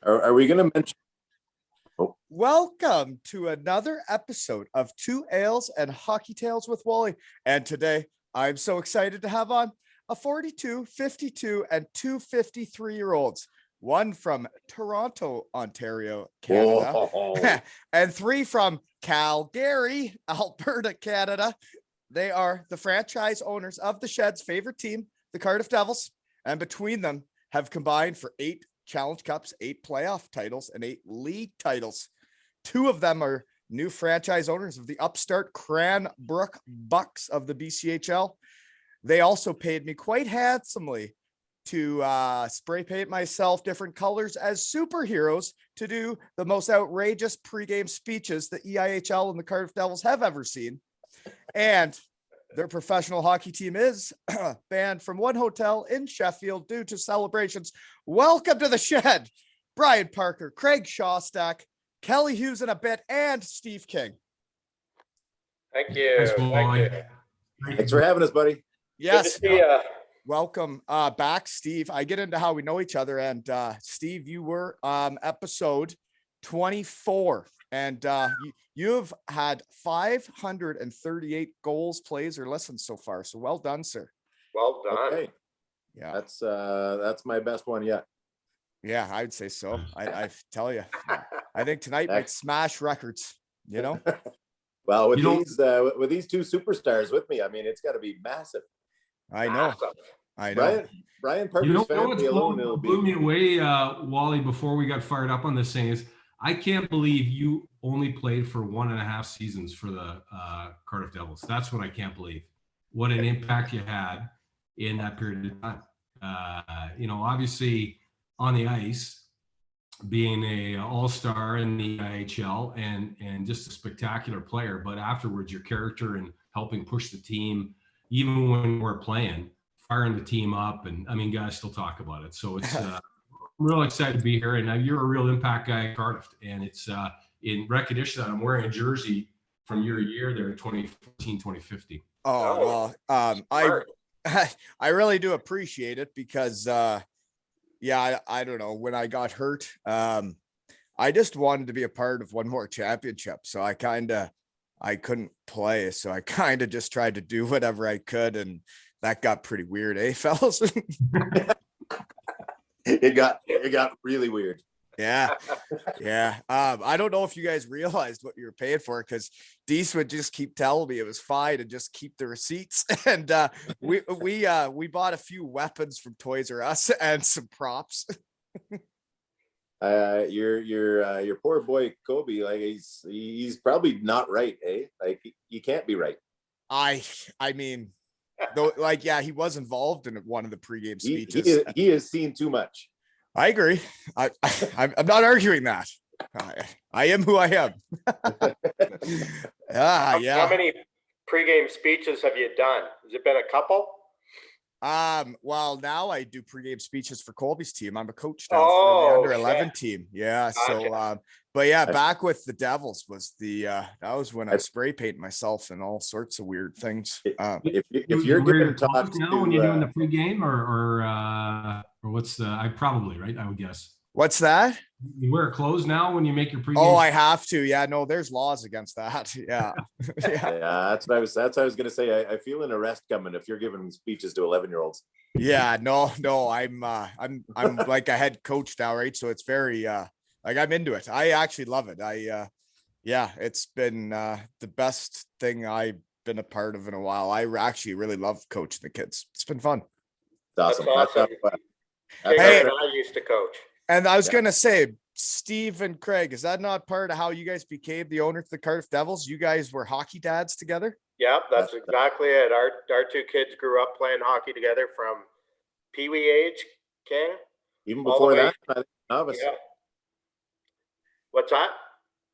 Are we going to mention? Oh. Welcome to another episode of Two Ales and Hockey Tales with Wally. And today I'm so excited to have on a 42, 52, and 253-year-olds. One from Toronto, Ontario, Canada, and three from Calgary, Alberta, Canada. They are the franchise owners of the Shed's favorite team, the Cardiff Devils, and between them have combined for 8 Challenge Cups, 8 playoff titles, and 8 league titles. 2 of them are new franchise owners of the upstart Cranbrook Bucks of the BCHL. They also paid me quite handsomely to spray paint myself different colors as superheroes to do the most outrageous pregame speeches the EIHL and the Cardiff Devils have ever seen. And their professional hockey team is banned from one hotel in Sheffield due to celebrations. Welcome to the Shed, Brian Parker, Craig Shostak, Kelly Hughes in a bit, and Steve King. Thank you. Thanks for having us, buddy. Yes. Good to see you. Welcome back, Steve. I get into how we know each other, and Steve, you were episode 24, and you've had 538 goals, plays, or listens so far. So well done, sir. Well done. Okay. Yeah, that's my best one yet. Yeah, I would say so. I tell you, I think tonight might smash records. You know. Well, with these 2 superstars with me, I mean, it's got to be massive. I know. I know. Brian Parker's family alone. Blew me away, Wally. Before we got fired up on this thing, is I can't believe you only played for 1.5 seasons for the Cardiff Devils. That's what I can't believe. What an impact you had in that period of time. Obviously on the ice, being a all-star in the EIHL and just a spectacular player, but afterwards your character and helping push the team, even when we're playing, firing the team up, and I mean, guys still talk about it. So it's I'm real excited to be here, and you're a real impact guy at Cardiff, and it's in recognition that I'm wearing a jersey from your year there in 2014, 2015. Oh, well, I really do appreciate it because I don't know, when I got hurt, I just wanted to be a part of one more championship. So I couldn't play. So I kind of just tried to do whatever I could. And that got pretty weird, eh, fellas? It got really weird. Yeah. I don't know if you guys realized what you were paying for, because Deese would just keep telling me it was fine and just keep the receipts. And we bought a few weapons from Toys R Us and some props. Your poor boy Kobe, like he's probably not right, eh? Like you can't be right. I mean, though, like, yeah, he was involved in one of the pregame speeches. He has seen too much. I agree. I'm not arguing that. I am who I am. How many pregame speeches have you done? Has it been a couple? Well, now I do pregame speeches for Colby's team. I'm a coach now for the under 11 team. Yeah. Gotcha. So, but yeah, back with the Devils was that was when I spray paint myself and all sorts of weird things. If you're giving talks now when you're doing the pregame or what's I probably, right? I would guess. What's that? You wear clothes now when you make your pregame? Oh, I have to. Yeah, no, there's laws against that. Yeah. Yeah, that's what I was going to say. I feel an arrest coming if you're giving speeches to 11-year-olds. Yeah, no, I'm like a head coach now, right? So it's very like I'm into it. I actually love it. It's been the best thing I've been a part of in a while. I actually really love coaching the kids. It's been fun. That's awesome. Hey, I used to coach. And I was going to say, Steve and Craig, is that not part of how you guys became the owner of the Cardiff Devils? You guys were hockey dads together? Yep, that's exactly it. Our 2 kids grew up playing hockey together from pee-wee age, King. Even before that, I think novice. Yeah. What's that?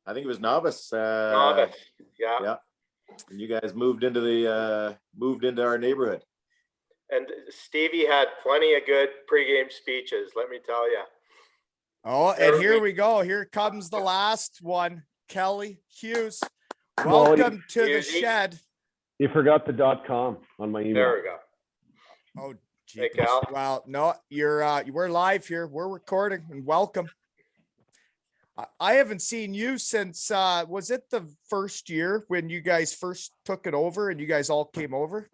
I think it was novice. Novice, yeah. Yeah. And you guys moved into our neighborhood. And Stevie had plenty of good pregame speeches, let me tell you. Oh, and here we go. Here comes the last one. Kelly Hughes. Welcome to the Shed. You forgot the .com on my email. There we go. Oh, geez. Well, no, we're live here. We're recording, and welcome. I haven't seen you since, was it the first year when you guys first took it over and you guys all came over?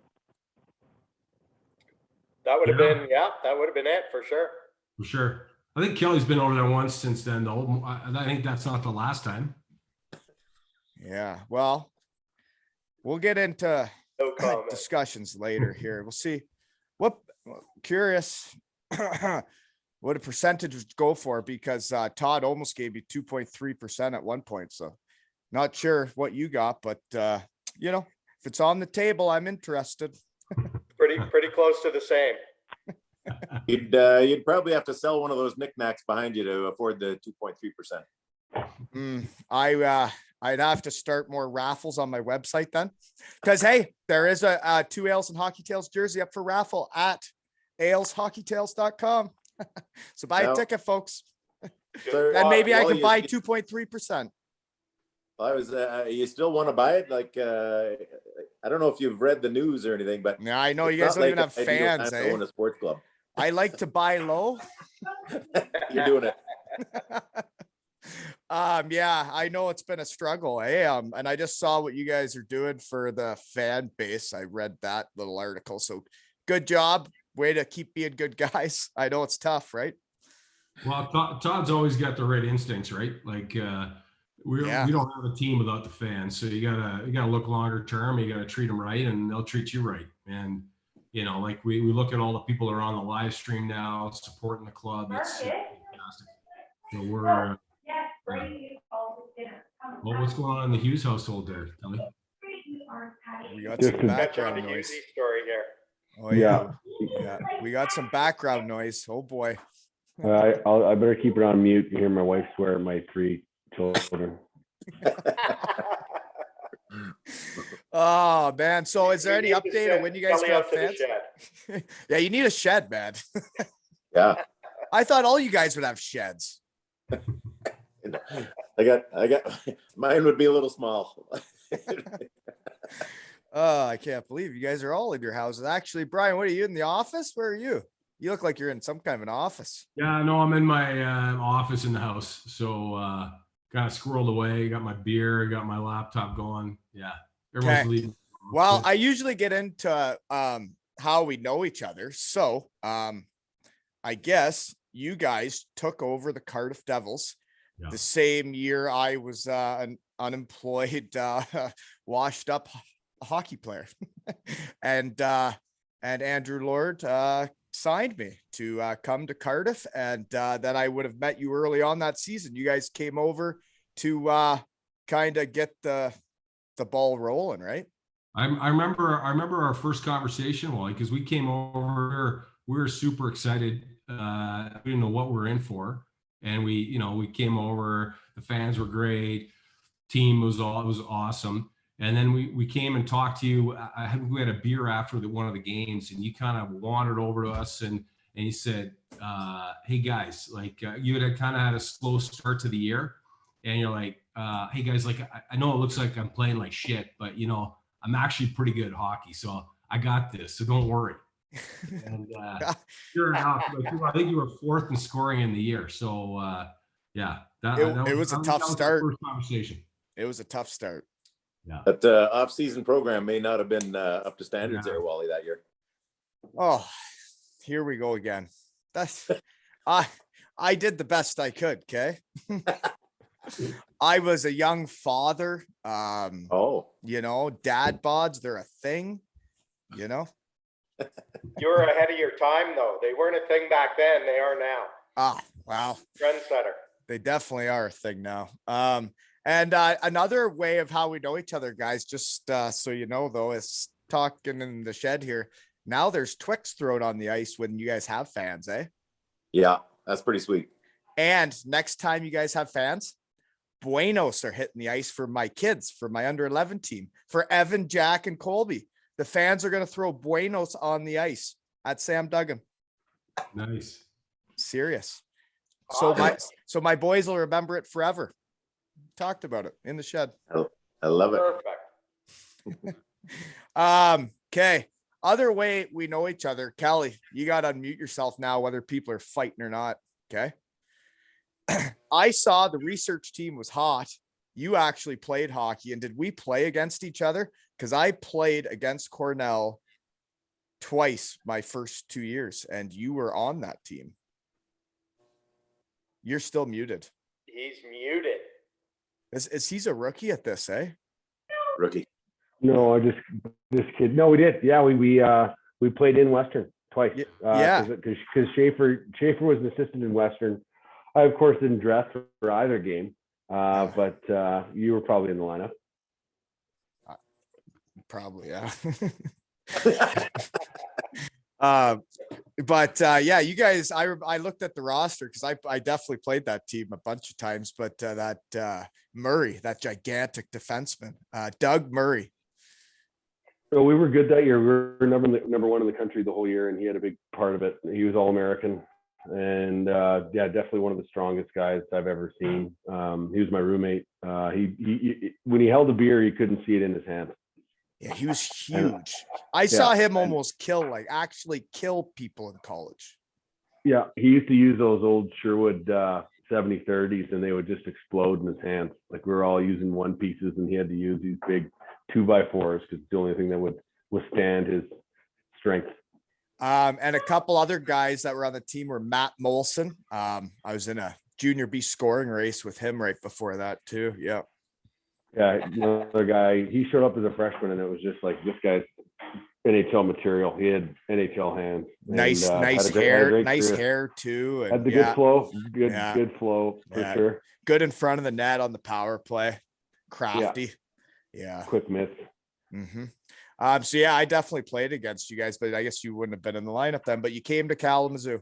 That would have been, that would have been it for sure. For sure. I think Kelly's been over there once since then, though. I think that's not the last time. Yeah, well, we'll get into No comment. discussions later here. We'll see. What curious what a percentage would go for, because Todd almost gave you 2.3% at one point. So not sure what you got, but you know, if it's on the table, I'm interested. Pretty close to the same. You'd probably have to sell one of those knickknacks behind you to afford the 2.3%. I'd have to start more raffles on my website then, because hey, there is a 2 Ales and Hockey Tales jersey up for raffle at aleshockeytales.com. So buy a ticket, folks. And maybe I can buy 2.3%. You still want to buy it? Like, I don't know if you've read the news or anything, but yeah, I know you guys don't even have fans. To own a sports club. I like to buy low. You're doing it. Yeah, I know it's been a struggle. And I just saw what you guys are doing for the fan base. I read that little article. So good job. Way to keep being good guys. I know it's tough, right? Well, Todd's always got the right instincts, right? Like we don't have a team without the fans, so you gotta look longer term. You gotta treat them right, and they'll treat you right. And you know, like we look at all the people that are on the live stream now supporting the club. It's fantastic. So we're well, what's going on in the Hughes household there, Kelly? We got some background Catch on noise. the story here. Oh yeah. We got some background noise. Oh boy. I better keep it on mute. You hear my wife swear at my 3 children. Oh man. So is there any update on when you guys got fans? Yeah, you need a shed, man. Yeah. I thought all you guys would have sheds. I got mine would be a little small. Oh, I can't believe you guys are all in your houses. Actually, Brian, what are you in the office? Where are you? You look like you're in some kind of an office. Yeah, no, I'm in my office in the house. So kind of squirreled away, got my beer, got my laptop going. Yeah. Everyone's leaving. Well, I usually get into how we know each other. So I guess you guys took over the Cardiff Devils the same year I was an unemployed, washed up hockey player. and Andrew Lord signed me to come to Cardiff, and then I would have met you early on that season. You guys came over to kind of get the ball rolling, right? I remember our first conversation, Wally, because we came over, we were super excited. We didn't know what we were in for. And we came over, the fans were great. Team was awesome. And then we came and talked to you. We had a beer after one of the games, and you kind of wandered over to us and you said, hey guys, like you had kind of had a slow start to the year. And you're like, hey guys, like, I know it looks like I'm playing like shit, but I'm actually pretty good at hockey. So I got this. So don't worry. And sure enough, I think you were 4th in scoring in the year. So it was a tough start. First conversation. It was a tough start. Yeah. That off-season program may not have been up to standards there, Wally, that year. Oh, here we go again. That's I did the best I could. Okay. I was a young father. Dad bods, they're a thing, You were ahead of your time, though. They weren't a thing back then. They are now. Ah, wow. Trendsetter. They definitely are a thing now. And another way of how we know each other, guys, just so you know, though, is talking in the shed here. Now there's Twix thrown on the ice when you guys have fans, eh? Yeah, that's pretty sweet. And next time you guys have fans, Buenos are hitting the ice for my kids, for my under 11 team, for Evan, Jack, and Colby. The fans are going to throw Buenos on the ice at Sam Duggan. Nice. Serious. Awesome. So my boys will remember it forever. Talked about it in the shed. I love it. Perfect. Okay. Other way we know each other, Kelly, you got to unmute yourself now, whether people are fighting or not. Okay. I saw the research team was hot. You actually played hockey, and did we play against each other? Because I played against Cornell twice my first 2 years, and you were on that team. You're still muted. He's muted. Is he's a rookie at this, eh? Rookie. No, this kid. No, we did. Yeah, we played in Western twice. Yeah. Because Schaefer was an assistant in Western. I of course didn't dress for either game, but you were probably in the lineup. Probably, yeah. Yeah, you guys, I looked at the roster because I definitely played that team a bunch of times, but that Murray, that gigantic defenseman, Doug Murray. So we were good that year. We were number one in the country the whole year, and he had a big part of it. He was All-American, and yeah, definitely one of the strongest guys I've ever seen. He was my roommate. He when he held a beer, you couldn't see it in his hand. Yeah, he was huge. I saw him almost actually kill people in college. Yeah, he used to use those old Sherwood 70-30s, and they would just explode in his hands. Like we were all using one pieces, and he had to use these big 2x4s because it's the only thing that would withstand his strength. And a couple other guys that were on the team were Matt Molson. I was in a junior B scoring race with him right before that too. Yeah. Yeah, another guy, he showed up as a freshman, and it was just like, this guy's NHL material. He had NHL hands. Nice hair too. And had the good flow, good flow for sure. Good in front of the net on the power play. Crafty. Yeah. Quick miss. Mm-hmm. So yeah, I definitely played against you guys, but I guess you wouldn't have been in the lineup then, but you came to Kalamazoo.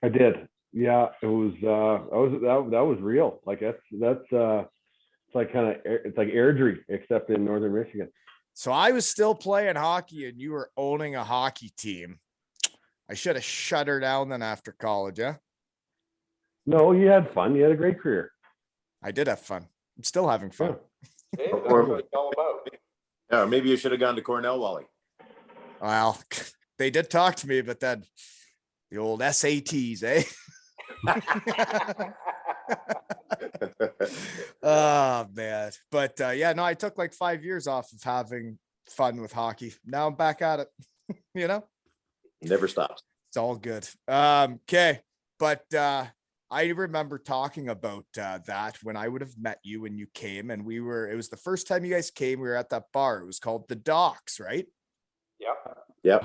I did. Yeah, it was, that was real. Like that's it's like it's like Airdrie, except in Northern Michigan. So I was still playing hockey and you were owning a hockey team. I should have shut her down then after college, yeah? No, you had fun. You had a great career. I did have fun. I'm still having fun. Yeah, that's what it's all about. Yeah, or maybe you should have gone to Cornell, Wally. Well, they did talk to me, but then the old SATs, eh? Oh man, but yeah, no, I took like 5 years off of having fun with hockey. Now I'm back at it. Never stops. It's all good. Okay, but I remember talking about that when I would have met you when you came, and it was the first time you guys came. We were at that bar. It was called the Docks, right? Yep. Yep.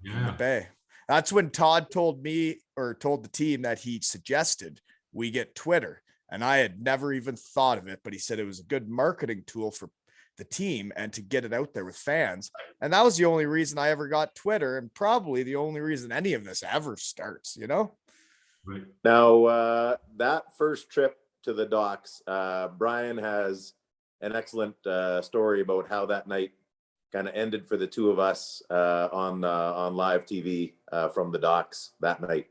In the Bay. That's when Todd told me, or told the team, that he suggested we get Twitter. And I had never even thought of it, but he said it was a good marketing tool for the team and to get it out there with fans. And that was the only reason I ever got Twitter, and probably the only reason any of this ever starts, Right. Now, that first trip to the Docks, Brian has an excellent story about how that night kind of ended for the two of us on live TV from the Docks that night.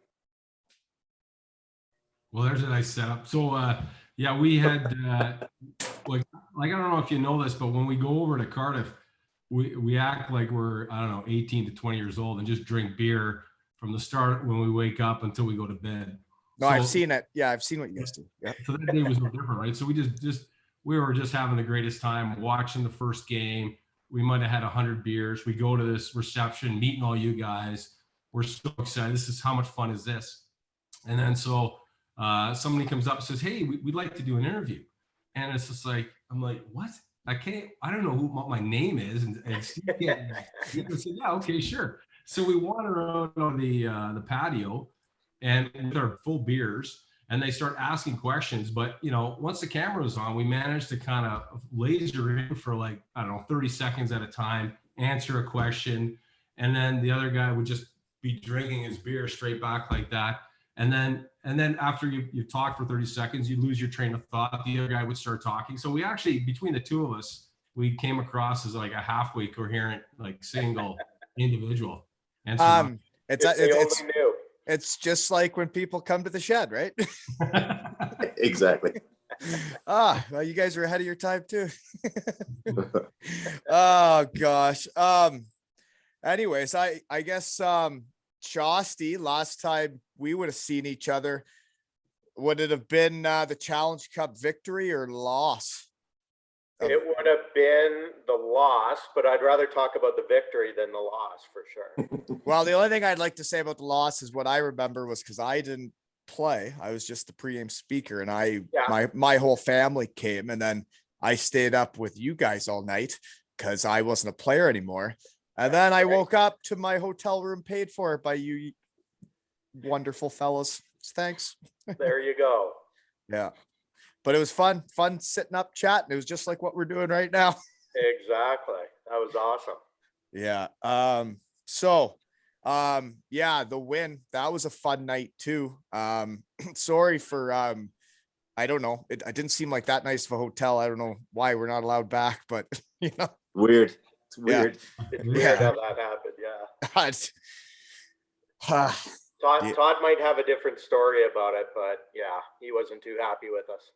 Well, there's a nice setup. So, yeah, we had like I don't know if you know this, but when we go over to Cardiff, we act like we're, I don't know, 18 to 20 years old and just drink beer from the start when we wake up until we go to bed. No, I've seen it. Yeah, I've seen what you guys do. Yeah. So that day was no different, right? So we were just having the greatest time watching the first game. We might have had 100 beers. We go to this reception, meeting all you guys. We're so excited. This is how much fun is this? And then so somebody comes up and says, "Hey, we'd like to do an interview." And it's just like, I'm like, what? I don't know what my name is. And Steve said, yeah, okay, sure. So we wander around on the patio and with our full beers, and they start asking questions. But, once the camera was on, we managed to kind of laser in for like, I don't know, 30 seconds at a time, answer a question. And then the other guy would just be drinking his beer straight back like that. And then after you talk for 30 seconds, you lose your train of thought. The other guy would start talking. So we actually, between the two of us, we came across as like a halfway coherent, like single individual. And so it's just like when people come to the shed, right? Exactly. Well, you guys are ahead of your time too. Oh gosh. Anyways, I guess Shosty, last time we would have seen each other, would it have been the Challenge Cup victory or loss? It would have been the loss, but I'd rather talk about the victory than the loss for sure. Well, the only thing I'd like to say about the loss is what I remember was because I didn't play. I was just the pregame speaker, and my whole family came, and then I stayed up with you guys all night because I wasn't a player anymore. And then I woke up to my hotel room paid for by you wonderful fellas. Thanks. There you go. Yeah. But it was fun sitting up chatting. It was just like what we're doing right now. Exactly. That was awesome. Yeah. Yeah, the win, that was a fun night too. Sorry for, I don't know. It didn't seem like that nice of a hotel. I don't know why we're not allowed back, but Weird. It's weird. It's weird how that happened. Yeah. Todd might have a different story about it, but yeah, he wasn't too happy with us.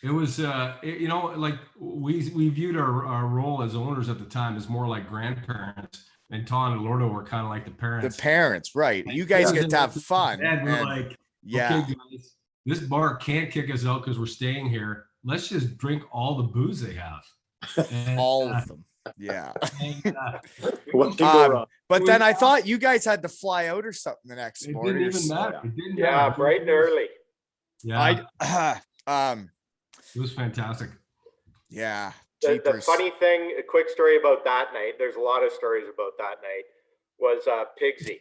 It was, like we viewed our role as owners at the time as more like grandparents, and Todd and Lordo were kind of like the parents. The parents, right? You guys get to have fun. And we're like, yeah, okay, guys, this bar can't kick us out because we're staying here. Let's just drink all the booze they have. And, all of them. Yeah. What can go wrong? But then I thought you guys had to fly out or something the next morning. It didn't even matter. It didn't Yeah, matter. bright and early. Yeah. It was fantastic. Yeah. The funny thing, a quick story about that night, there's a lot of stories about that night, was Pigsy.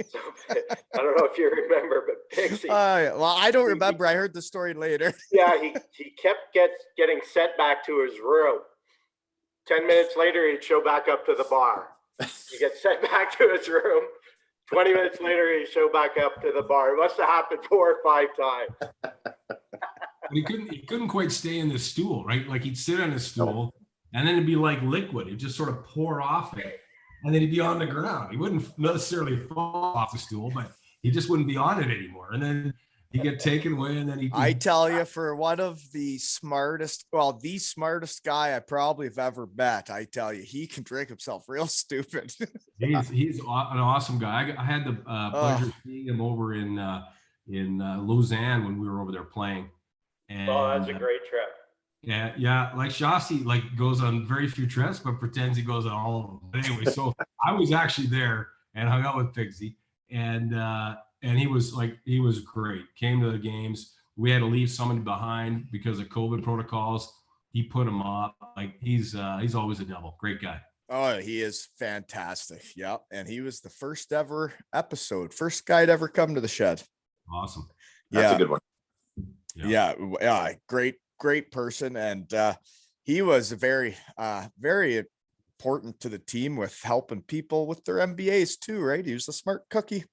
So, I don't know if you remember, but Pigsy. Well, I don't remember. I heard the story later. Yeah, he kept getting sent back to his room. 10 minutes later, he'd show back up to the bar. He gets sent back to his room. 20 minutes later, he'd show back up to the bar. It must have happened 4 or 5 times. He couldn't quite stay in the stool, right? Like he'd sit on his stool and then it'd be like liquid. It'd just sort of pour off it. And then he'd be on the ground. He wouldn't necessarily fall off the stool, but he just wouldn't be on it anymore. And then he'd get taken away, and then I tell you, for one of the smartest guy I probably have ever met, I tell you, he can drink himself real stupid. he's an awesome guy. I had the pleasure of seeing him over in Lausanne when we were over there playing. And, that's a great trip. Yeah. Like Shostak goes on very few trips, but pretends he goes on all of them. But anyway, so I was actually there and hung out with Pigsy, and he was great. Came to the games. We had to leave somebody behind because of COVID protocols. He put him up. Like he's always a devil. Great guy. Oh, he is fantastic. Yeah, and he was the first guy to ever come to the shed. Awesome. That's a good one. Yeah. Great person. And he was very important to the team with helping people with their MBAs too, right? He was a smart cookie.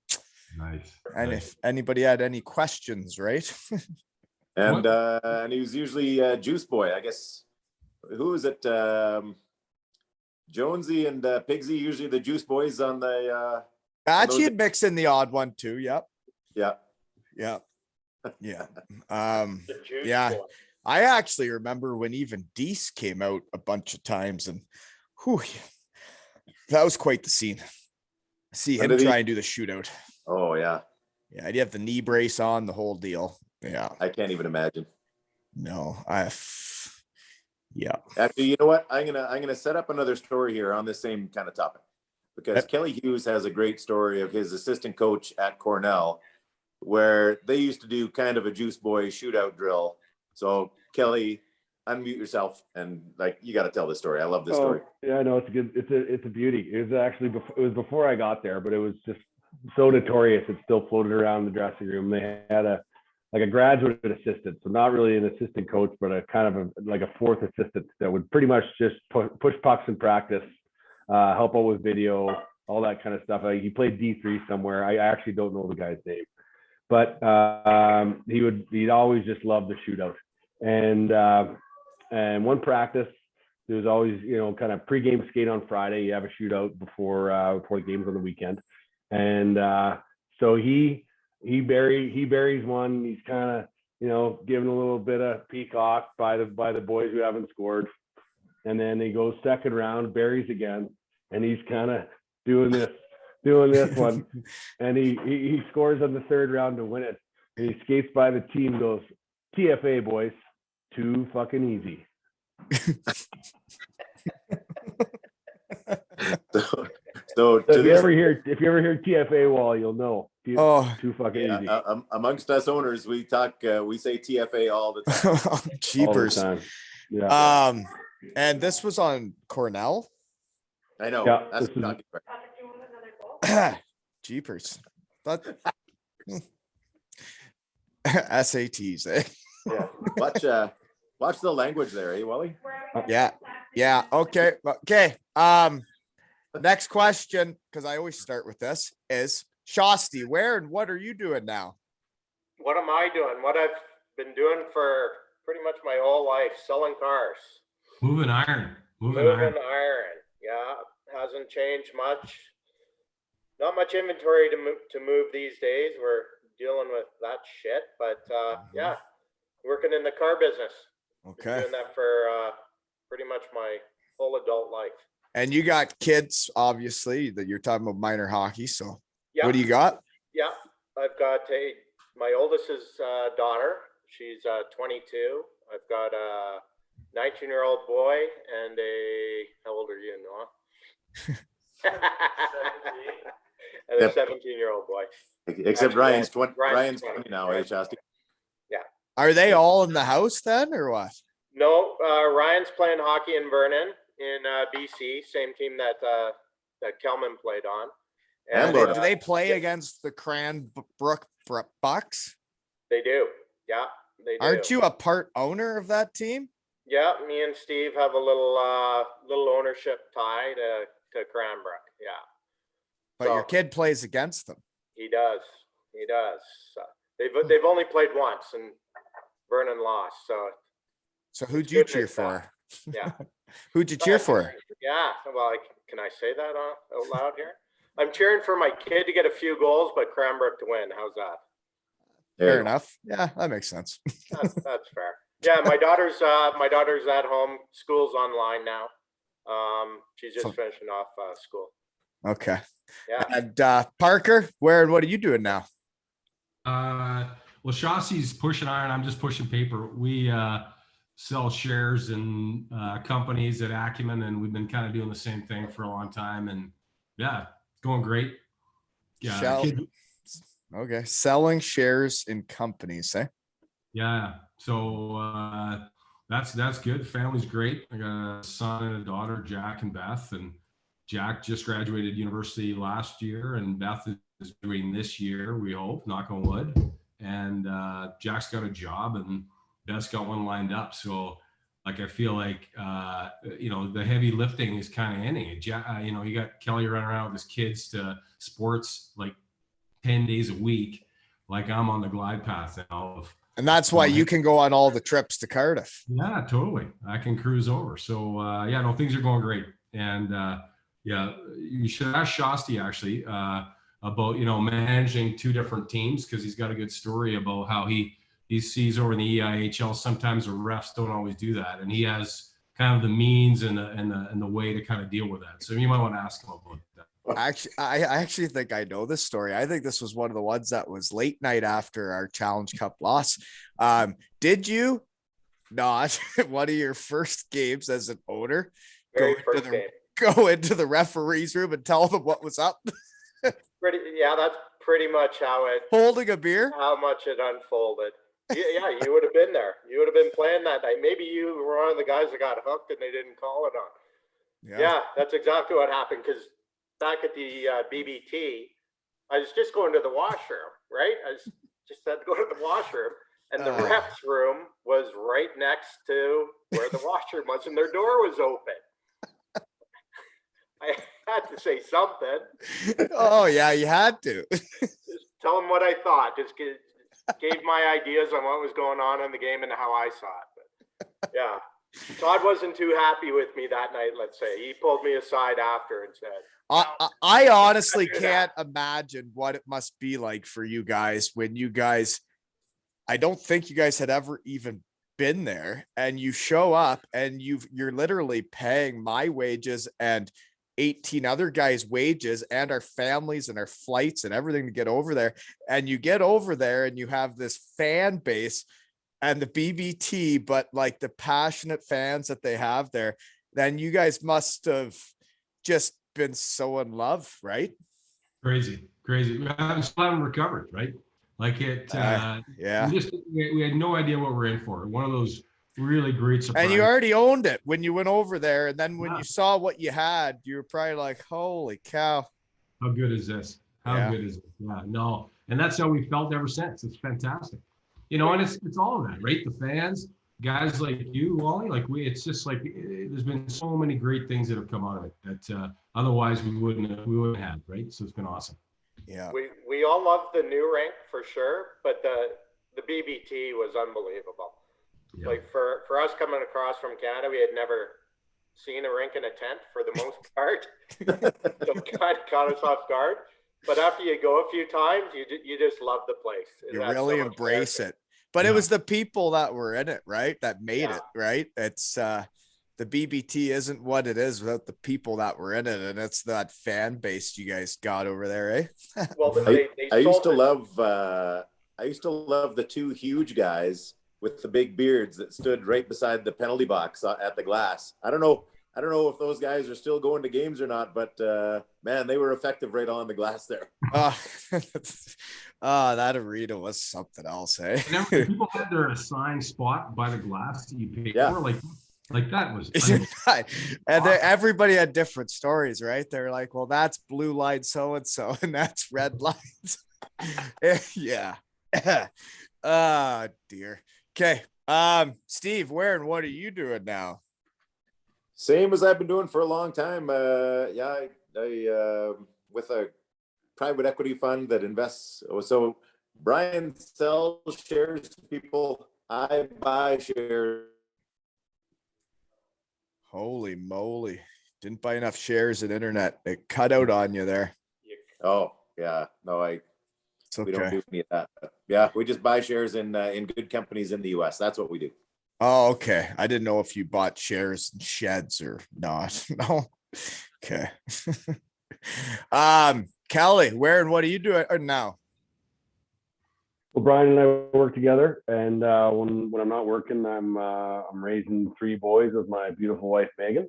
Nice. And if anybody had any questions, right? And he was usually Juice Boy, I guess. Who was it? Jonesy and Pigsy, usually the Juice Boys on the Batchy'd mix in the odd one too. Yep. Yeah. Yeah. The Juice Yeah. Boy. I actually remember when even Deese came out a bunch of times, and that was quite the scene. See him try and do the shootout. Oh yeah. Yeah, I'd have the knee brace on, the whole deal. Yeah. I can't even imagine. No, yeah. Actually, you know what? I'm gonna set up another story here on the same kind of topic, because Kelly Hughes has a great story of his assistant coach at Cornell, where they used to do kind of a Juice Boy shootout drill. So Kelly, unmute yourself and you got to tell this story. I love this story. Yeah, I know it's a beauty. It was actually before I got there, but it was just so notorious. It still floated around the dressing room. They had a graduate assistant, so not really an assistant coach, but a kind of a fourth assistant that would pretty much just push pucks in practice, help out with video, all that kind of stuff. He played D3 somewhere. I actually don't know the guy's name, but he'd always just love the shootout. And one practice, there was always, kind of pregame skate on Friday. You have a shootout before the games on the weekend. And so he buries one. He's kind of, giving a little bit of peacock by the boys who haven't scored. And then he goes second round, buries again. And he's kind of doing this one. And he scores on the third round to win it. And he skates by the team, goes, TFA boys, too fucking easy. So if you ever hear TFA wall, you'll know. Too fucking easy. Amongst us owners, we say TFA all the time. Jeepers. All the time. Yeah. And this was on Cornell. I know. Yeah, That's Jeepers. But SATs, eh? Yeah. Watch the language there, eh, Wally? Yeah. Okay. Next question, because I always start with this, is Shosty, where and what are you doing now? What am I doing? What I've been doing for pretty much my whole life, selling cars. Moving iron. Yeah, hasn't changed much. Not much inventory to move these days. We're dealing with that shit, but yeah, working in the car business. Okay. Been doing that for pretty much my whole adult life. And you got kids, obviously, that you're talking about minor hockey. So Yeah. what do you got? Yeah, I've got my oldest is daughter. She's 22. I've got a 19-year-old boy and how old are you, Noah? And a 17-year-old boy. Except Ryan's 20 now, eh, Shostak? Yeah. Are they all in the house then, or what? No, Ryan's playing hockey in Vernon in BC, same team that Kelman played on. And do they play against the Cranbrook Bucks? They do. Yeah, they do. Aren't you a part owner of that team? Yeah, me and Steve have a little ownership tie to Cranbrook. Yeah. But your kid plays against them. He does. They've only played once and Vernon lost. So who'd you cheer for? Yeah. Who'd you cheer for? Yeah. Well, can I say that out loud here? I'm cheering for my kid to get a few goals, but Cranbrook to win. How's that? Fair enough. Yeah, that makes sense. That's fair. Yeah, my daughter's at home. School's online now. She's just finishing off school. Okay. Yeah. And Parker, where and what are you doing now? Well, Shosty's pushing iron. I'm just pushing paper. We sell shares in companies at Acumen, and we've been kind of doing the same thing for a long time. And yeah, going great. Yeah. Okay. Selling shares in companies, eh? Yeah. So that's good. Family's great. I got a son and a daughter, Jack and Beth, and Jack just graduated university last year, and Beth is doing this year, we hope, knock on wood. And Jack's got a job, and Beth's got one lined up. So, like, I feel like, the heavy lifting is kind of ending. You got Kelly running around with his kids to sports like 10 days a week. Like, I'm on the glide path now. And that's why you can go on all the trips to Cardiff. Yeah, totally. I can cruise over. So, things are going great. And, you should ask Shosty actually about, managing two different teams, because he's got a good story about how he sees over in the EIHL. Sometimes the refs don't always do that, and he has kind of the means and the way to kind of deal with that. So you might want to ask him about that. Actually, I actually think I know this story. I think this was one of the ones that was late night after our Challenge Cup loss. Did you not one of your first games as an owner go into the referee's room and tell them what was up? That's pretty much how it. Holding a beer? How much it unfolded. Yeah, you would have been there. You would have been playing that night. Maybe you were one of the guys that got hooked and they didn't call it on. Yeah, that's exactly what happened. Because back at the BBT, I was just going to the washroom, right? I just had to go to the washroom, and the ref's room was right next to where the washroom was, and their door was open. I had to say something. Oh yeah, you had to. Just tell them what I thought. Just gave my ideas on what was going on in the game and how I saw it. But yeah, Todd wasn't too happy with me that night. Let's say he pulled me aside after and said, "I honestly can't imagine what it must be like for you guys when you guys. I don't think you guys had ever even been there, and you show up and you're literally paying my wages and." 18 other guys' wages and our families and our flights and everything to get over there. And you get over there and you have this fan base and the BBT, but like the passionate fans that they have there, then you guys must have just been so in love, right? Crazy. We haven't recovered, right? Like it, yeah. we had no idea what we're in for. One of those really great surprises. And you already owned it when you went over there. And then when you saw what you had, you were probably like, holy cow. How good is this? How good is it? Yeah, no. And that's how we felt ever since. It's fantastic. You know, and it's all of that, right? The fans, guys like you, Wally, like it's just like, there's been so many great things that have come out of it that otherwise we wouldn't have, right? So it's been awesome. Yeah. We all love the new rink for sure, but the BBT was unbelievable. Yeah. Like for us coming across from Canada, we had never seen a rink in a tent for the most part. So it kind of caught us off guard. But after you go a few times, you just love the place. You really embrace it. But it was the people that were in it, right? That made it, right? It's the BBT isn't what it is without the people that were in it, and it's that fan base you guys got over there, eh? Well, I used to love the two huge guys with the big beards that stood right beside the penalty box at the glass. I don't know if those guys are still going to games or not, but man, they were effective right on the glass there. That arena was something else, eh? Remember, people had their assigned spot by the glass that you paid for, like that was. And everybody had different stories, right? They're like, well, that's blue line so and so, and that's red lines. Yeah. Oh dear. Okay. Steve, where and what are you doing now? Same as I've been doing for a long time. I with a private equity fund that invests. So Brian sells shares to people. I buy shares. Holy moly. Didn't buy enough shares in internet. It cut out on you there. Oh, yeah. No, it's okay. We don't do any of that. Yeah, we just buy shares in good companies in the US. That's what we do. Oh, okay. I didn't know if you bought shares in sheds or not. No. Okay. Kelly, where and what are you doing now? Well, Brian and I work together, and when I'm not working, I'm raising three boys with my beautiful wife Megan.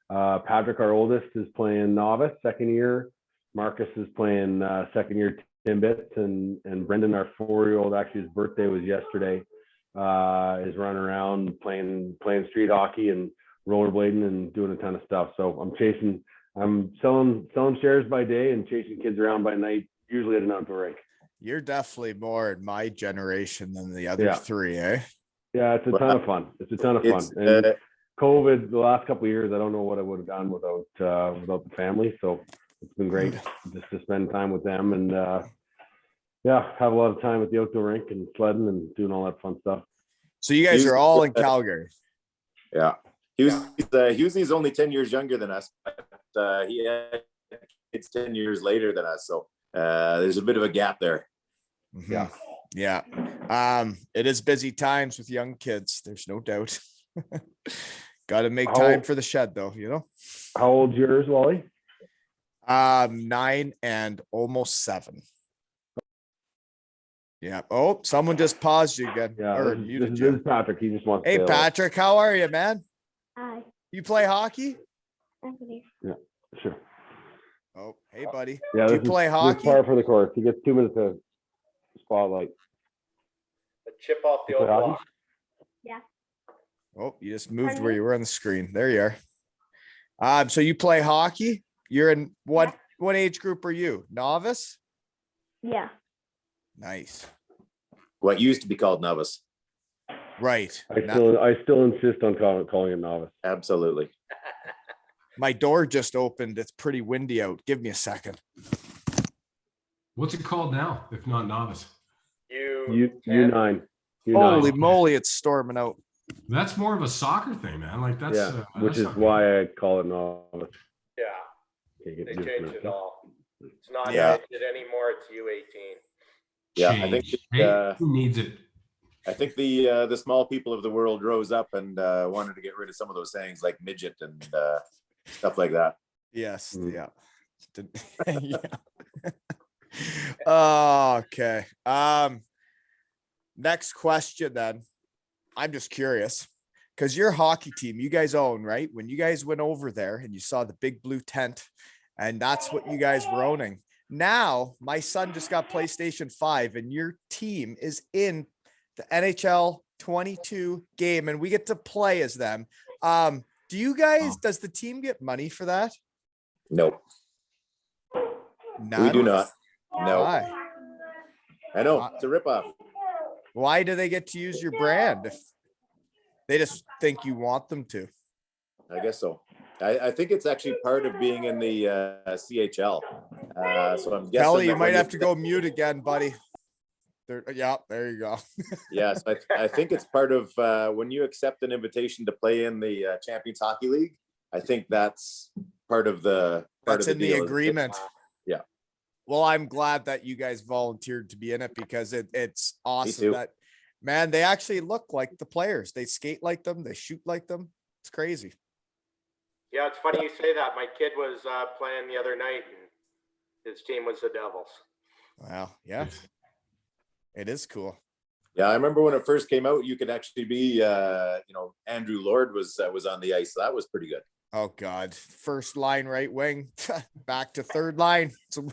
Patrick, our oldest, is playing novice, second year. Marcus is playing second year Timbits, and Brendan, our 4-year-old, actually his birthday was yesterday, is running around playing street hockey and rollerblading and doing a ton of stuff. So I'm selling shares by day and chasing kids around by night, usually at an outdoor rink. You're definitely more in my generation than the other three, eh? Yeah, it's a ton of fun. And COVID, the last couple of years, I don't know what I would have done without the family. So it's been great just to spend time with them and have a lot of time at the outdoor rink and sledding and doing all that fun stuff. So you guys are all in Calgary. Yeah. Hughes only 10 years younger than us, but he had kids 10 years later than us. So there's a bit of a gap there. Mm-hmm. Yeah. It is busy times with young kids. There's no doubt. Got to make time for the shed though, you know? How old's yours, Wally? 9 and almost 7. Yeah. Oh, someone just paused you again. Yeah. This is Patrick. He just wants to Hey, Patrick, how are you, man? Hi. You play hockey? Yeah, sure. Oh, hey, buddy. Yeah, do you play hockey? This par for the course. He gets 2 minutes of spotlight. The chip off the old block. Yeah. Oh, you just moved where you were on the screen. There you are. So you play hockey? You're in what age group are you? Novice? Yeah. Nice. What used to be called novice. Right. I still insist on calling it novice. Absolutely. My door just opened. It's pretty windy out. Give me a second. What's it called now, if not novice? U9. Holy moly, it's storming out. That's more of a soccer thing, man. Like that's which is why I call it novice. Yeah. They changed it all. It's not it anymore. It's U18. Yeah, I think who needs it? I think the small people of the world rose up and wanted to get rid of some of those sayings like midget and stuff like that. Yes. Mm. Yeah. Yeah. Oh, okay. Next question then. I'm just curious because your hockey team, you guys own, right? When you guys went over there and you saw the big blue tent, and that's what you guys were owning. Now, my son just got PlayStation 5, and your team is in the NHL 22 game, and we get to play as them. Do you guys, does the team get money for that? Nope, None? we do not. No, Why? I know it's a ripoff. Why do they get to use your brand if they just think you want them to? I guess so. I think it's actually part of being in the CHL. So I'm guessing Kelly, you that might when have to go mute again, buddy. Yeah, there you go. Yes, I think it's part of when you accept an invitation to play in the Champions Hockey League. I think that's part of the That's in the deal. agreement. Yeah. Well, I'm glad that you guys volunteered to be in it because it's awesome too. that, man, they actually look like the players. They skate like them. They shoot like them. It's crazy. Yeah, it's funny you say that. My kid was playing the other night, and his team was the Devils. Wow. Yeah. It is cool. Yeah, I remember when it first came out, you could actually be, Andrew Lord was on the ice. That was pretty good. Oh God. First line right wing, back to third line. So,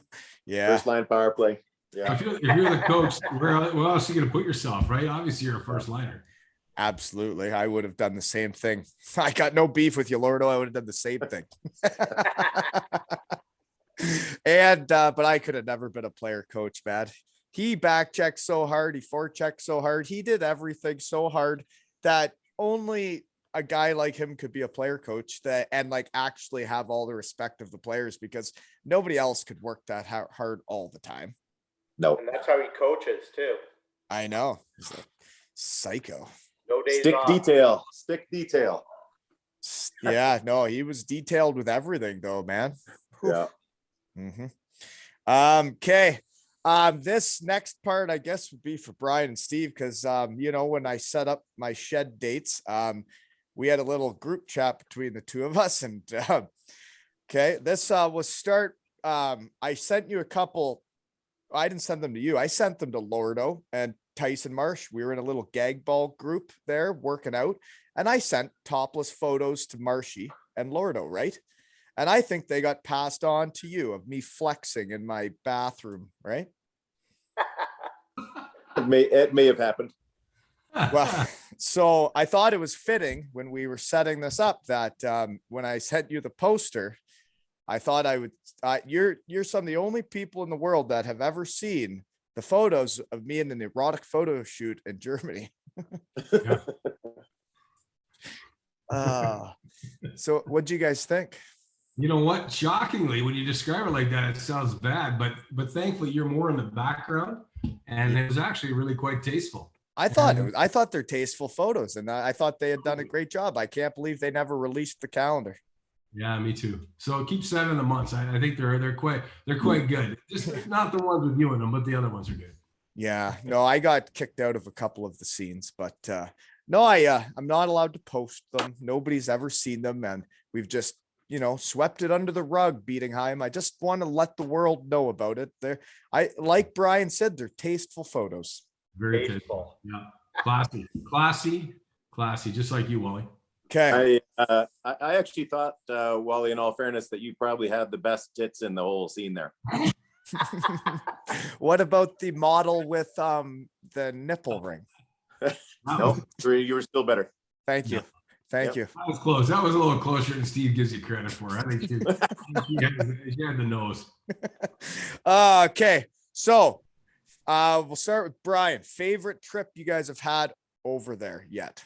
yeah. First line power play. Yeah. If you're the coach, where else are you going to put yourself, right? Obviously, you're a first liner. Absolutely. I would have done the same thing. I got no beef with you, Lordo. I would have done the same thing. And, but I could have never been a player coach, man. He back checked so hard. He forechecked so hard. He did everything so hard that only a guy like him could be a player coach and like actually have all the respect of the players because nobody else could work that hard all the time. No. And that's how he coaches too. I know. He's like psycho. No days Stick off. detail. Stick detail. Yeah, no, he was detailed with everything though, man. Yeah. Okay. This next part, I guess, would be for Brian and Steve, because when I set up my shed dates, we had a little group chat between the two of us, and okay, this was start. I sent you a couple. I didn't send them to you. I sent them to Lordo and Tyson Marsh. We were in a little gag ball group there working out, and I sent topless photos to Marshy and Lordo, right? And I think they got passed on to you of me flexing in my bathroom, right? It may have happened. Well, so I thought it was fitting when we were setting this up that when I sent you the poster, I thought I would. You're some of the only people in the world that have ever seen the photos of me in an erotic photo shoot in Germany. So what'd you guys think? You know what? Shockingly, when you describe it like that, it sounds bad, but thankfully you're more in the background, and it was actually really quite tasteful. I thought they're tasteful photos, and I thought they had done a great job. I can't believe they never released the calendar. Yeah, me too. So keep sending the months. I think they're quite good. Just not the ones with you in them, but the other ones are good. Yeah, no, I got kicked out of a couple of the scenes, but no, I'm not allowed to post them. Nobody's ever seen them, and we've just swept it under the rug, beating Heim. I just want to let the world know about it. Like Brian said, they're tasteful photos. Very tasteful. Yeah, classy, just like you, Wally. Okay. I actually thought, Wally, in all fairness, that you probably had the best tits in the whole scene there. What about the model with the nipple ring? No, you were still better. Thank you. Thank you. That was close. That was a little closer than Steve gives you credit for. I think she had the nose. Okay. So we'll start with Brian. Favorite trip you guys have had over there yet?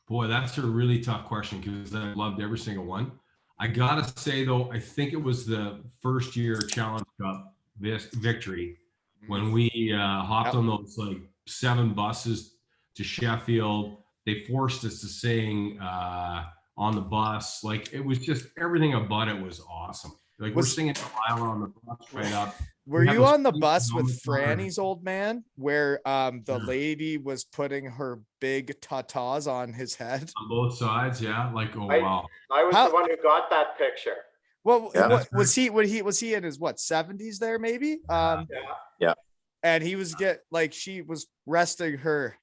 Boy, that's a really tough question because I loved every single one. I gotta say though, I think it was the first year Challenge Cup victory when we hopped on those like 7 buses to Sheffield. They forced us to sing on the bus. Like it was just everything about it was awesome. Like we're singing Delilah on the bus right up. Were you on the bus with Franny's old man where the lady was putting her big tatas on his head? On both sides, yeah. Like, oh wow. I was the one who got that picture. Well, Yeah. what was he in his 70s there, maybe? Yeah. And he was she was resting her.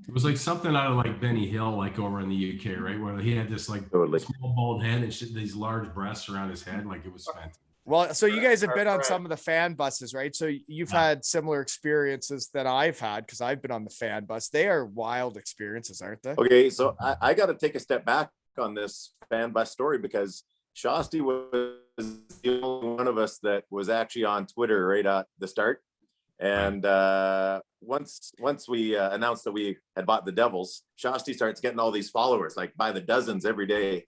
It was like something out of like Benny Hill, like over in the UK, right? Where he had this like Totally. small bald head and these large breasts around his head. Like it was fantastic. Well, so you guys have been on Right. some of the fan buses, right? So you've Yeah. had similar experiences that I've had because I've been on the fan bus. They are wild experiences, aren't they? Okay, so I got to take a step back on this fan bus story because Shostak was the only one of us that was actually on Twitter right at the start. And once we announced that we had bought the Devils, Shostak starts getting all these followers, like by the dozens every day.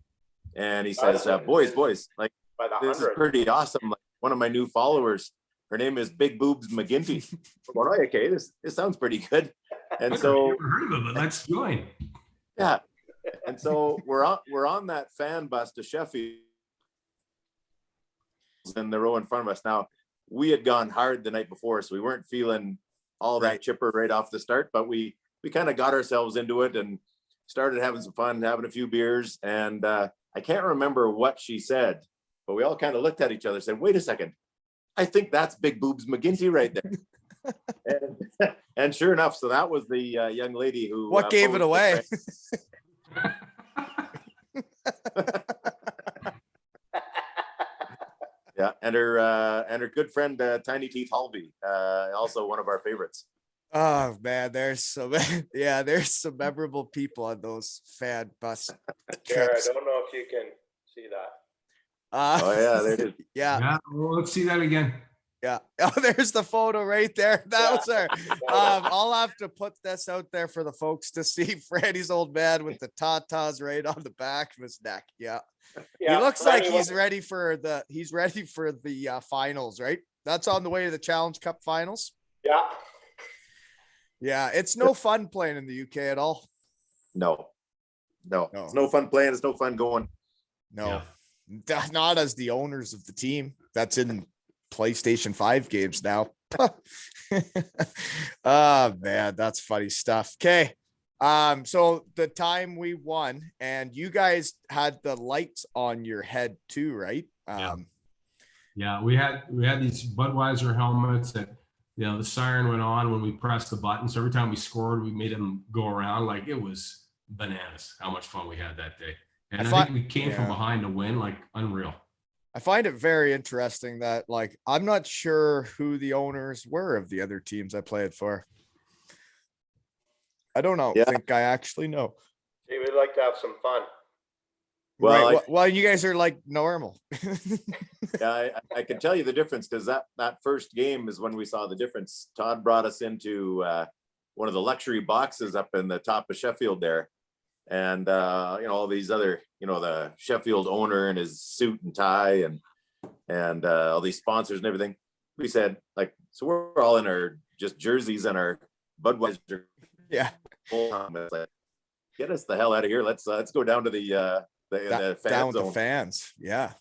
And he says, boys, like, By the this is 100. pretty awesome. Like, one of my new followers, her name is Big Boobs McGinty. We're going, okay, this sounds pretty good. And so, Never heard of it, but let's join. yeah. And so we're on that fan bus to Sheffield in the row in front of us. Now, we had gone hard the night before, so we weren't feeling all that chipper right off the start, but we kind of got ourselves into it and started having some fun, having a few beers. And I can't remember what she said, but we all kind of looked at each other and said, wait a second, I think that's Big Boobs McGinty right there. and sure enough, so that was the young lady who What gave it away? Yeah, and her good friend Tiny Teeth Halvey, also one of our favorites. Oh man, there's some memorable people on those fan bus Here, I trips. don't know if you can see that. Oh yeah, there it is. Yeah. Yeah, well, let's see that again. Yeah. Oh, there's the photo right there. That was her. I'll have to put this out there for the folks to see. Franny's old man with the tatas right on the back of his neck. Yeah. Yeah, He looks like Franny he's ready for the finals, right? That's on the way to the Challenge Cup finals. Yeah. Yeah, it's no fun playing in the UK at all. No. No. It's no fun playing. It's no fun going. No, not as the owners of the team that's in PlayStation 5 games now. Oh man, that's funny stuff. Okay. So the time we won, and you guys had the lights on your head too, right? Yeah, we had these Budweiser helmets that, you know, the siren went on when we pressed the button. So every time we scored, we made them go around. Like it was bananas how much fun we had that day. And I think we came from behind to win, like unreal. I find it very interesting that, like, I'm not sure who the owners were of the other teams I played for. I don't know. Yeah. I think I actually know. See, we'd like to have some fun. Well, Right. Well, you guys are like normal. Yeah, I can tell you the difference because that first game is when we saw the difference. Todd brought us into one of the luxury boxes up in the top of Sheffield there. And, all these other, the Sheffield owner in his suit and tie and all these sponsors and everything. We said, like, so we're all in our just jerseys and our Budweiser. Yeah. It's like, get us the hell out of here. Let's go down to the fan Down with zone. the fans. Yeah.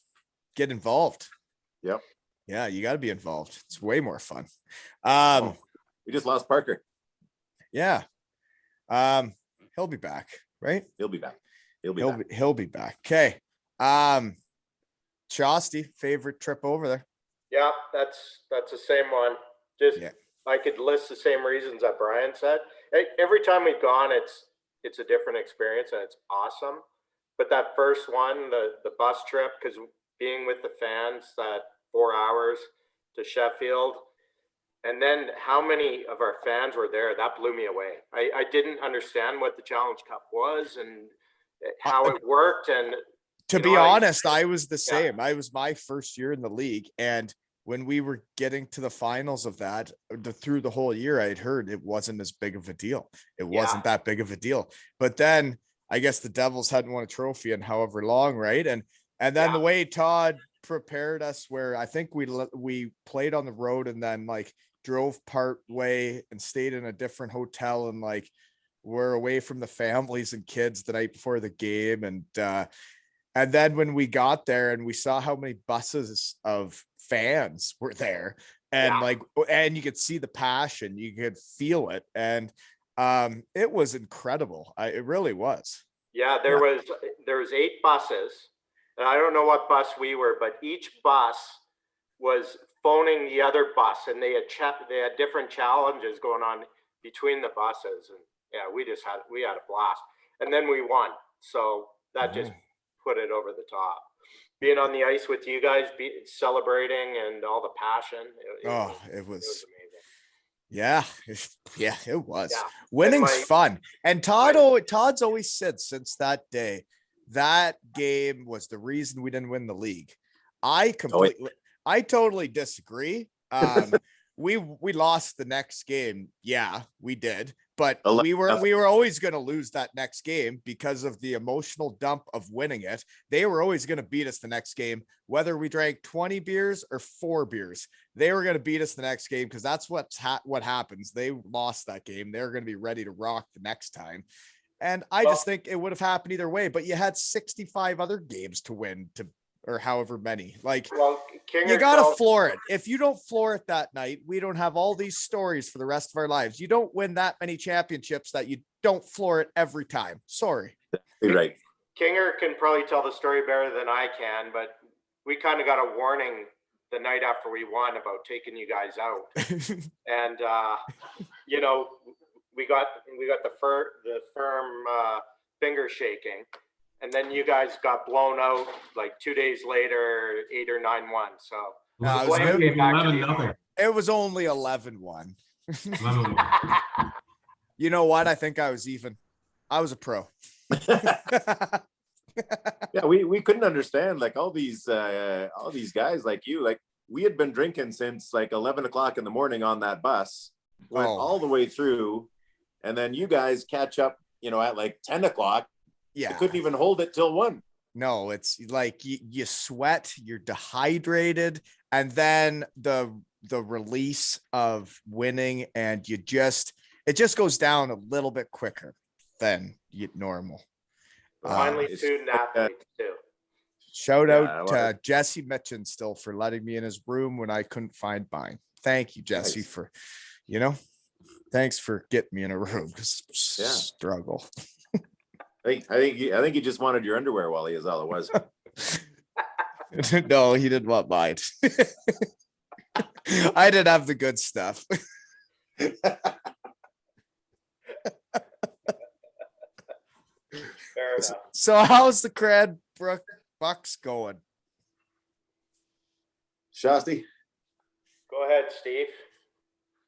Get involved. Yep. Yeah, you got to be involved. It's way more fun. We just lost Parker. Yeah. He'll be back, right? He'll be back. He'll be back. Okay. Shosty, favorite trip over there? Yeah, that's the same one. Just Yeah. I could list the same reasons that Brian said. Every time we've gone, it's a different experience and it's awesome. But that first one, the bus trip, because being with the fans, that 4 hours to Sheffield, and then how many of our fans were there, that blew me away. I didn't understand what the Challenge Cup was and how it worked. And To be honest, I was the same. I was my first year in the league. And when we were getting to the finals of that, through the whole year, I'd heard it wasn't as big of a deal. It wasn't that big of a deal. But then I guess the Devils hadn't won a trophy in however long, right? And then the way Todd prepared us, where I think we played on the road and then like drove part way and stayed in a different hotel and like we're away from the families and kids the night before the game. And then when we got there and we saw how many buses of fans were there and you could see the passion, you could feel it. And it was incredible. It really was. Yeah, there was 8 buses and I don't know what bus we were, but each bus was phoning the other bus, and they had different challenges going on between the buses, and yeah, we had a blast, and then we won, so that just put it over the top. Being on the ice with you guys, celebrating, and all the passion. It was amazing. Yeah, it was. Yeah. Winning's fun. And Todd's always said since that day, that game was the reason we didn't win the league. I totally disagree. We lost the next game. Yeah, we did. But we were always going to lose that next game because of the emotional dump of winning it. They were always going to beat us the next game, whether we drank 20 beers or 4 beers. They were going to beat us the next game because that's what happens. They lost that game. They're going to be ready to rock the next time. And I just think it would have happened either way. But you had 65 other games to win or however many. You gotta floor it. If you don't floor it that night, we don't have all these stories for the rest of our lives. You don't win that many championships that you don't floor it every time. Sorry. You're right. Kinger can probably tell the story better than I can, but we kind of got a warning the night after we won about taking you guys out. And we got the firm finger shaking. And then you guys got blown out like 2 days later, 8 or 9-1. So it was only 11-1. You know what? I think I was even. I was a pro. Yeah, we couldn't understand like all these guys like you. Like we had been drinking since like 11 o'clock in the morning on that bus, went all the way through, and then you guys catch up, at like 10 o'clock. Yeah, you couldn't even hold it till 1. No, it's like you sweat, you're dehydrated, and then the release of winning, and it just goes down a little bit quicker than normal. Finally, student athletes too. Shout out to Jesse Mitchin still for letting me in his room when I couldn't find mine. Thank you, Jesse, for thanks for getting me in a room. Struggle. I think he just wanted your underwear, Wally, is all it was. No, he didn't want mine. I didn't have the good stuff. Fair enough. So how's the Cranbrook Bucks going? Shostak? Go ahead, Steve.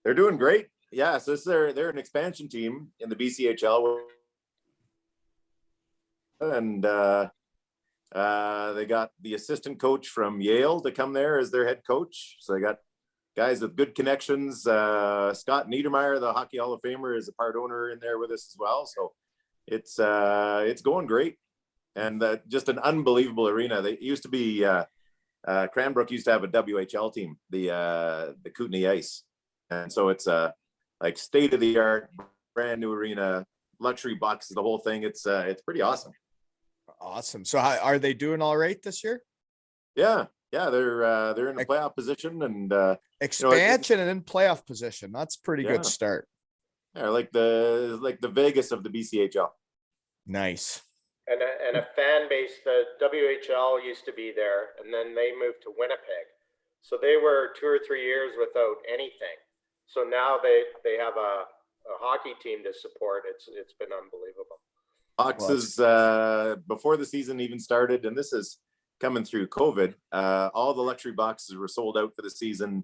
They're doing great. Yeah, so they're an expansion team in the BCHL. And they got the assistant coach from Yale to come there as their head coach. So they got guys with good connections. Scott Niedermeyer, the Hockey Hall of Famer, is a part owner in there with us as well. So it's going great, and just an unbelievable arena. They used to be Cranbrook used to have a WHL team, the Kootenay Ice, and so it's like state of the art, brand new arena, luxury boxes, the whole thing. It's pretty awesome. Awesome. So are they doing all right this year? Yeah, they're in a playoff position, and expansion and in playoff position. That's pretty good start. Yeah, like the Vegas of the BCHL. Nice. And a fan base. The WHL used to be there, and then they moved to Winnipeg. So they were 2 or 3 years without anything. So now they have a hockey team to support. It's been unbelievable. Boxes before the season even started, and this is coming through COVID. All the luxury boxes were sold out for the season.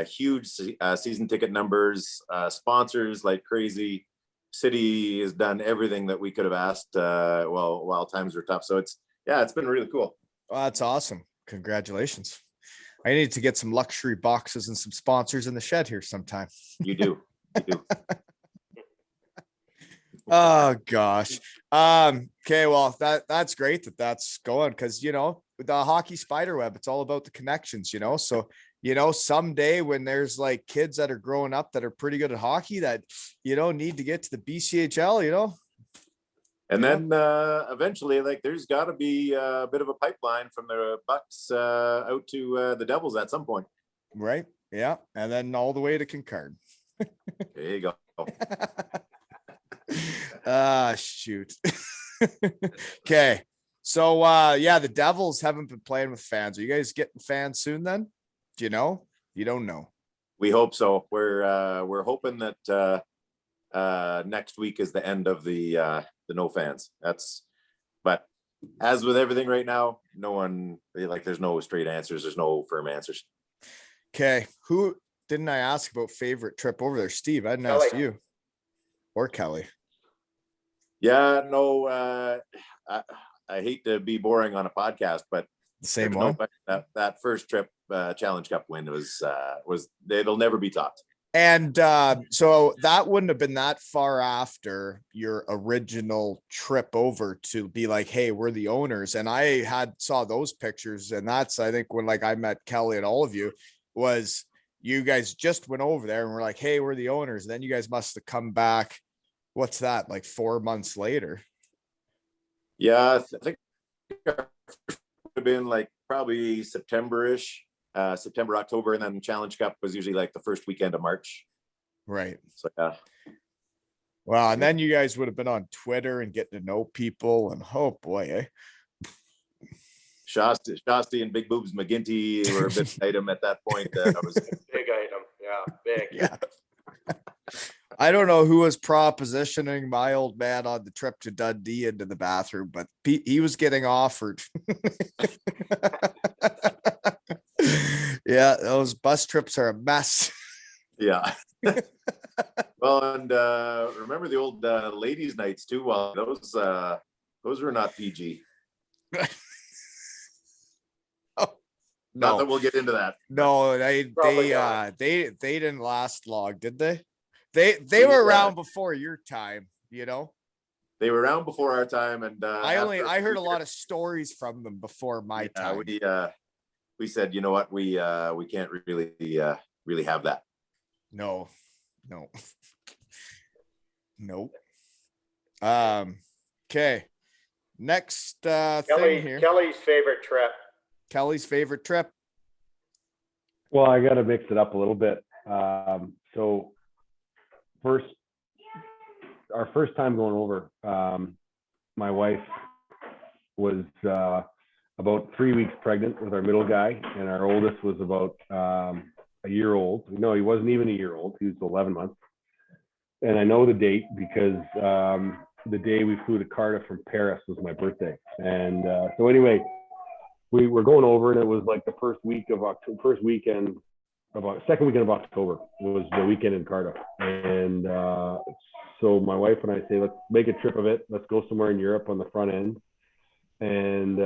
Huge season ticket numbers, sponsors like crazy. City has done everything that we could have asked while times were tough. So it's been really cool. Well, that's awesome. Congratulations. I need to get some luxury boxes and some sponsors in the shed here sometime. You do. Oh gosh. Okay, well that's great that's going, because with the hockey spider web, it's all about the connections, so someday when there's like kids that are growing up that are pretty good at hockey that need to get to the BCHL, and then eventually, like, there's got to be a bit of a pipeline from the Bucks out to the Devils at some point, right? Yeah, and then all the way to Kincard. There you go. Shoot. Okay, So yeah, the Devils haven't been playing with fans. Are you guys getting fans soon then? Do you know? You don't know. We hope so. We're hoping that next week is the end of the no fans. But as with everything right now, no one, like, there's no straight answers. There's no firm answers. Okay. Who didn't I ask about favorite trip over there? Steve, I didn't Kelly. ask you or Kelly. Yeah, no, I hate to be boring on a podcast, but The same there's one. no question that first trip Challenge Cup win was they'll never be topped. And so that wouldn't have been that far after your original trip over to be like, hey, we're the owners. And I saw those pictures, and that's, I think, when like I met Kelly and all of you, was you guys just went over there and were like, hey, we're the owners. And then you guys must have come back. What's that, like 4 months later? Yeah, I think it would have been like probably September-ish, September, October, and then Challenge Cup was usually like the first weekend of March. Right. So yeah. Well, and then you guys would have been on Twitter and getting to know people, and oh boy, eh? Shostak and Big Boobs McGinty were a bit item at that point. That was Big item. Yeah, big. Yeah. I don't know who was propositioning my old man on the trip to Dundee into the bathroom, but he was getting offered. Yeah, those bus trips are a mess. yeah. Well, and remember the old ladies' nights too. Well, those were not PG. Not that we'll get into that. No, they Probably not. they didn't last long, did they? They were around before your time, you know. They were around before our time, and I heard a lot of stories from them before my time. We said, you know what, we can't really have that. No. Nope. Okay. Next thing here. Kelly's favorite trip. Kelly's favorite trip. Well, I got to mix it up a little bit. So our first time going over, my wife was about 3 weeks pregnant with our middle guy, and our oldest was about a year old. No, he wasn't even a year old. He was 11 months. And I know the date because the day we flew to Cardiff from Paris was my birthday. And so anyway, we were going over, and it was like the second weekend of October was the weekend in Cardiff. And so my wife and I say, let's make a trip of it. Let's go somewhere in Europe on the front end. And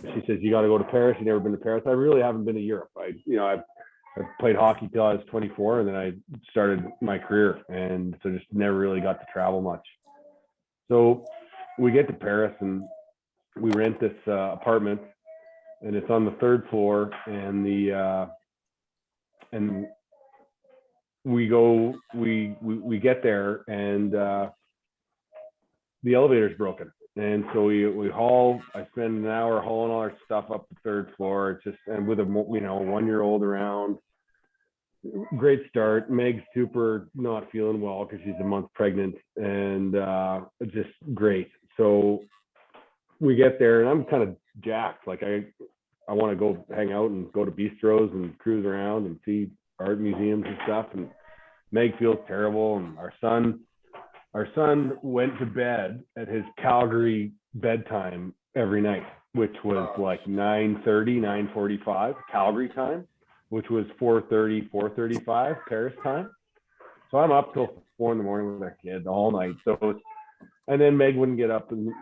she says, you got to go to Paris. You've never been to Paris. I really haven't been to Europe. I played hockey till I was 24, and then I started my career, and so just never really got to travel much. So we get to Paris, and we rent this apartment, and it's on the third floor, and we get there, and the elevator's broken. And so I spend an hour hauling all our stuff up the third floor. It's just, and with a 1-year-old around, great start. Meg's super not feeling well because she's a month pregnant, and just great. So we get there, and I'm kind of jacked. Like I want to go hang out and go to bistros and cruise around and see art museums and stuff. And Meg feels terrible, and our son went to bed at his Calgary bedtime every night, which was like 9:30, 9:45 Calgary time, which was 4:35 Paris time. So I'm up till 4 a.m. with our kid all night. And then Meg wouldn't get up in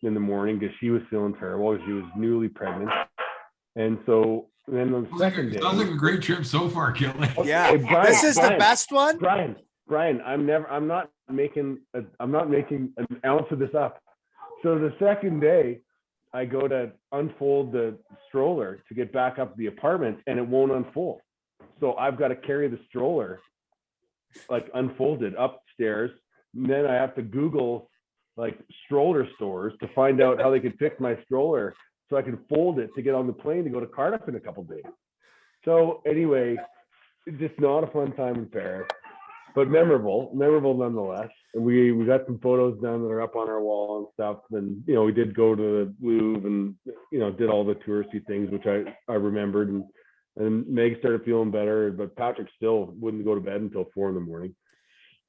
the morning because she was feeling terrible. She was newly pregnant. And so then the second day. Sounds like a great trip so far, Kelly. Yeah, Hey, Brian, this is the best one. Brian, I'm not making an ounce of this up. So the second day, I go to unfold the stroller to get back up to the apartment, and it won't unfold. So I've got to carry the stroller like unfolded upstairs. And then I have to Google like stroller stores to find out how they could fix my stroller so I can fold it to get on the plane to go to Cardiff in a couple of days. So anyway, it's just not a fun time in Paris. but memorable nonetheless. And we got some photos done that are up on our wall and stuff. And we did go to the Louvre and did all the touristy things, which I remembered. And Meg started feeling better, but Patrick still wouldn't go to bed until 4 a.m.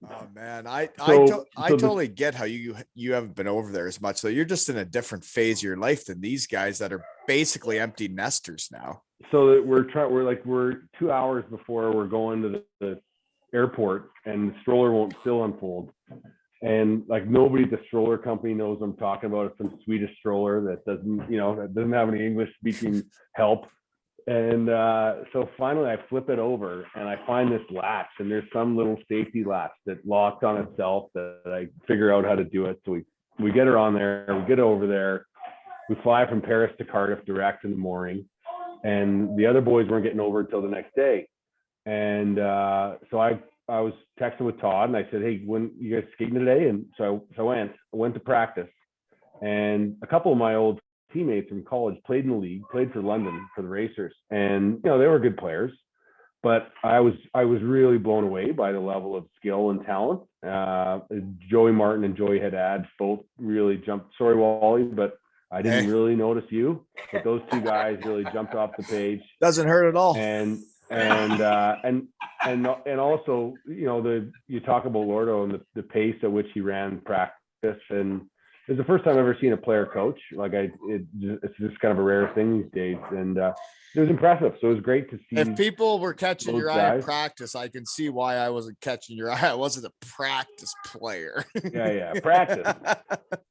Oh man, I So totally get how you haven't been over there as much. So you're just in a different phase of your life than these guys that are basically empty nesters now. So that we're 2 hours before we're going to the airport, and the stroller won't still unfold. And like nobody at the stroller company knows what I'm talking about. It's some Swedish stroller that doesn't have any English speaking help. And so finally I flip it over and I find this latch, and there's some little safety latch that locked on itself that I figure out how to do it. So we get her on there, we get over there, we fly from Paris to Cardiff direct in the morning, and the other boys weren't getting over until the next day. And so I was texting with Todd and I said, hey, when you guys skating today? And so I went to practice, and a couple of my old teammates from college played in the league, played for London for the Racers, and they were good players, but I was really blown away by the level of skill and talent. Joey Martin and Joey Haddad both really jumped. Sorry, Wally, but I didn't really notice you, but those two guys really jumped off the page. Doesn't hurt at all. And also, you talk about Lordo and the pace at which he ran practice, and it's the first time I've ever seen a player coach. Like it's just kind of a rare thing these days, and it was impressive. So it was great to see. If people were catching your eye in guys. practice, I can see why I wasn't catching your eye. I wasn't a practice player. Yeah, practice.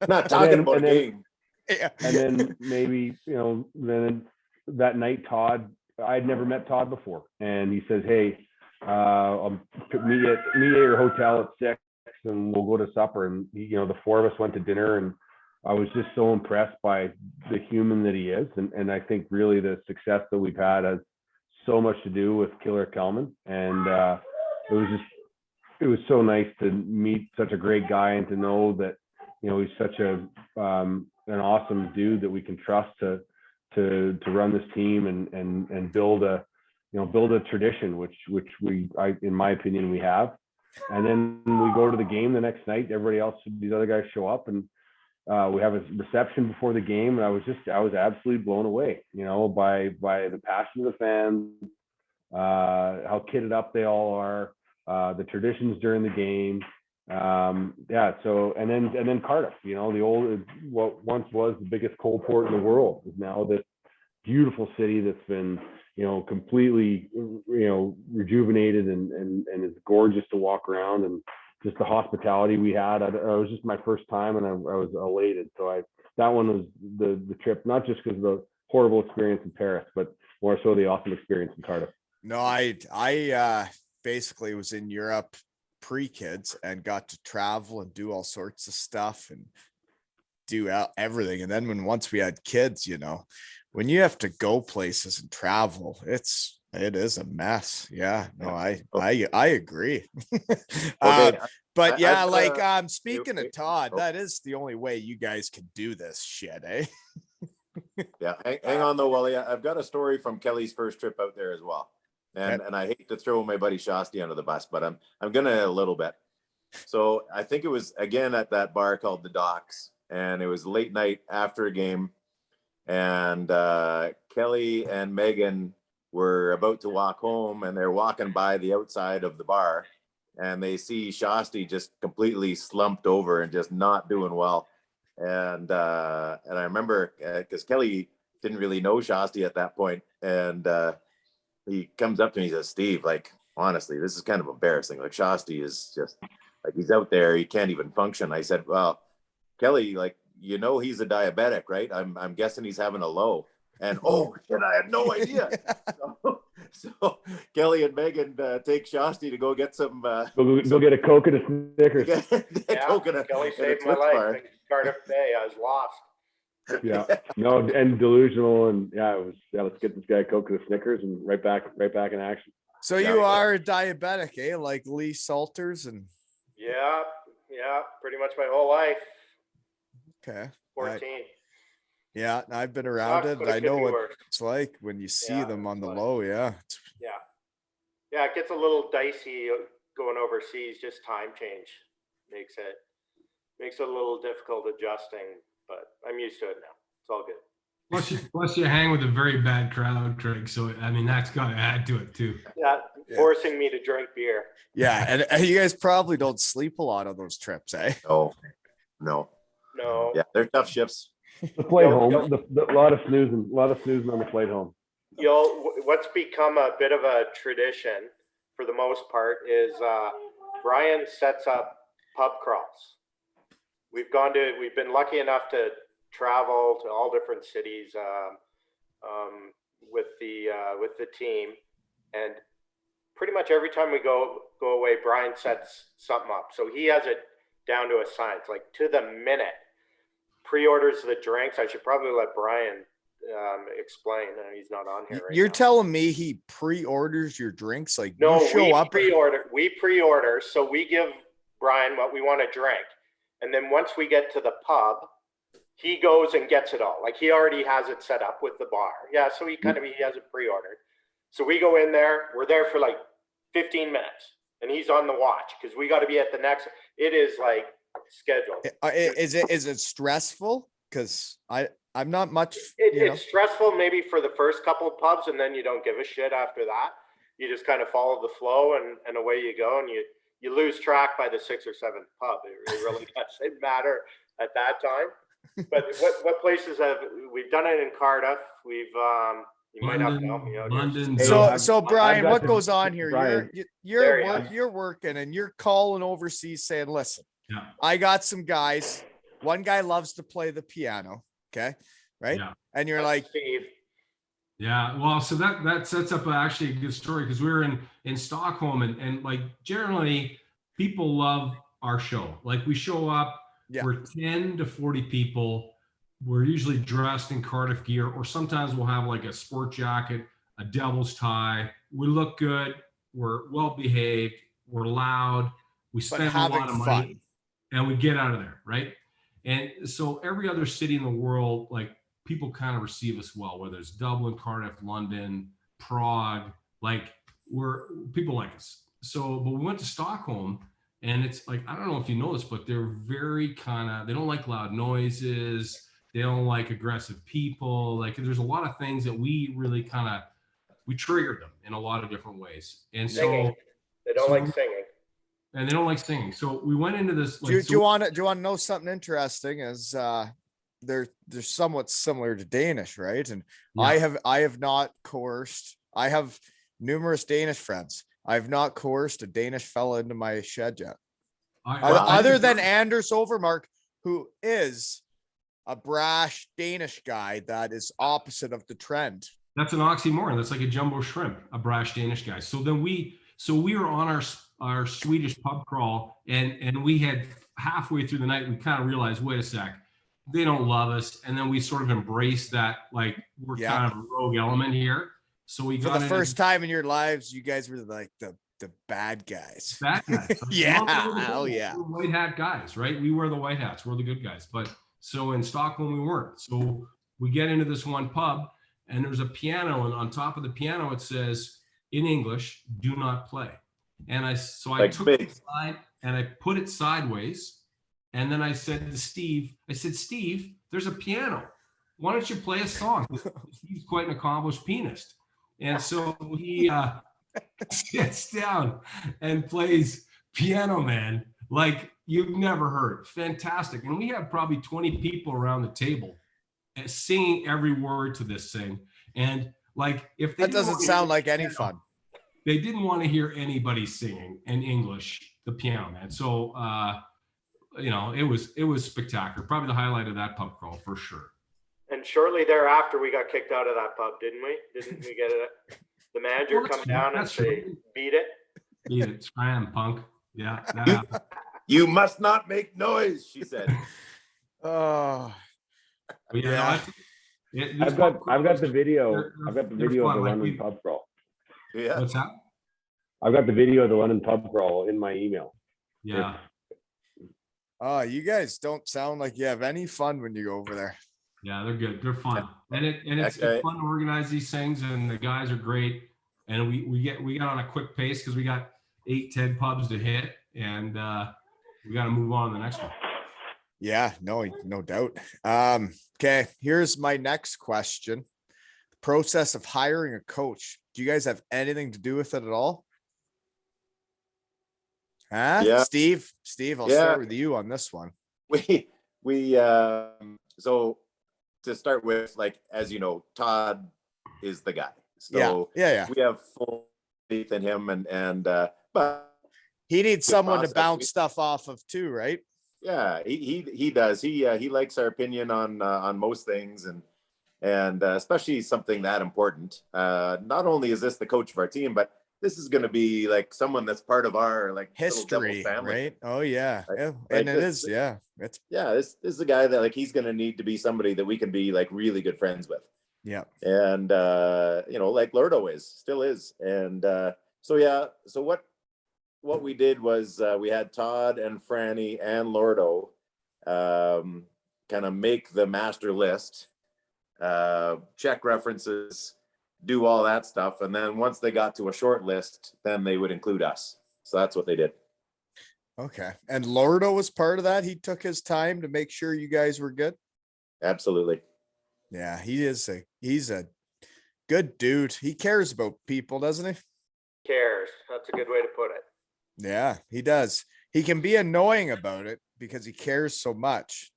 Not talking about a game. Yeah. And then maybe then that night, Todd. I'd never met Todd before, and he says, "Hey, I'll meet at your hotel at 6, and we'll go to supper." And the four of us went to dinner, and I was just so impressed by the human that he is, and I think really the success that we've had has so much to do with Killer Kelman, and it was so nice to meet such a great guy and to know that he's such an awesome dude that we can trust to run this team and build a tradition, which in my opinion we have. And then we go to the game the next night. Everybody else, these other guys show up, and we have a reception before the game. And I was absolutely blown away, by the passion of the fans, how kitted up they all are, the traditions during the game. So and then Cardiff, the old, what once was the biggest coal port in the world, is now this beautiful city that's been completely rejuvenated and is gorgeous to walk around, and just the hospitality we had. It was just my first time, and I was elated. So that one was the trip, not just because of the horrible experience in Paris, but more so the awesome experience in Cardiff. No, I basically was in Europe pre-kids and got to travel and do all sorts of stuff and do everything. And then once we had kids, when you have to go places and travel, it is a mess. Yeah, no, I agree. Okay, but yeah, speaking of Todd, that is the only way you guys can do this shit, eh? Yeah, hang on though, Wally. I've got a story from Kelly's first trip out there as well. And I hate to throw my buddy Shostak under the bus, but I'm gonna a little bit. So I think it was again at that bar called the Docks, and it was late night after a game, and Kelly and Megan were about to walk home, and they're walking by the outside of the bar, and they see Shostak just completely slumped over and just not doing well. And I remember because Kelly didn't really know Shostak at that point, and he comes up to me and he says, "Steve, like, honestly, this is kind of embarrassing. Like, Shostak is just like, he's out there, he can't even function." I said, "Well, Kelly, like, he's a diabetic, right? I'm guessing he's having a low." And oh shit, I had no idea. So Kelly and Megan take Shostak to go get some go get a Coke and a Snickers. Kelly saved my life in Cardiff Day. I was lost. Yeah, no, and delusional, and let's get this guy a Coke and a Snickers, and right back in action. So you are a diabetic, eh? Like Lee Salters and. Yeah, pretty much my whole life. Okay. 14. Yeah, I've been around it. I know what it's like when you see them on the low. Yeah. Yeah, it gets a little dicey going overseas, just time change makes it a little difficult adjusting, but I'm used to it now. It's all good. Plus you hang with a very bad crowd, Craig. So I mean, that's got to add to it too. Yeah, forcing me to drink beer. Yeah, and you guys probably don't sleep a lot on those trips, eh? No. No. Yeah, they're tough shifts. The flight home, a lot of snoozing on the flight home. What's become a bit of a tradition for the most part is Brian sets up pub crawls. We've been lucky enough to travel to all different cities with the team, and pretty much every time we go away, Brian sets something up. So he has it down to a science, like to the minute. Pre-orders the drinks. I should probably let Brian explain. He's not on here right You're now. telling me he pre-orders your drinks? Like, No, you show up. We pre-order, so we give Brian what we want to drink, and then once we get to the pub, he goes and gets it all. Like, he already has it set up with the bar. Yeah, so he has it pre-ordered. So we go in there. We're there for like 15 minutes, and he's on the watch because we got to be at the next. It is like scheduled. Is it stressful? Because I'm not much. It's stressful maybe for the first couple of pubs, and then you don't give a shit after that. You just kind of follow the flow, and away you go, and you lose track by the 6th or 7th pub. It really doesn't matter at that time. But what places we've done it in Cardiff? We've you might have to help me out. London. So Brian, what goes on here? Brian. You're working and you're calling overseas saying, listen, I got some guys. One guy loves to play the piano. Okay. Right. Yeah. And you're like, Steve. Yeah, well, so that sets up actually a good story because we were in Stockholm and like generally people love our show. Like we show up, we're 10 to 40 people. We're usually dressed in Cardiff gear, or sometimes we'll have like a sport jacket, a Devils tie. We look good. We're well behaved. We're loud. We spend a lot of money, and we get out of there, right? And so every other city in the world, like people kind of receive us well, whether it's Dublin, Cardiff, London, Prague, like people like us. So, but we went to Stockholm, and it's like, I don't know if you know this, but they're very they don't like loud noises. They don't like aggressive people. Like there's a lot of things that we really we triggered them in a lot of different ways. And singing. They don't like singing. And they don't like singing. So we went into this. Do you want to know something interesting? Is they're somewhat similar to Danish, right? And I have not coerced. I have numerous Danish friends. I've not coerced a Danish fella into my shed yet. Other than Anders Overmark, who is a brash Danish guy that is opposite of the trend. That's an oxymoron. That's like a jumbo shrimp, a brash Danish guy. So then we were on our Swedish pub crawl, and we had halfway through the night, we kind of realized, wait a sec, they don't love us. And then we sort of embraced that, like we're kind of a rogue element here. So we got for the first time in your lives, you guys were like the bad guys. Bad guys. Hell yeah. We're white hat guys, right? We wear the white hats. We're the good guys. But so in Stockholm, we weren't. So we get into this one pub, and there's a piano, and on top of the piano, it says in English, "Do not play." And I took it aside and I put it sideways. And then I said to Steve, Steve, there's a piano. Why don't you play a song? He's quite an accomplished pianist. And so he sits down and plays Piano Man like you've never heard. Fantastic. And we have probably 20 people around the table singing every word to this thing. And like, if that doesn't sound like any fun. They didn't want to hear anybody singing in English, the Piano Man. So, it was spectacular. Probably the highlight of that pub crawl for sure. And shortly thereafter, we got kicked out of that pub, didn't we? Didn't we get it? The manager come down and say, beat it. Beat it. Scram, punk. Yeah. You must not make noise, she said. Oh. Yeah. I've got the video. I've got the video of the London pub crawl. Yeah. What's that? I've got the video of the London pub crawl in my email. Yeah. Oh, you guys don't sound like you have any fun when you go over there. Yeah, they're good. They're fun. And it's fun to organize these things, and the guys are great. And we got on a quick pace because 8-10 pubs to hit, and we got to move on to the next one. Yeah, no doubt. Okay, here's my next question. The process of hiring a coach. Do you guys have anything to do with it at all? Huh? Yeah. Steve, I'll Yeah. start with you on this one. So to start with, like, as you know, Todd is the guy. So Yeah. we have full faith in him, and but He needs someone to process, bounce stuff off of too, right? yeah, he does. He likes our opinion on most things, and especially something that important. Not only is this the coach of our team, but this is going to be like someone that's part of our like History, family, right? Oh yeah, right? yeah. Like And it is, yeah. It's this is a guy that like he's going to need to be somebody that we can be like really good friends with. yeah. And like Lordo still is. And so what we did was we had Todd and Franny and Lordo kind of make the master list, check references, do all that stuff, and then once they got to a short list, then they would include us. So that's what they did. Okay. And Lordo was part of that. He took his time to make sure you guys were good. Absolutely. Yeah, he's a good dude. He cares about people, doesn't he? Cares. That's a good way to put it. Yeah, he does. He can be annoying about it because he cares so much,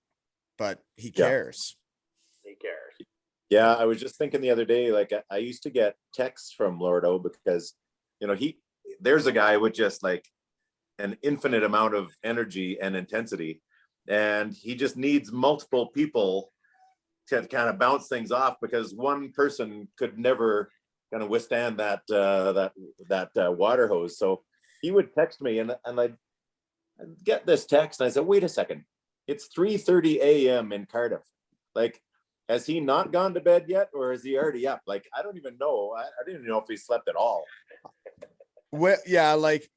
but he Yeah. cares. He cares. Yeah, I was just thinking the other day, like I used to get texts from Lordo because, there's a guy with just like an infinite amount of energy and intensity, and he just needs multiple people to kind of bounce things off because one person could never kind of withstand that water hose. So he would text me, and I'd get this text, and I said, "Wait a second, it's 3:30 a.m. in Cardiff. Like, has he not gone to bed yet, or is he already up? Like, I don't even know. I didn't even know if he slept at all." Well, yeah, like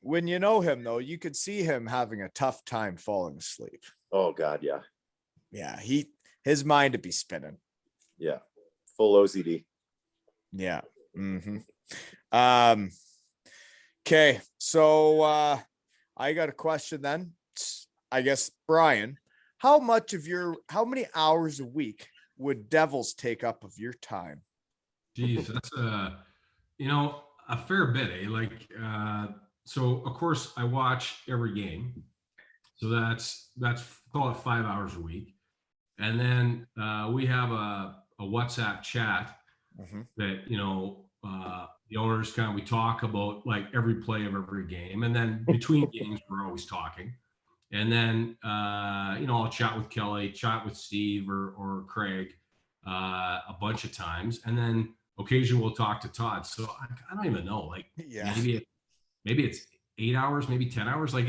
when you know him though, you could see him having a tough time falling asleep. Oh God, yeah, Yeah, his mind would be spinning. yeah, full OCD. Yeah. Okay, so I got a question then. I guess, Brian, how many hours a week would Devils take up of your time? Geez, that's a fair bit, eh? Like, so of course I watch every game, so that's call it 5 hours a week, and then we have a WhatsApp chat that the owners we talk about like every play of every game, and then between games we're always talking, and then I'll chat with Kelly, chat with Steve or Craig a bunch of times, and then occasionally we'll talk to Todd. So I don't even know, like maybe it's 8 hours, maybe 10 hours, like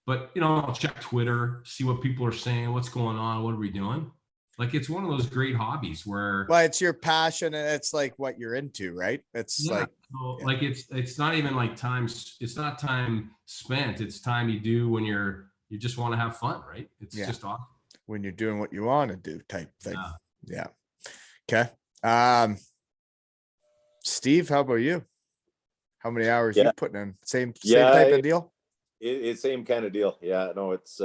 but I'll check Twitter, see what people are saying, what's going on, what are we doing. Like, it's one of those great hobbies where, well, it's your passion and it's like what you're into, right? It's like it's not even like it's not time spent. It's time you do when you just want to have fun, right? It's just awesome. When you're doing what you want to do type thing. Yeah. Okay. Steve, how about you? How many hours you putting in? Same type of deal? It's same kind of deal. Yeah, no, it's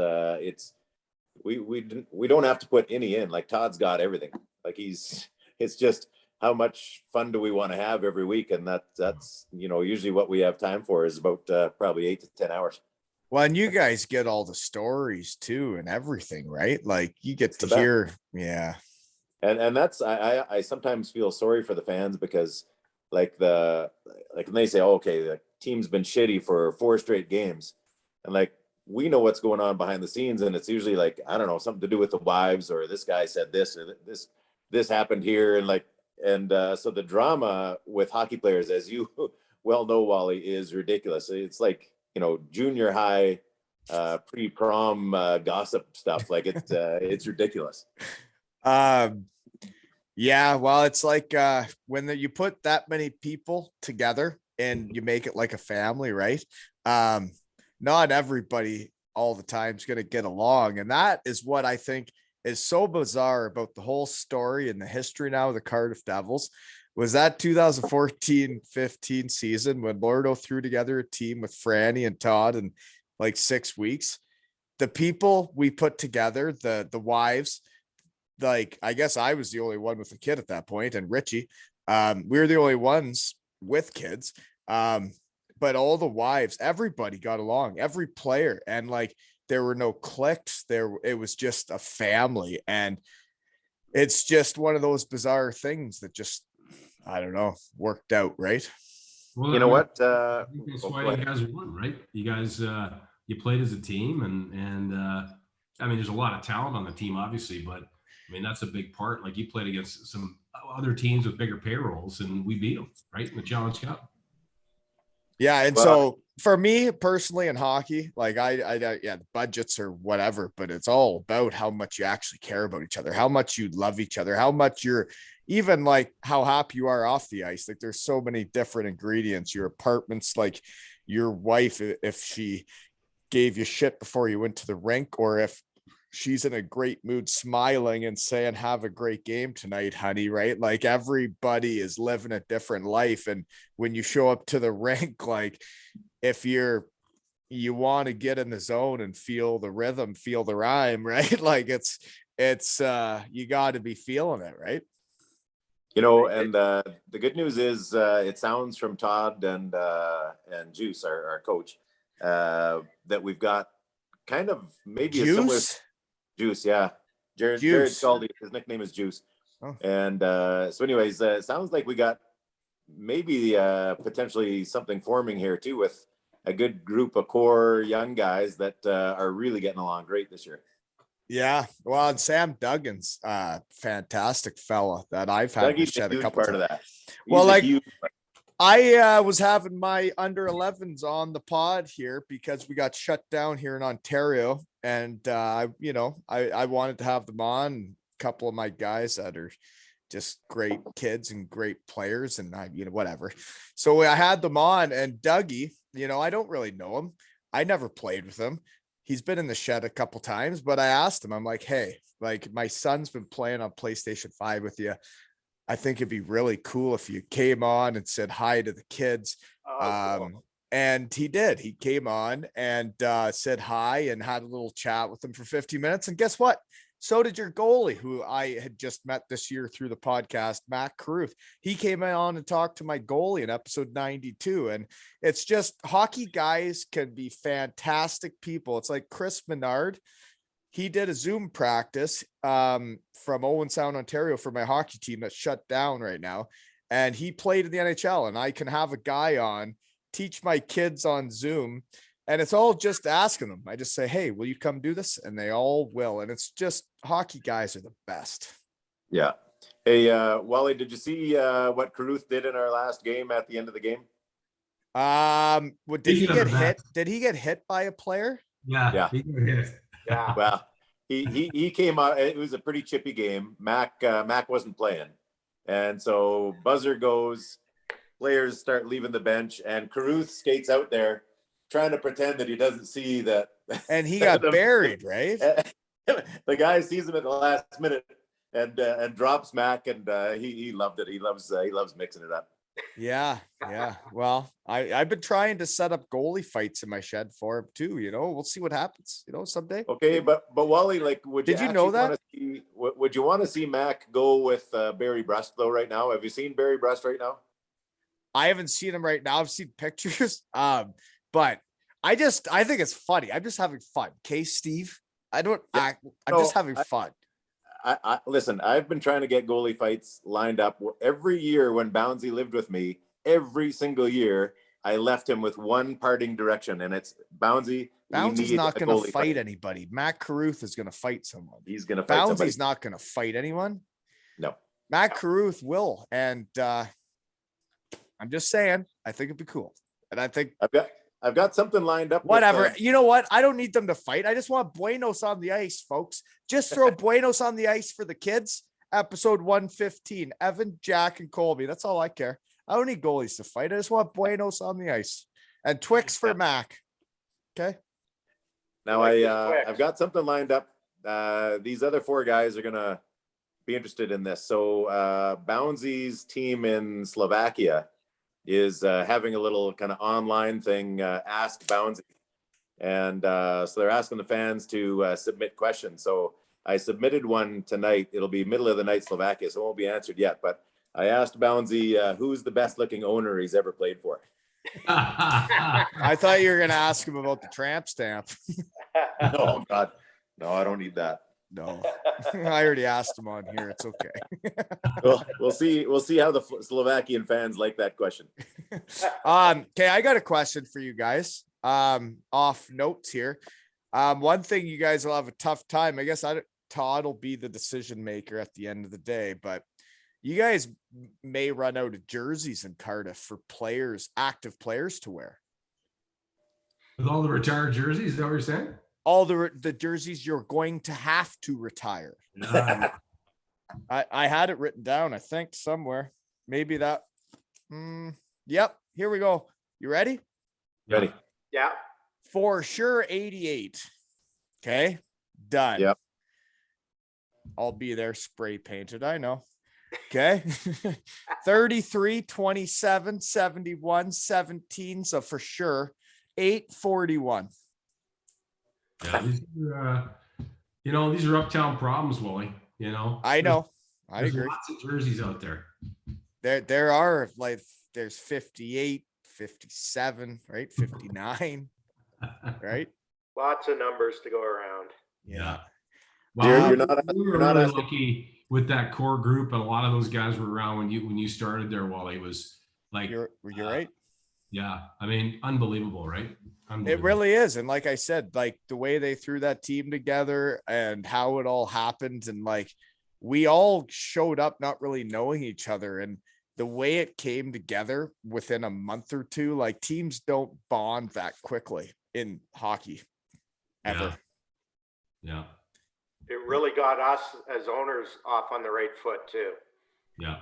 we don't have to put any in. Like, Todd's got everything. Like, it's just how much fun do we want to have every week, and that's usually what we have time for is about probably 8 to 10 hours. Well, and you guys get all the stories too and everything, right? Like, you get to hear, yeah. And that's I sometimes feel sorry for the fans because like when they say, oh, okay, the team's been shitty for 4 straight games, and like, we know what's going on behind the scenes, and it's usually like, I don't know, something to do with the wives, or this guy said this, or this happened here, and so the drama with hockey players, as you well know, Wally, is ridiculous. It's like junior high pre-prom gossip stuff. Like, it's ridiculous. Yeah, well, it's like when you put that many people together and you make it like a family, right? Not everybody all the time is going to get along. And that is what I think is so bizarre about the whole story and the history now of the Cardiff Devils. Was that 2014-15 season when Lordo threw together a team with Franny and Todd in like 6 weeks? The people we put together, the wives, like I guess I was the only one with a kid at that point, and Richie. We were the only ones with kids. But all the wives, everybody got along, every player, and like there were no cliques. It was just a family, and it's just one of those bizarre things that just, I don't know, worked out, right? Well, You know what? I think that's why you guys won, right? You guys, you played as a team, and I mean, there's a lot of talent on the team, obviously, but I mean, that's a big part. Like you played against some other teams with bigger payrolls, and we beat them, right, in the Challenge Cup. Yeah, and so for me personally in hockey, like I yeah, the budgets or whatever, but it's all about how much you actually care about each other, how much you love each other, how much you're even like how happy you are off the ice. Like there's so many different ingredients. Your apartment's like your wife, if she gave you shit before you went to the rink, or if she's in a great mood smiling and saying have a great game tonight, honey, right? Like everybody is living a different life, and when you show up to the rink, like if you want to get in the zone and feel the rhythm, feel the rhyme, right? Like it's you got to be feeling it, right? You know, and the good news is it sounds from Todd and Juice, our coach, that we've got kind of maybe a similar Juice, yeah. Jared Scaldi, his nickname is Juice. Oh. And so anyways, it sounds like we got maybe potentially something forming here too, with a good group of core young guys that are really getting along great this year. Yeah, well, and Sam Duggan's fantastic fella that I've had to shed a couple part of that. Well, like I was having my under 11s on the pod here because we got shut down here in Ontario, and you know, I wanted to have them on. A couple of my guys that are just great kids and great players, and you know, whatever. So I had them on, and Dougie, you know, I don't really know him. I never played with him. He's been in the shed a couple times, but I asked him, I'm like, hey, like my son's been playing on PlayStation 5 with you. I think it'd be really cool if you came on and said hi to the kids. Cool. And he did. He came on and said hi and had a little chat with them for 50 minutes. And guess what? So did your goalie, who I had just met this year through the podcast, Matt Caruth. He came on and talked to my goalie in episode 92. And it's just hockey guys can be fantastic people. It's like Chris Menard. He did a Zoom practice from Owen Sound, Ontario for my hockey team that's shut down right now. And he played in the NHL, and I can have a guy on, teach my kids on Zoom. And it's all just asking them. I just say, hey, will you come do this? And they all will. And it's just hockey guys are the best. Yeah. Hey, Wally, did you see what Caruth did in our last game at the end of the game? Did he get hit? Did he get hit by a player? Yeah. He got hit. Yeah. Well, he came out. It was a pretty chippy game. Mac wasn't playing. And so buzzer goes, players start leaving the bench, and Caruth skates out there trying to pretend that he doesn't see that. And he got buried, right? The guy sees him at the last minute and drops Mac, and he loved it. He loves mixing it up. Yeah. Well, I've been trying to set up goalie fights in my shed for him too. You know, we'll see what happens. You know, someday. Okay, but Wally, like, did you know that? Would you want to see Mac go with Barry Brust though? Right now, have you seen Barry Brust right now? I haven't seen him right now. I've seen pictures. But I think it's funny. I'm just having fun. Okay, Steve. I'm just having fun. I listen, I've been trying to get goalie fights lined up every year when Bouncy lived with me. Every single year, I left him with one parting direction, and it's Bouncy. Bouncy's not going to fight anybody. Matt Caruth is going to fight someone. He's going to fight somebody. Bouncy's not going to fight anyone. No. Matt Caruth will, and I'm just saying, I think it'd be cool, and I think I've got something lined up. Whatever. You know what? I don't need them to fight. I just want Buenos on the ice, folks. Just throw Buenos on the ice for the kids. Episode 115. Evan, Jack, and Colby. That's all I care. I don't need goalies to fight. I just want Buenos on the ice. And Twix for Mac. Okay. Now I've got something lined up. These other four guys are gonna be interested in this. So Bounzy's team in Slovakia is having a little kind of online thing, Ask Bounzy. And so they're asking the fans to submit questions. So I submitted one tonight. It'll be middle of the night Slovakia, so it won't be answered yet. But I asked Bounzy who's the best looking owner he's ever played for. I thought you were going to ask him about the tramp stamp. Oh, God. No, I don't need that. No, I already asked him on here. It's okay. Well, we'll see. We'll see how the Slovakian fans like that question. Okay, I got a question for you guys. Off notes here. One thing you guys will have a tough time. I guess Todd will be the decision maker at the end of the day, but you guys may run out of jerseys in Cardiff for players, active players to wear. With all the retired jerseys, is that what you're saying? All the jerseys you're going to have to retire. I had it written down, I think, somewhere. Maybe that. Yep. Here we go. You ready? Ready. Yeah. For sure, 88. Okay. Done. Yep. I'll be there spray painted. I know. Okay. 33, 27, 71, 17. So for sure, 841. Yeah, these are uptown problems, Wally. I know. I There's agree. lots of jerseys out there. There are like there's 58, 57, right? 59, right? Lots of numbers to go around. Yeah. Well, You're not really asking- lucky with that core group, and a lot of those guys were around when you started there, Wally. It was like You're right. Yeah, I mean, unbelievable, right? It really is. And like I said, like the way they threw that team together and how it all happened. And like, we all showed up not really knowing each other. And the way it came together within a month or two, like teams don't bond that quickly in hockey ever. Yeah. It really got us as owners off on the right foot too. Yeah.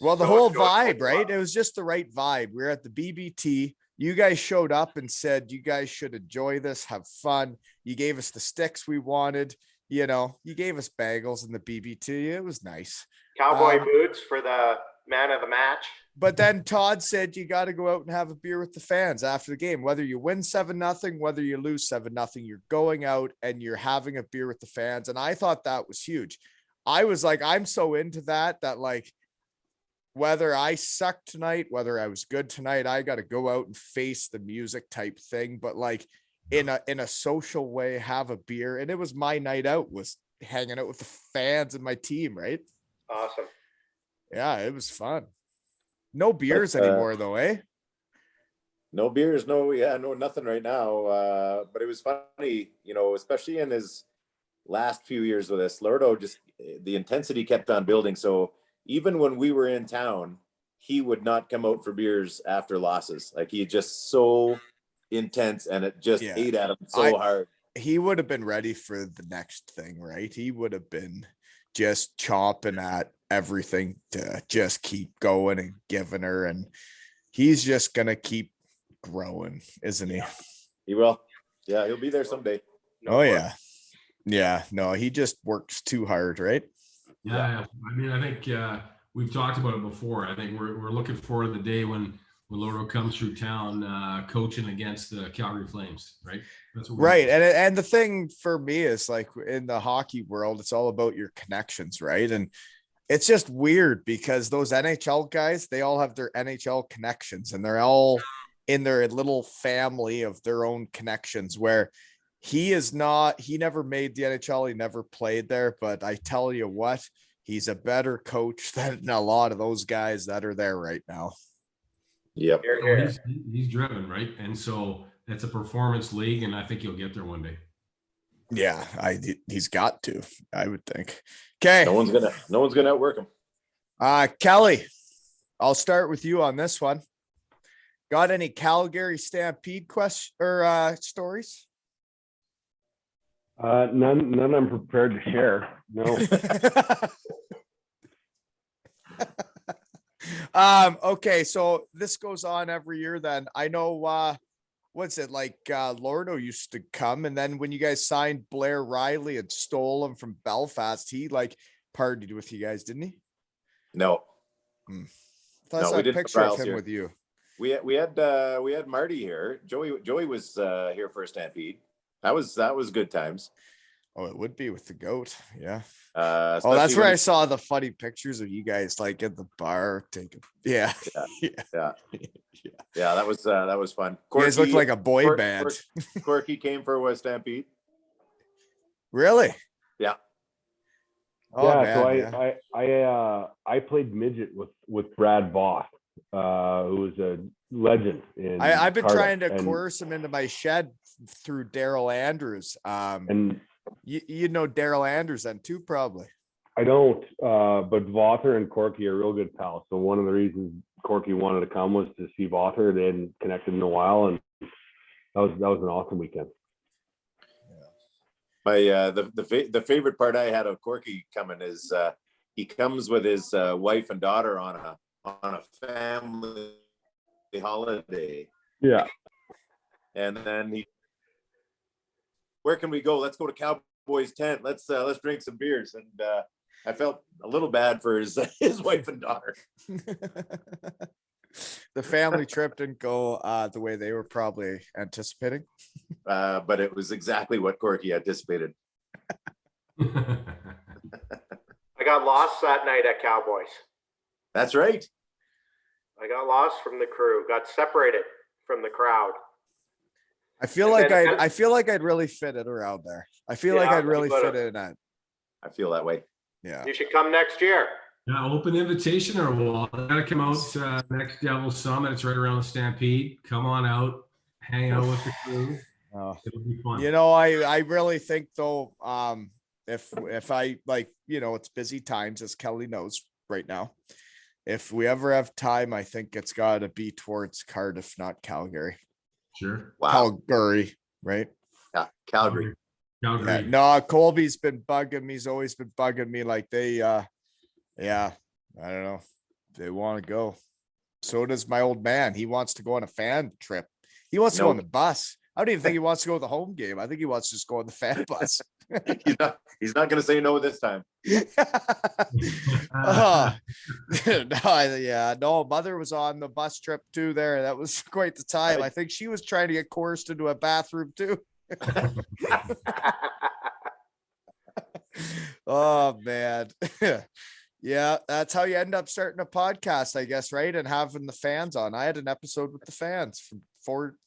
Well, the whole vibe, right? It was just the right vibe. We were at the BBT. You guys showed up and said, you guys should enjoy this, have fun. You gave us the sticks we wanted. You gave us bagels in the BBT. It was nice. Cowboy boots for the man of the match. But then Todd said, you got to go out and have a beer with the fans after the game. Whether you win 7-0, whether you lose 7-0, you're going out and you're having a beer with the fans. And I thought that was huge. I was like, I'm so into that like, whether I sucked tonight, whether I was good tonight, I got to go out and face the music type thing. But like in a social way, have a beer. And it was my night out, was hanging out with the fans and my team. Right. Awesome. Yeah. It was fun. No beers anymore though. No beers. No, nothing right now. But it was funny, especially in his last few years with us, Lordo, just the intensity kept on building. So even when we were in town, he would not come out for beers after losses. Like he just so intense, and it just ate at him so hard. He would have been ready for the next thing, right? He would have been just chomping at everything to just keep going and giving her. And he's just going to keep growing, isn't he? He will. Yeah, he'll be there someday. Yeah. Yeah. No, he just works too hard, right? Yeah. I mean, I think we've talked about it before. I think we're looking forward to the day when Lordo comes through town coaching against the Calgary Flames, right? That's what right. And the thing for me is like in the hockey world, it's all about your connections, right? And it's just weird because those NHL guys, they all have their NHL connections and they're all in their little family of their own connections, where he never made the NHL. He never played there, but I tell you what, he's a better coach than a lot of those guys that are there right now. Yep. He's driven, right? And so it's a performance league, and I think he'll get there one day. Yeah, he's got to, I would think. Okay. No one's gonna outwork him. Kelly, I'll start with you on this one. Got any Calgary Stampede stories? None I'm prepared to share. No. Okay, so this goes on every year then. I know what's it like, Lordo used to come, and then when you guys signed Blair Riley and stole him from Belfast, he like partied with you guys, didn't he? No, I No, saw we a didn't picture of Riles him here. with you. we had Marty here. Joey was here for a stampede. That was good times. Oh, it would be with the goat. Yeah. Oh, Oh, that's where I saw the funny pictures of you guys like at the bar taking. Yeah. Yeah. Yeah, that was fun. You guys look like a boy band. Corky came for a stampede. Really? Yeah. Oh, yeah, man, so I played midget with Brad Voss, who was a legend in I've been Cardiff, trying to and, coerce him into my shed through Daryl Andrews. and You know Daryl Andrews then too, probably. I don't, but Vother and Corky are real good pals. So one of the reasons Corky wanted to come was to see Vother. They hadn't connected in a while, and that was an awesome weekend. My the favorite part I had of Corky coming is he comes with his wife and daughter on a family holiday, Yeah. and then where can we go? Let's go to Cowboys tent. Let's drink some beers. And I felt a little bad for his wife and daughter. The family trip didn't go the way they were probably anticipating. But it was exactly what Corky anticipated. I got lost that night at Cowboys. That's right. I got lost from the crew, got separated from the crowd. I feel like I'd really fit it around there. I feel like I'd really fit in that. I feel that way. Yeah. You should come next year. Yeah, open invitation or what? I gotta come out next Devils Summit. It's right around the Stampede. Come on out, hang out with the crew. It'll be fun. You know, I really think though, if I like, you know, it's busy times as Kelly knows right now. If we ever have time, I think it's got to be towards Cardiff, not Calgary. Sure. Wow. Calgary, right? Yeah, Calgary. Calgary. Yeah, no, Colby's been bugging me. He's always been bugging me like they, yeah, I don't know. They want to go. So does my old man. He wants to go on a fan trip. He wants to go on the bus. I don't even think he wants to go to the home game. I think he wants to just go on the fan bus. He's not going to say no this time. No, mother was on the bus trip too there. That was quite the time. I think she was trying to get coerced into a bathroom too. Oh man. Yeah, that's how you end up starting a podcast, I guess, right? And having the fans on. I had an episode with the fans from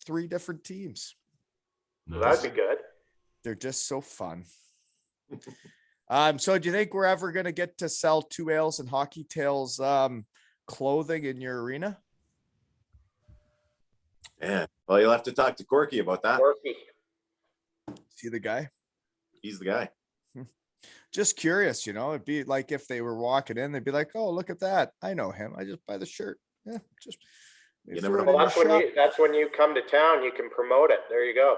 3 different teams. Well, that'd be good. They're just so fun. So do you think we're ever going to get to sell 2 Ales and Hockey Tales clothing in your arena? Yeah. Well, you'll have to talk to Corky about that. Corky. See the guy? He's the guy. Just curious, you know, it'd be like if they were walking in, they'd be like, oh, look at that. I know him. I just buy the shirt. Yeah, just You never know. Well, that's when you come to town, you can promote it. There you go.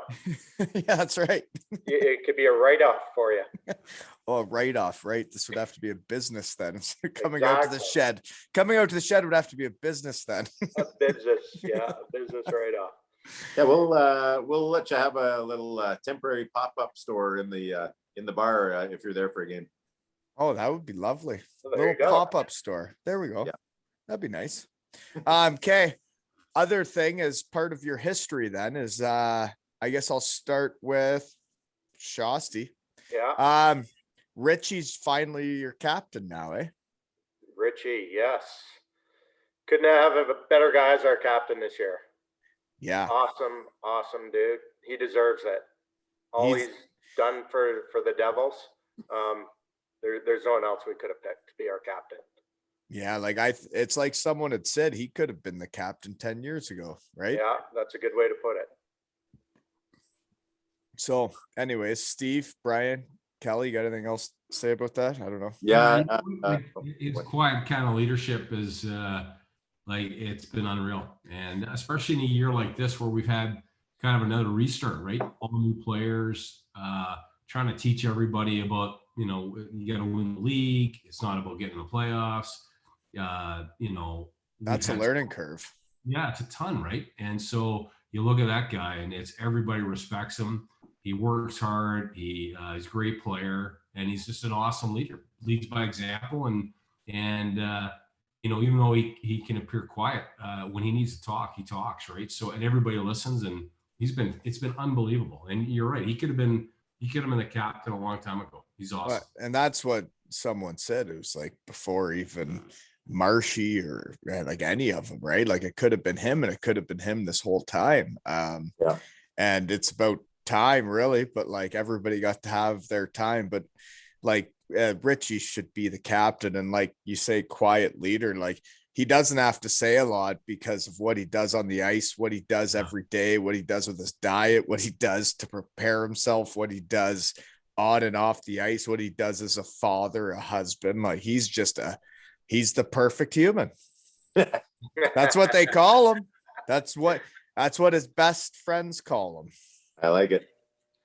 Yeah, that's right. It could be a write-off for you. Oh, write-off, right? This would have to be a business then. Coming out to the shed. Coming out to the shed would have to be a business then. A business, yeah, a business write-off. Yeah, we'll let you have a little temporary pop-up store in the bar if you're there for a game. Oh, that would be lovely. So there Little you go. pop-up store. There we go. Yeah. That'd be nice. Okay. Other thing as part of your history then is I guess I'll start with Shostak. Yeah. Richie's finally your captain now, eh? Richie, yes. Couldn't have a better guy as our captain this year. Yeah. Awesome dude. He deserves it. All he's done for the Devils. There's no one else we could have picked to be our captain. Yeah, like it's like someone had said he could have been the captain 10 years ago, right? Yeah, that's a good way to put it. So anyways, Steve, Brian, Kelly, got anything else to say about that? I don't know. Yeah. It's quiet kind of leadership is like it's been unreal, and especially in a year like this where we've had kind of another restart, right? All new players, trying to teach everybody about, you know, you got to win the league. It's not about getting the playoffs. You know, that's a learning curve. Yeah, it's a ton, right? And so you look at that guy, and it's everybody respects him. He works hard. He's a great player, and he's just an awesome leader. leads by example, and even though he can appear quiet, when he needs to talk, he talks, right? So, and everybody listens, and it's been unbelievable. And you're right, he could have been the captain a long time ago. He's awesome. And that's what someone said. It was like before even Marshy or like any of them, right? Like it could have been him, and it could have been him this whole time. And it's about time, really, but like everybody got to have their time. But like Richie should be the captain, and like you say, quiet leader. Like he doesn't have to say a lot because of what he does on the ice, what he does every day, what he does with his diet, what he does to prepare himself, what he does on and off the ice, what he does as a father, a husband. Like he's the perfect human. That's what they call him. That's what his best friends call him. I like it.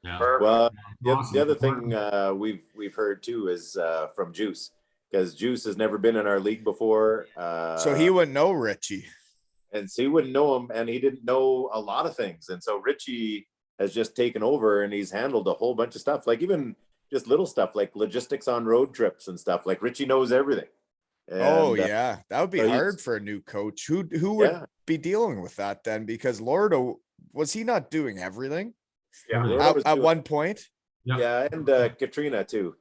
Yeah. Well, the other thing we've heard too is from Juice, because Juice has never been in our league before. So he wouldn't know Richie. And so he wouldn't know him, and he didn't know a lot of things. And so Richie has just taken over, and he's handled a whole bunch of stuff, like even just little stuff like logistics on road trips and stuff. Like Richie knows everything. And, that would be hard for a new coach. Who would be dealing with that then? Because Lordo, was he not doing everything? Yeah. At one point. Yeah, and Katrina too.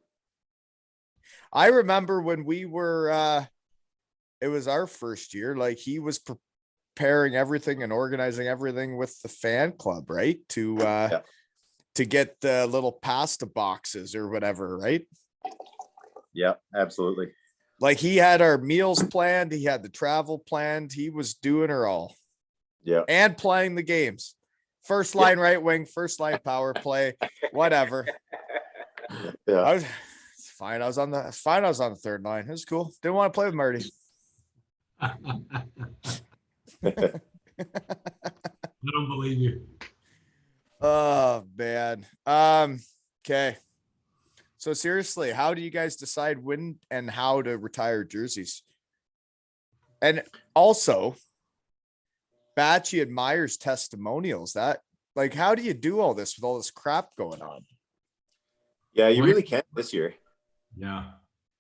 I remember when we were it was our first year, like he was preparing everything and organizing everything with the fan club, right? To get the little pasta boxes or whatever, right? Yeah, absolutely. Like he had our meals planned, he had the travel planned, he was doing her all. Yeah. And playing the games. First line right wing, first line power play, whatever. Yeah. It's fine. I was on the third line. It was cool. Didn't want to play with Marty. I don't believe you. Oh man. Okay. So seriously, how do you guys decide when and how to retire jerseys? And also, Batchy admires testimonials. That, like, how do you do all this with all this crap going on? Yeah, you really can't this year. Yeah.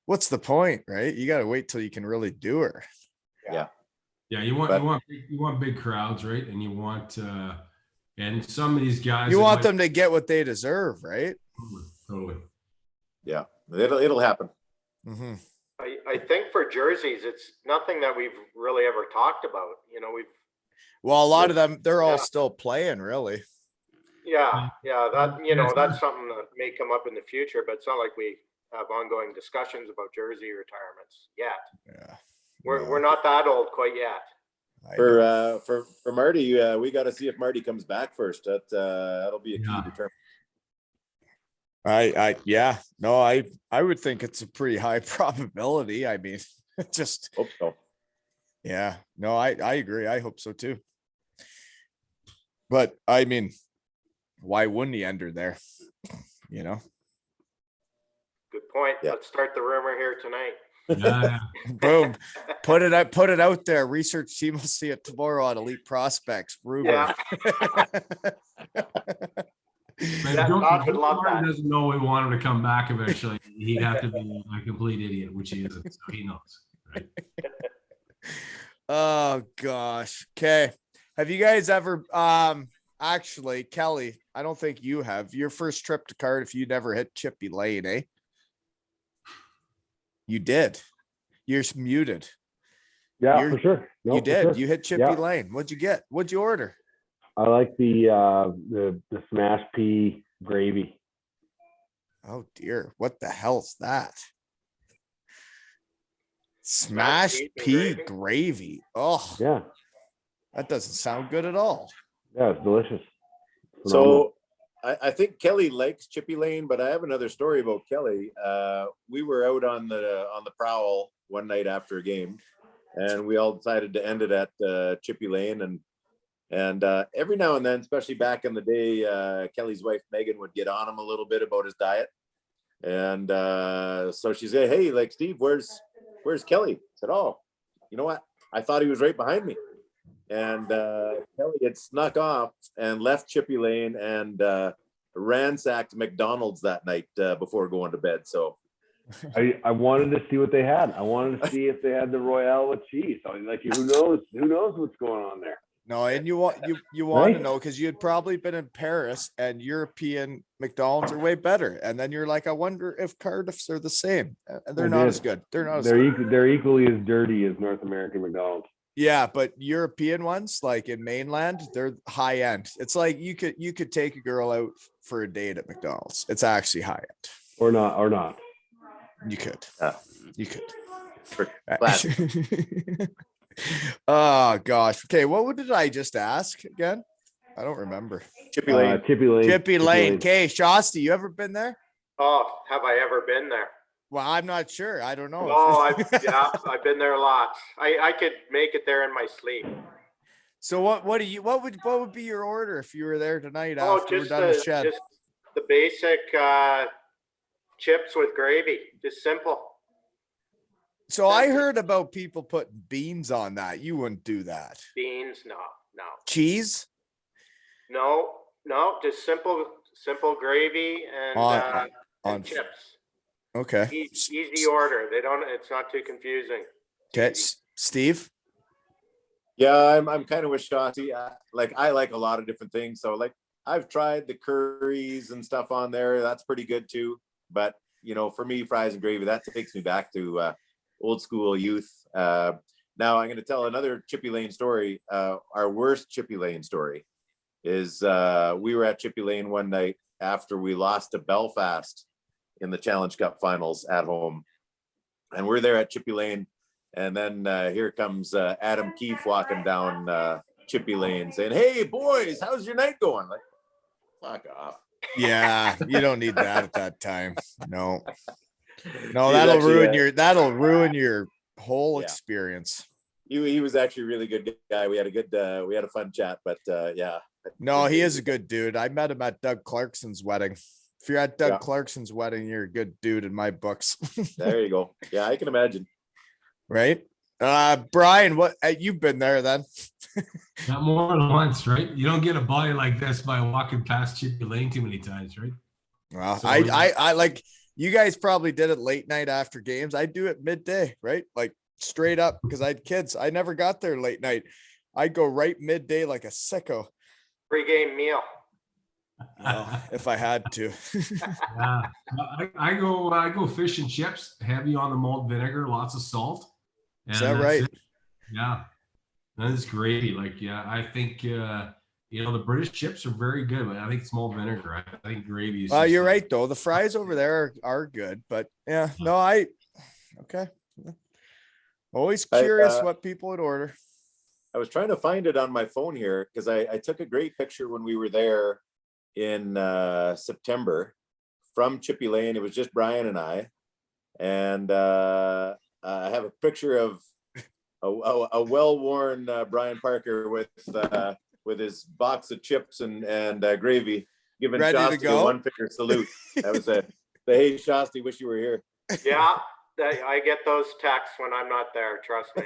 What's the point, right? You got to wait till you can really do her. Yeah. Yeah, you want big crowds, right? And you want and some of these guys, you want them to get what they deserve, right? Totally. Yeah, it'll happen. Mm-hmm. I think for jerseys, it's nothing that we've really ever talked about. Well, a lot of them, they're all still playing, really. That's something that may come up in the future, but it's not like we have ongoing discussions about jersey retirements yet. Yeah, we're not that old quite yet. For Marty, we got to see if Marty comes back first. That'll be a key determinant. I would think it's a pretty high probability. I mean, just hope so. Yeah, no, I agree. I hope so too. But I mean, why wouldn't he enter there? Good point. Yeah. Let's start the rumor here tonight. Yeah. Boom. Put it out there. Research team will see it tomorrow on Elite Prospects. Rumor. Yeah. Martin doesn't know we want him to come back eventually. He'd have to be a complete idiot, which he isn't. So he knows. Right? Oh gosh. Okay. Have you guys ever actually, Kelly, I don't think you have. Your first trip to Cardiff, you never hit Chippy Lane, eh? You did. You're muted. Yeah, for sure. No, you did. sure. You hit Chippy Lane. What'd you get? What'd you order? I like the smashed pea gravy. Oh dear, what the hell's that? Smashed pea gravy. Oh yeah, that doesn't sound good at all. Yeah, it's delicious. So I think Kelly likes Chippy Lane, but I have another story about Kelly. We were out on the prowl one night after a game, and we all decided to end it at Chippy Lane. And every now and then, especially back in the day, Kelly's wife Megan would get on him a little bit about his diet, and so she said, "Hey, like Steve, where's Kelly?" I said, "Oh, you know what? I thought he was right behind me." And Kelly had snuck off and left Chippy Lane and ransacked McDonald's that night before going to bed. So I wanted to see what they had. I wanted to see if they had the Royale with cheese. I mean, like, who knows what's going on there. No, and you want to Right? know because you had probably been in Paris and European McDonald's are way better. And then you're like, I wonder if Cardiff's are the same. And they're I not did. as good. They're not as good. They're equally as dirty as North American McDonald's. Yeah, but European ones, like in mainland, they're high end. It's like you could take a girl out for a date at McDonald's. It's actually high end. Or not. You could. You could. For classic. Oh gosh. Okay, what did I just ask again? I don't remember. Chippy Lane. Chippy Lane. Okay, Shostak, you ever been there? Oh, have I ever been there? Well, I'm not sure. I don't know. Oh, I've been there lots. I could make it there in my sleep. So what would be your order if you were there tonight Oh, after we're just done with Shed? just the basic chips with gravy, just simple. So I heard about people putting beans on that. You wouldn't do that. Beans, no. Cheese? No, just simple gravy and On chips. okay. Easy order. It's not too confusing. Okay, Steve. Yeah, I'm kind of with Shotty. Like I like a lot of different things. So like I've tried the curries and stuff on there. That's pretty good too. But you know, for me, fries and gravy, that takes me back to old school youth. Now I'm going to tell another Chippy Lane story. Our worst Chippy Lane story is we were at Chippy Lane one night after we lost to Belfast in the Challenge Cup finals at home. And we're there at Chippy Lane. And then here comes Adam Keefe walking down Chippy Lane saying, "Hey boys, how's your night going?" Like, fuck off. Yeah, you don't need that at that time. No, He's that'll actually, ruin your whole Yeah. experience. He was actually a really good guy. We had a fun chat, but yeah. No, he is a good dude. I met him at Doug Clarkson's wedding. If you're at Doug Yeah. Clarkson's wedding, you're a good dude in my books. There you go. Yeah, I can imagine. Right? Brian, you've been there then? Not more than once, right? You don't get a body like this by walking past Chippy Lane too many times, right? Well, So, I like you guys probably did it late night after games. I do it midday, right? Like straight up because I had kids. I never got there late night. I'd go right midday like a sicko. Pre-game meal. Well, if I had to. Yeah, I go fish and chips, heavy on the malt vinegar, lots of salt. Is that right? It. Yeah, that's gravy. Like, yeah, I think the British chips are very good, but I think it's malt vinegar. I think gravy is. You're right though. The fries over there are good, but yeah, no, okay. Always curious what people would order. I was trying to find it on my phone here because I took a great picture when we were there in September from Chippy Lane. It was just Brian and I, and I have a picture of a well-worn Brian Parker with his box of chips and gravy, giving Ready to Shostak go? a one-finger salute. That was the hey Shostak, wish you were here. Yeah, I get those texts when I'm not there. Trust me.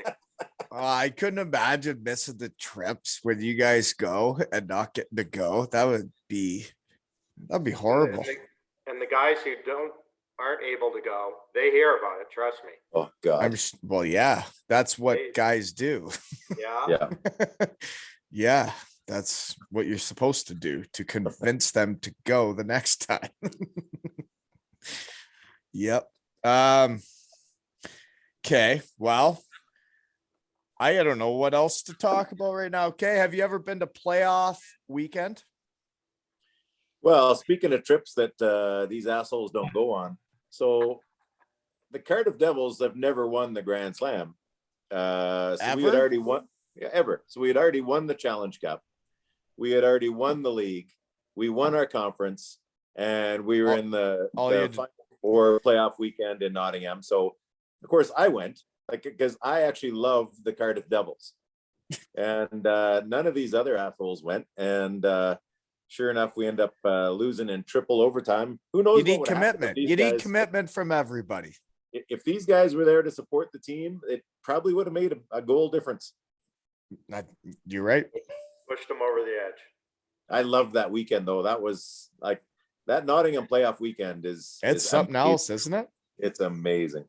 I couldn't imagine missing the trips when you guys go and not getting to go. That'd be horrible. And the guys who aren't able to go, they hear about it. Trust me. Oh God. Well, yeah, that's what guys do. Yeah. Yeah. Yeah, that's what you're supposed to do to convince them to go the next time. Yep. Okay, well, I don't know what else to talk about right now. Okay, have you ever been to playoff weekend? Well, speaking of trips that these assholes don't go on, so the Cardiff Devils have never won the Grand Slam. So we had already won ever. So we had already won the Challenge Cup. We had already won the league. We won our conference, and we were in the Final Four playoff weekend in Nottingham. So of course I went, because I actually love the Cardiff Devils, and none of these other assholes went. And sure enough, we end up losing in triple overtime. Who knows? You need commitment. You need commitment from everybody. If these guys were there to support the team, it probably would have made a goal difference. You're right. Pushed them over the edge. I love that weekend though. That was like that Nottingham playoff weekend is something else, isn't it? It's amazing.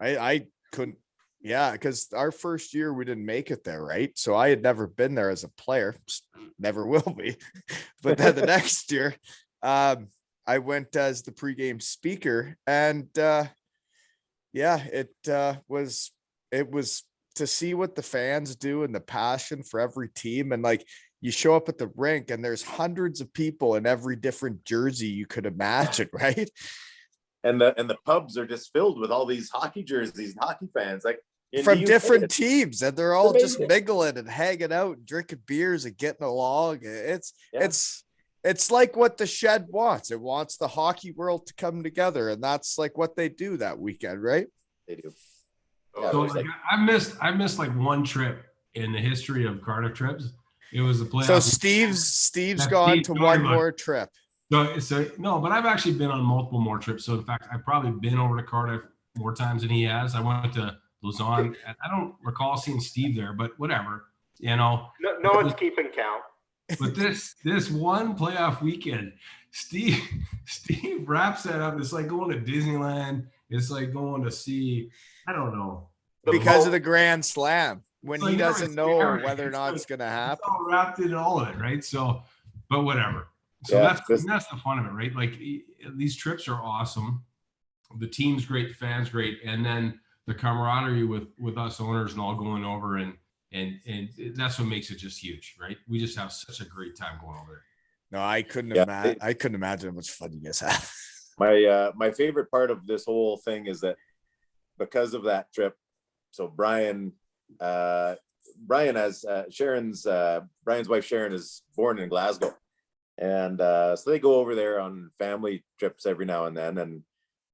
I couldn't, yeah, because our first year we didn't make it there, right? So I had never been there as a player, never will be. But then the next year, I went as the pregame speaker, and yeah, it was to see what the fans do and the passion for every team. And like, you show up at the rink and there's hundreds of people in every different jersey you could imagine, right? And the pubs are just filled with all these hockey jerseys and hockey fans, like From different teams, and they're all just amazing. mingling and hanging out, and drinking beers and getting along. It's like what the Shed wants. It wants the hockey world to come together, and that's like what they do that weekend, right? They do. Oh, So there's like, I missed like one trip in the history of Cardiff trips. It was the playoff. So Steve's That's gone Steve to talking one about- more trip. So no, but I've actually been on multiple more trips. So in fact, I've probably been over to Cardiff more times than he has. I went to Lausanne. I don't recall seeing Steve there, but whatever, you know. No one's keeping count. But this one playoff weekend, Steve wraps that up. It's like going to Disneyland. It's like going to see, I don't know. Because of the Grand Slam, when Like, he no, doesn't it's know scary. whether or It's not like- it's going to It's happen. all wrapped in all of it, right? So, but whatever. So Yeah, that's the fun of it, right? Like these trips are awesome. The team's great, the fans great, and then the camaraderie with us owners and all going over, and that's what makes it just huge, right? We just have such a great time going over there. No, I couldn't Yeah, imagine. I couldn't imagine how much fun you guys have. my favorite part of this whole thing is that because of that trip, so Brian has Brian's wife Sharon is born in Glasgow, and so they go over there on family trips every now and then, and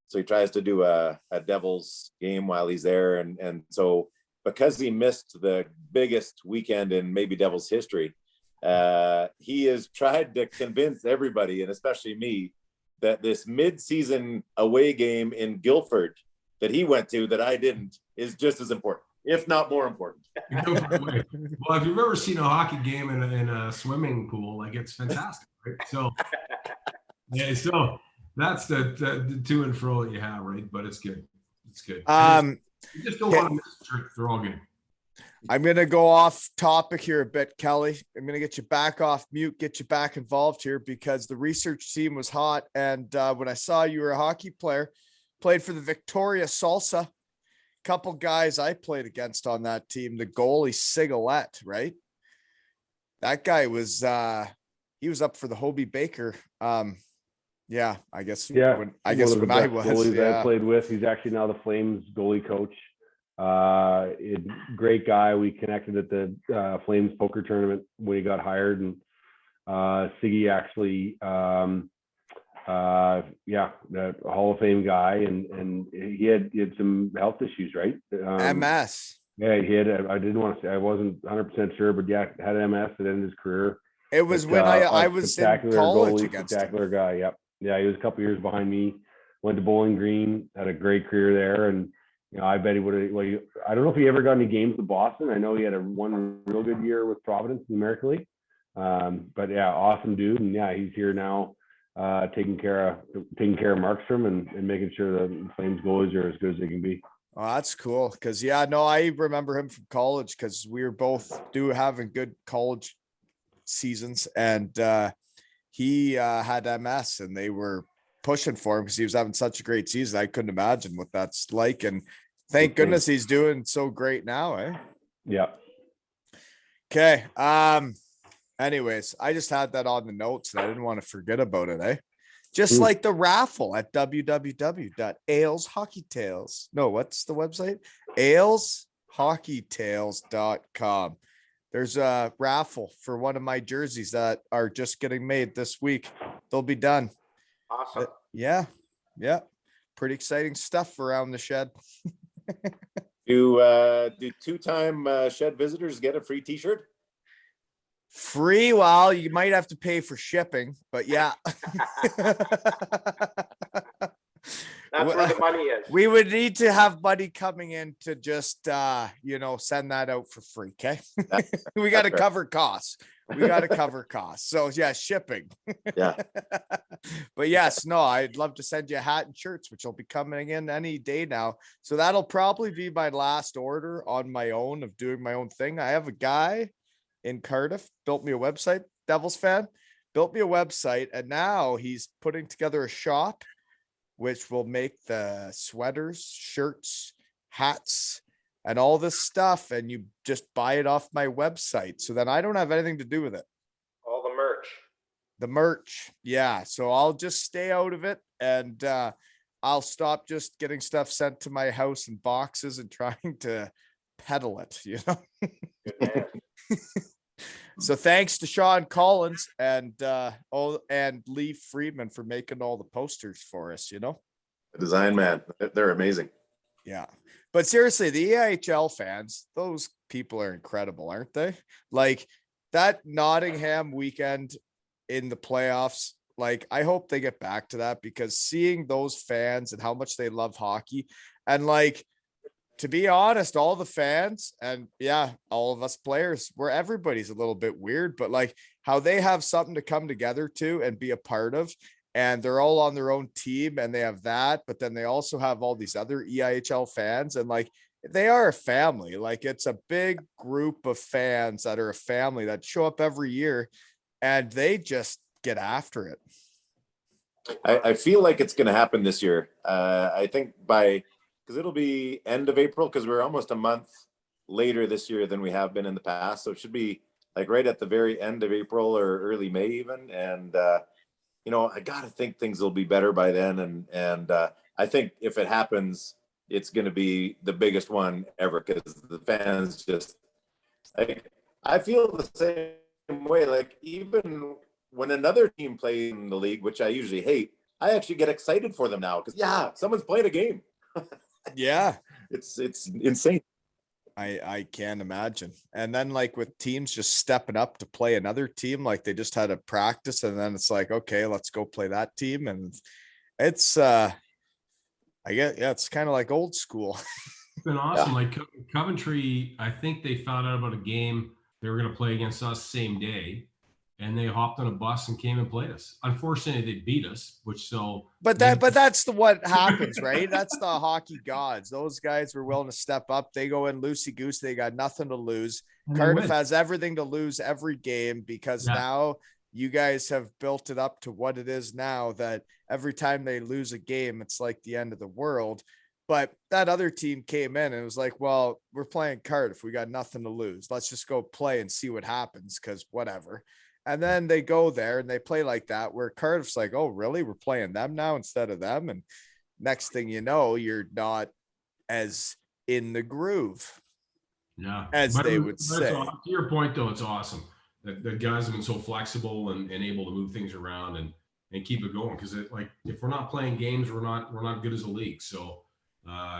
so he tries to do a Devils game while he's there, and so because he missed the biggest weekend in maybe Devils history, he has tried to convince everybody, and especially me, that this mid-season away game in Guildford that he went to that I didn't is just as important, if not more important. Well, if you've ever seen a hockey game in a swimming pool, like, it's fantastic, right? So, yeah, so that's the to and fro that you have, right? But it's good. It's good. You just don't want to miss a trick. They're all good. I'm going to go off topic here a bit, Kelly. I'm going to get you back off mute, get you back involved here, because the research team was hot. And when I saw you were a hockey player, played for the Victoria Salsa, couple guys I played against on that team, the goalie Sigalette, right? That guy was, he was up for the Hobie Baker. Yeah, I guess. Yeah, When I was, goalies yeah. I played with. He's actually now the Flames goalie coach. Great guy. We connected at the Flames poker tournament when he got hired, and Siggy actually, the Hall of Fame guy, and he had some health issues, right? MS. Yeah, he had. I didn't want to say. I wasn't 100% sure, but yeah, had MS at the end of his career. It was But, when I a was in spectacular college goalie, against him. spectacular guy. Yep. Yeah, he was a couple years behind me. Went to Bowling Green, had a great career there, and I bet he would have. Well, I don't know if he ever got any games with Boston. I know he had one real good year with Providence in the American League. But yeah, awesome dude, and yeah, he's here now, taking care of Markstrom and making sure the Flames goalies are as good as they can be. Oh, that's cool. Cause yeah, no, I remember him from college because we were both having good college seasons, and he had MS, and they were pushing for him because he was having such a great season. I couldn't imagine what that's like. And thank goodness he's doing so great now, eh? Yeah. Okay. Anyways, I just had that on the notes and I didn't want to forget about it, eh? Just like the raffle at www.aileshockeytales. No, what's the website? aileshockeytales.com. There's a raffle for one of my jerseys that are just getting made this week. They'll be done. Awesome. Yeah. Pretty exciting stuff around the Shed. Do two-time Shed visitors get a free t-shirt? Free? Well, you might have to pay for shipping, but yeah. That's where the money is. We would need to have money coming in to just send that out for free. Okay. We got to fair. cover costs. we got to cover costs. So yeah, shipping. Yeah. But yes, no, I'd love to send you a hat and shirts, which will be coming in any day now. So that'll probably be my last order on my own of doing my own thing. I have a guy in Cardiff built me a website, Devils fan, built me a website, and now he's putting together a shop which will make the sweaters, shirts, hats, and all this stuff, and you just buy it off my website. So then I don't have anything to do with it. All the merch. The merch. Yeah. So I'll just stay out of it, and I'll stop just getting stuff sent to my house in boxes and trying to peddle it, you know? Good man. So thanks to Sean Collins and Lee Friedman for making all the posters for us, you know? The design, man, they're amazing. Yeah. But seriously, the EIHL fans, those people are incredible, aren't they? Like that Nottingham weekend in the playoffs, like I hope they get back to that, because seeing those fans and how much they love hockey, and like, to be honest, all the fans and yeah, all of us players, where everybody's a little bit weird, but like how they have something to come together to and be a part of, and they're all on their own team and they have that, but then they also have all these other EIHL fans, and like they are a family. Like it's a big group of fans that are a family that show up every year and they just get after it. I feel like it's going to happen this year. I think because it'll be end of April, because we're almost a month later this year than we have been in the past. So it should be like right at the very end of April or early May even. And, I got to think things will be better by then. And I think if it happens, it's going to be the biggest one ever, because the fans just, like, I feel the same way. Like even when another team plays in the league, which I usually hate, I actually get excited for them now because someone's playing a game. Yeah. It's insane. I can't imagine. And then like with teams just stepping up to play another team, like they just had a practice and then it's like, okay, let's go play that team. And it's it's kind of like old school. It's been awesome. Yeah. Like Coventry, I think they found out about a game they were going to play against us same day, and they hopped on a bus and came and played us. Unfortunately, they beat us, but that's what happens, right? That's the hockey gods. Those guys were willing to step up. They go in loosey goose. They got nothing to lose. Cardiff has everything to lose every game, because now you guys have built it up to what it is now, that every time they lose a game, it's like the end of the world. But that other team came in and it was like, well, we're playing Cardiff. We got nothing to lose. Let's just go play and see what happens, because whatever. And then they go there and they play like that, where Cardiff's like, oh, really? We're playing them now instead of them. And next thing you know, you're not as in the groove. Yeah. As they would say. To your point, though, it's awesome that the guys have been so flexible and able to move things around and keep it going. Because if we're not playing games, we're not good as a league. So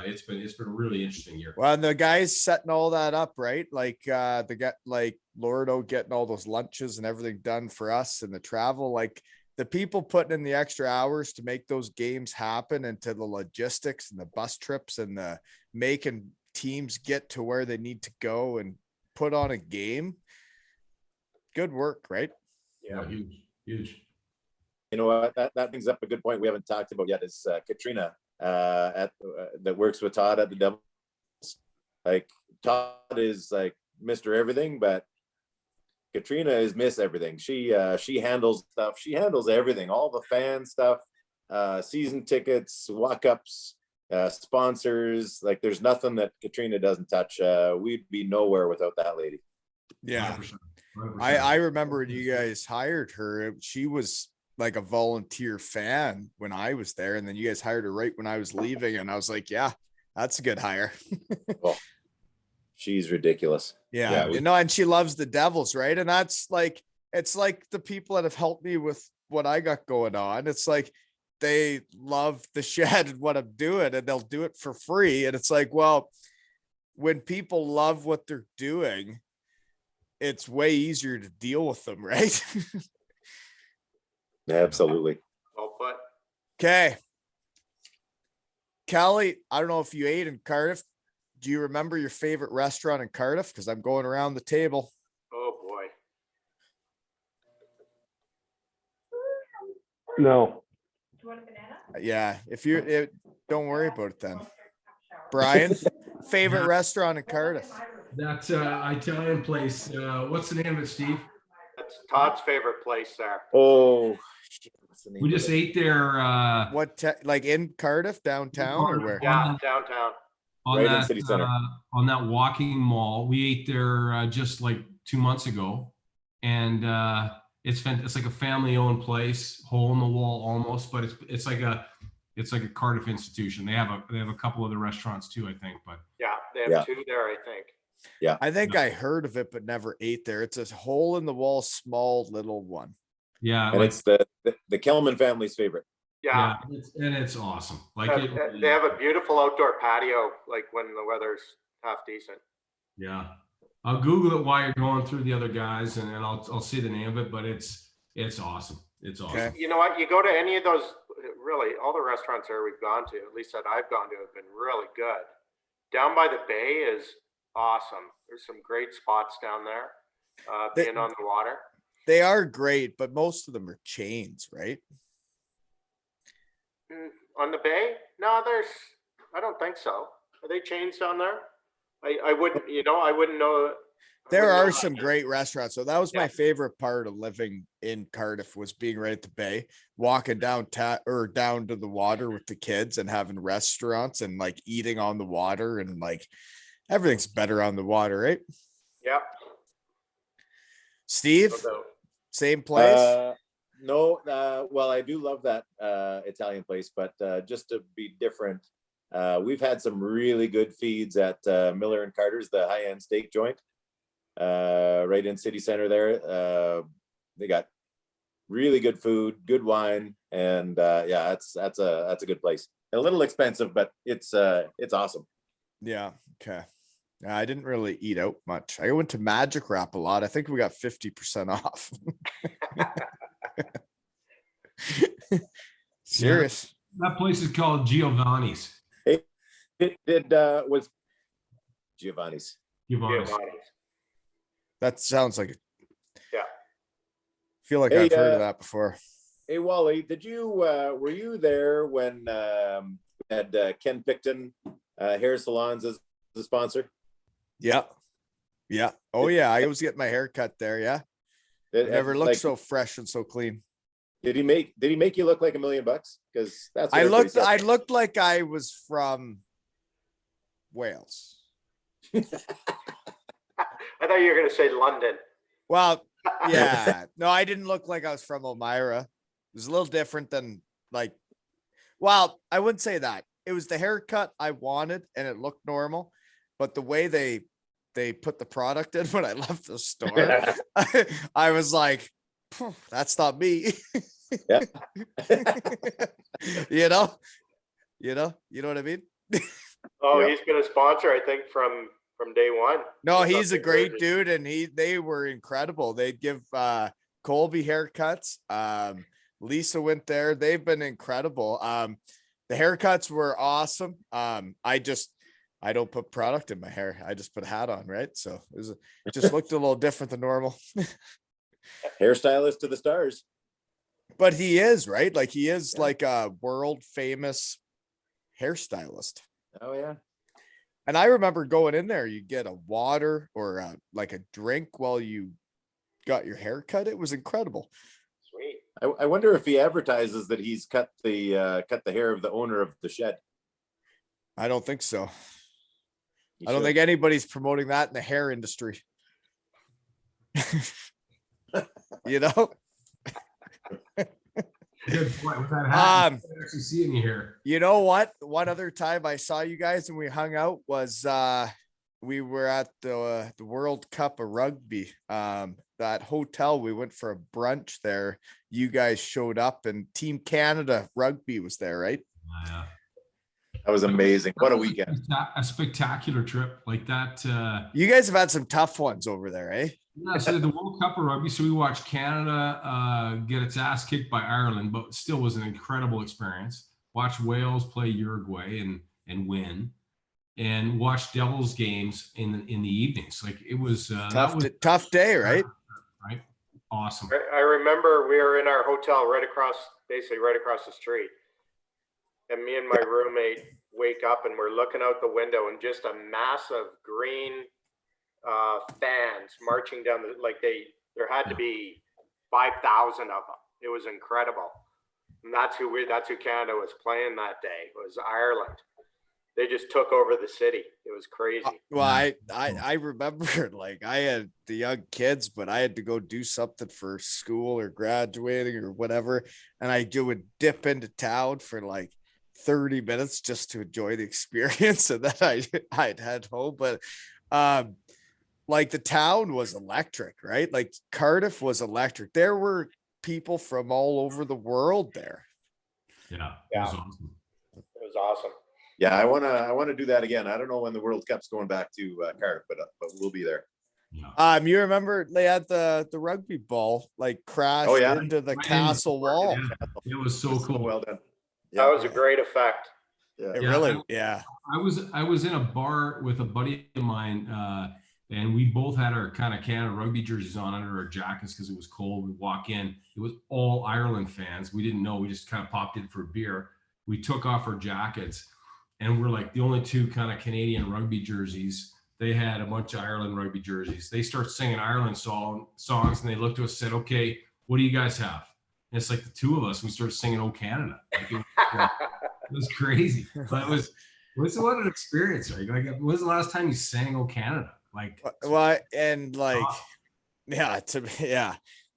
it's been a really interesting year. Well, and the guys setting all that up, right? Like Lordo getting all those lunches and everything done for us, and the travel, like the people putting in the extra hours to make those games happen, and to the logistics and the bus trips and the making teams get to where they need to go and put on a game. Good work, right? Yeah, huge. You know what? That brings up a good point we haven't talked about yet. Is Katrina that works with Todd at the Devils. Like Todd is like Mr. Everything, but Katrina is Miss Everything. She handles stuff. She handles everything, all the fan stuff, season tickets, walk-ups, sponsors. Like there's nothing that Katrina doesn't touch. We'd be nowhere without that lady. Yeah. 100%. I remember when you guys hired her, she was like a volunteer fan when I was there, and then you guys hired her right when I was leaving, and I was like, yeah, that's a good hire. Well, she's ridiculous. Yeah, and she loves the Devils, right? And that's like, it's like the people that have helped me with what I got going on. It's like they love the shed and what I'm doing, and they'll do it for free. And it's like, well, when people love what they're doing, it's way easier to deal with them, right? Absolutely. Well put. Okay. Kelly, I don't know if you ate in Cardiff. Do you remember your favorite restaurant in Cardiff? Because I'm going around the table. Oh boy. No. Yeah, don't worry about it then. Brian, favorite restaurant in Cardiff? That Italian place. What's the name of it, Steve? That's Todd's favorite place there. Oh, shit, what's the name We of just it? ate there. Like in Cardiff, downtown, or where? Yeah, downtown. On Right in that city center. on that walking mall. We ate there just like 2 months ago, and it's like a family-owned place, hole in the wall almost, but it's like a Cardiff institution. They have a couple other restaurants too, I think, but Yeah, they have 2 there, I think. I think I heard of it, but never ate there. It's a hole in the wall, small little one. yeah, And like, it's the Kelman family's favorite. Yeah. it's awesome. Like They have a beautiful outdoor patio, like when the weather's half decent. Yeah, I'll Google it while you're going through the other guys, and I'll see the name of it. But it's awesome. It's awesome. Okay. You know what? You go to any of those, really, all the restaurants there we've gone to, at least that I've gone to, have been really good. Down by the bay is awesome. There's some great spots down there, being on the water. They are great, but most of them are chains, right? On the bay? No, I don't think so. Are they chains down there? I wouldn't, I wouldn't know. There are some great restaurants. So that was my favorite part of living in Cardiff, was being right at the bay, walking down to the water with the kids and having restaurants and like eating on the water, and like everything's better on the water, right? Yeah. Steve, So, same place? No, well, I do love that Italian place, but just to be different, we've had some really good feeds at Miller and Carter's, the high-end steak joint, right in city center there. They got really good food, good wine, and yeah, that's a good place. A little expensive, but it's awesome. Yeah. Okay. I didn't really eat out much. I went to Magic Wrap a lot. I think we got 50% off. Serious. Yeah, that place is called Giovanni's. It was Giovanni's. Giovanni's. That sounds like it. Yeah. Feel like I've heard of that before. Hey Wally, were you there when we had Ken Picton hair salons as the sponsor? Yeah. Yeah. Oh yeah. I was getting my hair cut there. Yeah. It never looked so fresh and so clean. Did he make you look like $1 million? Because that's what I looked like I was from Wales. I thought you were going to say London. Well, yeah. No, I didn't look like I was from Elmira. It was a little different than well, I wouldn't say that. It was the haircut I wanted and it looked normal, but the way they put the product in when I left the store, I was like, that's not me. Yeah. you know what I mean? Oh, Yeah. He's been a sponsor, I think, from day one. No, he's a great dude, and they were incredible. They'd give Colby haircuts. Lisa went there. They've been incredible. The haircuts were awesome. I don't put product in my hair. I just put a hat on, right? So it just looked a little different than normal. Hairstylist to the stars. But he is, right? Like he is like a world famous hairstylist. Oh yeah. And I remember going in there, you get a water or like a drink while you got your hair cut. It was incredible. Sweet. I wonder if he advertises that he's cut the hair of the owner of the shed. I don't think so. I don't think anybody's promoting that in the hair industry. You know? Good point. With that hat, I actually see any here. You know what? One other time I saw you guys and we hung out was we were at the World Cup of Rugby. That hotel, we went for a brunch there. You guys showed up and Team Canada Rugby was there, right? Yeah. That was amazing. What a weekend. A spectacular trip like that. You guys have had some tough ones over there, eh? Yeah, so the World Cup of Rugby. So we watched Canada get its ass kicked by Ireland, but still was an incredible experience. Watched Wales play Uruguay and win, and watched Devils games in the evenings. Like it was tough day, right? Right. Awesome. I remember we were in our hotel basically right across the street. And me and my roommate wake up and we're looking out the window and just a massive green fans marching down there had to be 5,000 of them. It was incredible. And that's who Canada was playing that day, was Ireland. They just took over the city. It was crazy. Well, I remember, like, I had the young kids, but I had to go do something for school or graduating or whatever. And I would dip into town for like 30 minutes just to enjoy the experience. And then I'd head home. But like the town was electric, right? Like Cardiff was electric. There were people from all over the world there. Yeah. Yeah. It was awesome. It was awesome. Yeah, I wanna do that again. I don't know when the World Cup's going back to Cardiff, but we'll be there. Yeah. You remember they had the rugby ball like crash into the castle wall. Yeah. It was so cool. Well done. That was a great effect. Yeah. It really, yeah. I was in a bar with a buddy of mine, and we both had our kind of Canada rugby jerseys on under our jackets because it was cold. We walk in, it was all Ireland fans. We didn't know. We just kind of popped in for a beer. We took off our jackets, and we're like the only two kind of Canadian rugby jerseys. They had a bunch of Ireland rugby jerseys. They start singing Ireland songs, and they looked to us and said, "Okay, what do you guys have?" And it's like the two of us. We started singing "Oh Canada." Like it was crazy, but it was what an experience, right? Like, when was the last time you sang "Oh Canada"? Like, well, and like, yeah,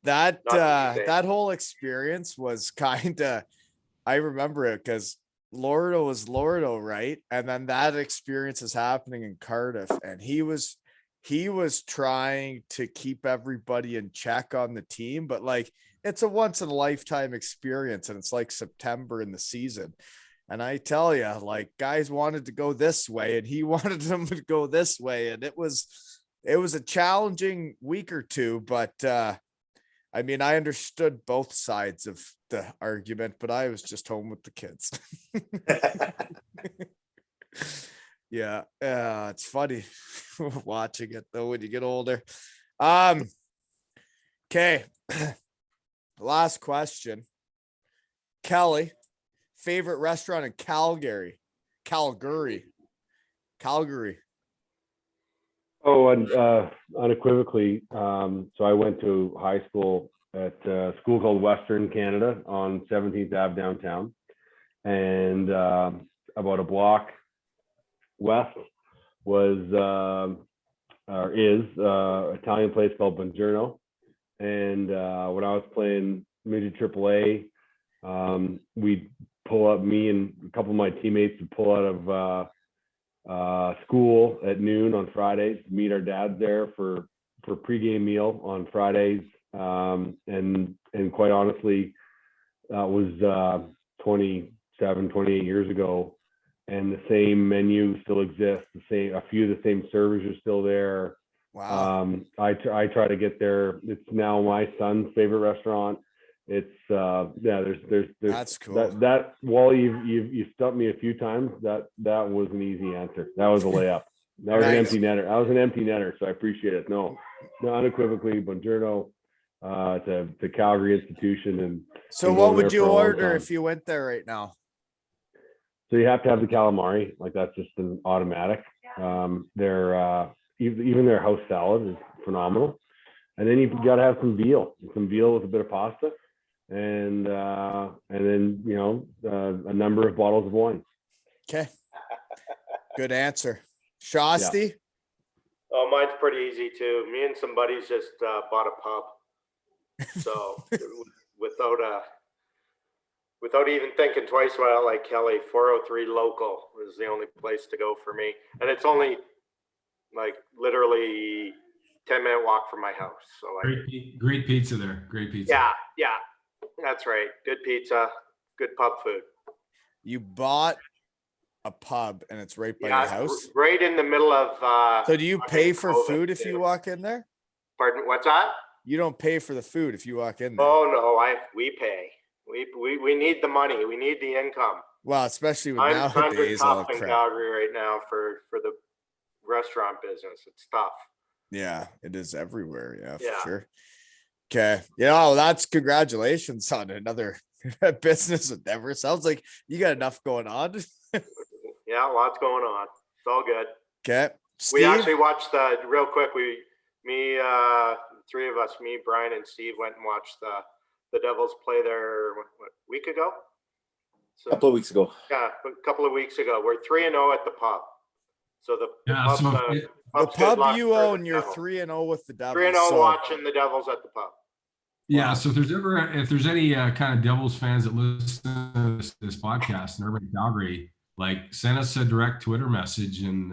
that whole experience was kind of, I remember it because Lordo was Lordo, right? And then that experience is happening in Cardiff, and he was trying to keep everybody in check on the team, but like, it's a once in a lifetime experience, and it's like September in the season. And I tell you, like, guys wanted to go this way and he wanted them to go this way. And it was a challenging week or two, but I mean, I understood both sides of the argument, but I was just home with the kids. Yeah. It's funny watching it though, when you get older. Okay. Last question. Kelly, favorite restaurant in Calgary. Oh, and unequivocally. So I went to high school at a school called Western Canada on 17th Ave downtown, and about a block west was or is Italian place called Buongiorno. And when I was playing midget AAA, we'd pull up, me and a couple of my teammates would pull out of school at noon on Fridays, meet our dads there for pregame meal on Fridays. And quite honestly, that was 28 years ago. And the same menu still exists. A few of the same servers are still there. Wow. I try to get there. It's now my son's favorite restaurant. It's there's That's cool. That Wally, you stumped me a few times. That was an easy answer. That was a layup. That was an empty netter. I was an empty netter, so I appreciate it. No, unequivocally, Buongiorno. It's a Calgary institution, and so what would you order if you went there right now? So you have to have the calamari, like that's just an automatic. Even their house salad is phenomenal, and then you've got to have some veal with a bit of pasta, and then a number of bottles of wine. Okay, good answer, Shosty. Yeah. Oh, mine's pretty easy too. Me and some buddies just bought a pub, so without even thinking twice about it, like Kelly, 403 Local is the only place to go for me, and it's only like literally 10-minute walk from my house. So great pizza there. Great pizza. Yeah, that's right. Good pizza, good pub food. You bought a pub and it's right by your house? Right in the middle of so do you pay for food if you walk in there? Pardon, what's that? You don't pay for the food if you walk in there. Oh no, we pay. We need the money. We need the income. Well, especially with Times nowadays, all tough in crap. Calgary right now for the restaurant business. It's tough. Yeah, it is everywhere. Yeah, for sure. Okay. Yeah, that's congratulations on another business endeavor. Sounds like you got enough going on. Yeah, lots going on. It's all good. Okay. We Steve? actually watched real quick. Three of us, me, Brian, and Steve, went and watched the Devils play there what week ago. So, A couple of weeks ago. yeah, a couple of weeks ago. We're 3-0 at the pub. So the pub's, the pub's good pub luck you for the own, you're Devils. 3-0 with the Devils. 3-0 So watching the Devils at the pub. Yeah. So if there's any kind of Devils fans that listen to this podcast in urban Calgary, like send us a direct Twitter message. And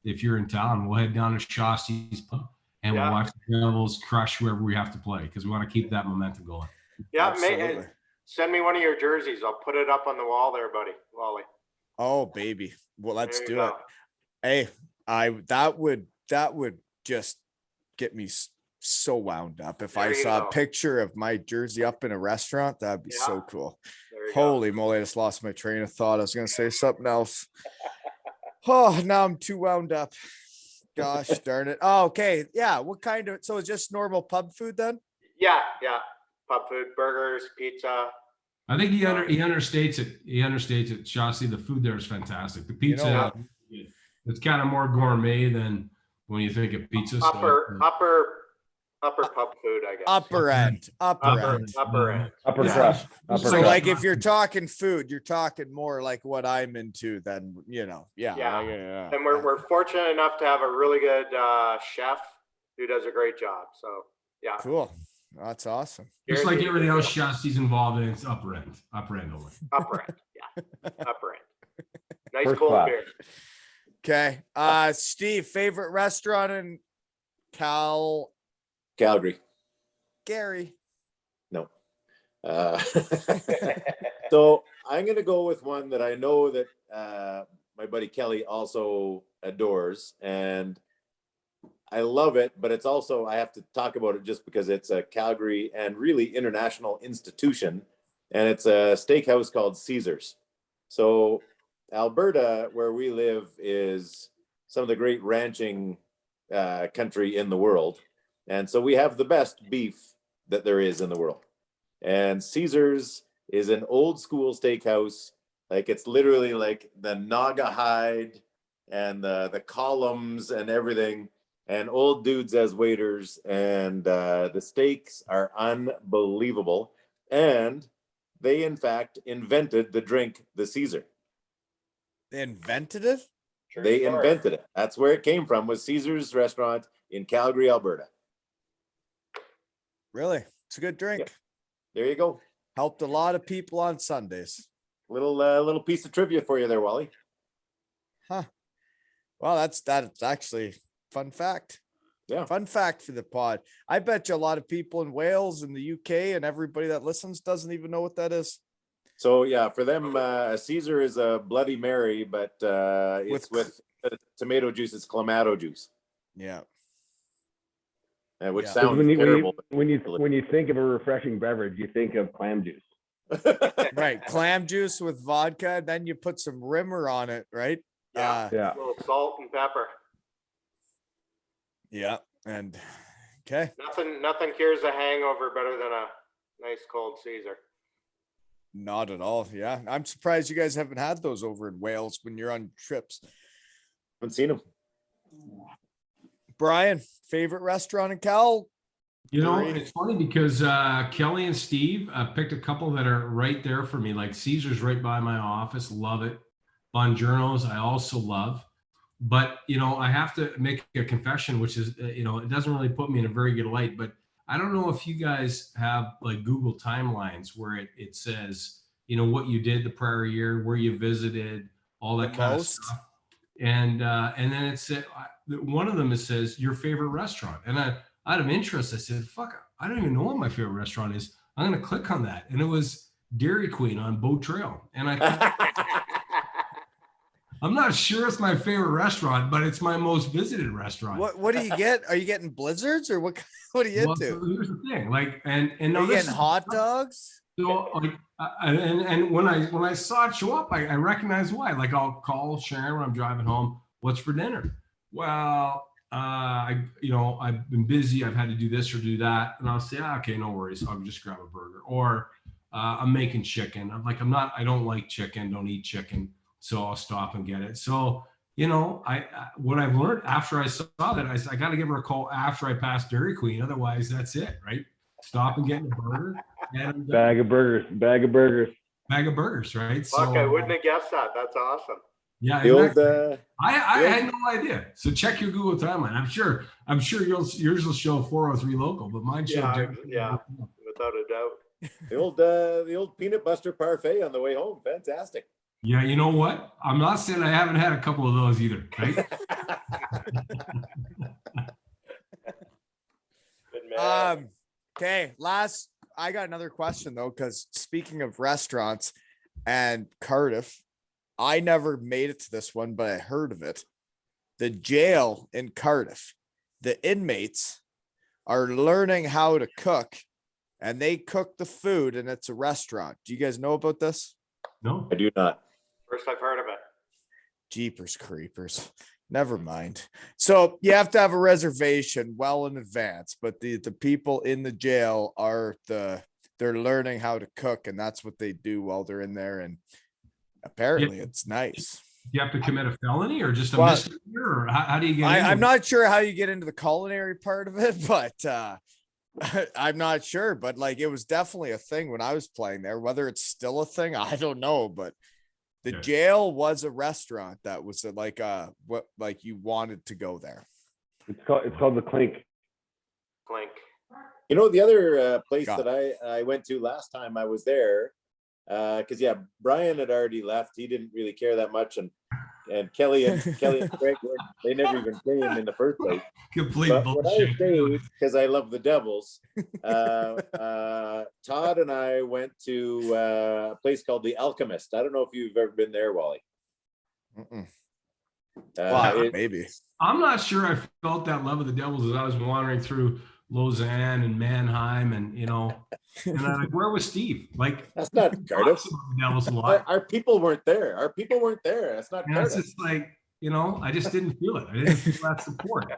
if you're in town, we'll head down to Shostak's pub and we'll watch the Devils crush whoever we have to play because we want to keep that momentum going. Yeah, absolutely. send me one of your jerseys. I'll put it up on the wall there, buddy. Wally. Oh, baby. Well, let's There you do it. go. Hey, that would just get me so wound up if I There you saw go. a picture of my jersey up in a restaurant. That'd be so cool. There you Holy moly, I just lost my train of thought. I was gonna say something else. Oh, now I'm too wound up. Gosh darn it. Oh, okay. Yeah. What kind of, so it's just normal pub food then? Yeah. Pub food, burgers, pizza. I think he understates it. He understates it. Shostak, the food there is fantastic. The pizza, it's kind of more gourmet than when you think of pizza. Upper pub food, I guess. Upper end. Upper end. Upper Yeah. crust. Upper So crust. like if you're talking food, you're talking more like what I'm into than, Yeah. And we're fortunate enough to have a really good chef who does a great job. So yeah. Cool. That's awesome. Just like everything else Shosta's involved in, it's upper end only. Upper end. Yeah. Upper end. Nice First cold class. beer. Okay. Steve, favorite restaurant in Calgary. Gary. No. So I'm going to go with one that I know that my buddy Kelly also adores, and I love it, but it's also, I have to talk about it just because it's a Calgary and really international institution, and it's a steakhouse called Caesar's. So Alberta, where we live, is some of the great ranching country in the world. And so we have the best beef that there is in the world. And Caesar's is an old school steakhouse. Like it's literally like the Naga hide and the columns and everything, and old dudes as waiters. And the steaks are unbelievable. And they, in fact, invented the drink, the Caesar. They invented it? They invented it. That's where it came from, was Caesar's restaurant in Calgary, Alberta. Really? It's a good drink. Yeah. There you go. Helped a lot of people on Sundays. Little piece of trivia for you there, Wally. Huh. Well, that's actually fun fact. Yeah. Fun fact for the pod. I bet you a lot of people in Wales and the UK and everybody that listens doesn't even know what that is. So yeah, for them, Caesar is a Bloody Mary, but it's with tomato juice. It's clamato juice, Yeah. which Yeah. sounds When terrible. when you think of a refreshing beverage, you think of clam juice. Right. Clam juice with vodka. Then you put some rimmer on it, right? Yeah. Yeah. A little salt and pepper. Yeah. And okay. Nothing cures a hangover better than a nice cold Caesar. Not at all. Yeah. I'm surprised you guys haven't had those over in Wales when you're on trips. Haven't seen them. Brian, favorite restaurant in Cal? It's funny because Kelly and Steve picked a couple that are right there for me. Like Caesar's right by my office. Love it. Bongiorno's I also love. But, I have to make a confession, which is, it doesn't really put me in a very good light. But I don't know if you guys have like Google timelines where it says, what you did the prior year, where you visited, all that kind of stuff. And then it said, one of them, it says your favorite restaurant. And out of interest, I said, fuck, I don't even know what my favorite restaurant is. I'm going to click on that. And it was Dairy Queen on Boat Trail. And I thought, I'm not sure it's my favorite restaurant, but it's my most visited restaurant. What do you get? Are you getting blizzards or what are you into? So here's the thing. Like, and Are now you this getting hot dogs? So like, and when I saw it show up, I recognized why. Like I'll call Sharon when I'm driving home. What's for dinner? Well, I've been busy. I've had to do this or do that. And I'll say, okay, no worries. I'll just grab a burger. Or I'm making chicken. I don't like chicken, don't eat chicken. So I'll stop and get it. So, what I've learned after I saw that, I got to give her a call after I pass Dairy Queen. Otherwise, that's it, right? Stop and get a burger. And bag of burgers, right? Fuck, I wouldn't have guessed that. That's awesome. Yeah, The old, I had no idea. So check your Google timeline. I'm sure yours will show 403 local, but mine showed Yeah, without a doubt. the old peanut butter parfait on the way home. Fantastic. Yeah, you know what? I'm not saying I haven't had a couple of those either, right? Good man. Okay, I got another question though, because speaking of restaurants and Cardiff, I never made it to this one, but I heard of it. The jail in Cardiff, the inmates are learning how to cook, and they cook the food, and it's a restaurant. Do you guys know about this? No, I do not. First I've heard of it. Jeepers creepers. Never mind. So you have to have a reservation well in advance, but the people in the jail they're learning how to cook, and that's what they do while they're in there. And apparently it's nice. you have to commit a felony or just a misdemeanor, or how do you get into I'm it? not sure how you get into the culinary part of it, but I'm not sure. But like, it was definitely a thing when I was playing there. Whether it's still a thing, I don't know. But the jail was a restaurant that was like you wanted to go there. It's called the Clink. Clink. The other place that I went to last time I was there, because Brian had already left. He didn't really care that much, and Kelly and Craig they never even came in the first place. Complete But bullshit. when I stayed, because I love the Devils, Todd and I went to a place called the Alchemist. I don't know if you've ever been there, Wally. Maybe. I'm not sure I felt that love of the Devils as I was wandering through Lausanne and Mannheim, and and I'm like, where was Steve? Like, that's not Cardiff. The Devils a lot. Our people weren't there. That's not And Cardiff. it's just like, I just didn't feel it. I didn't feel that support.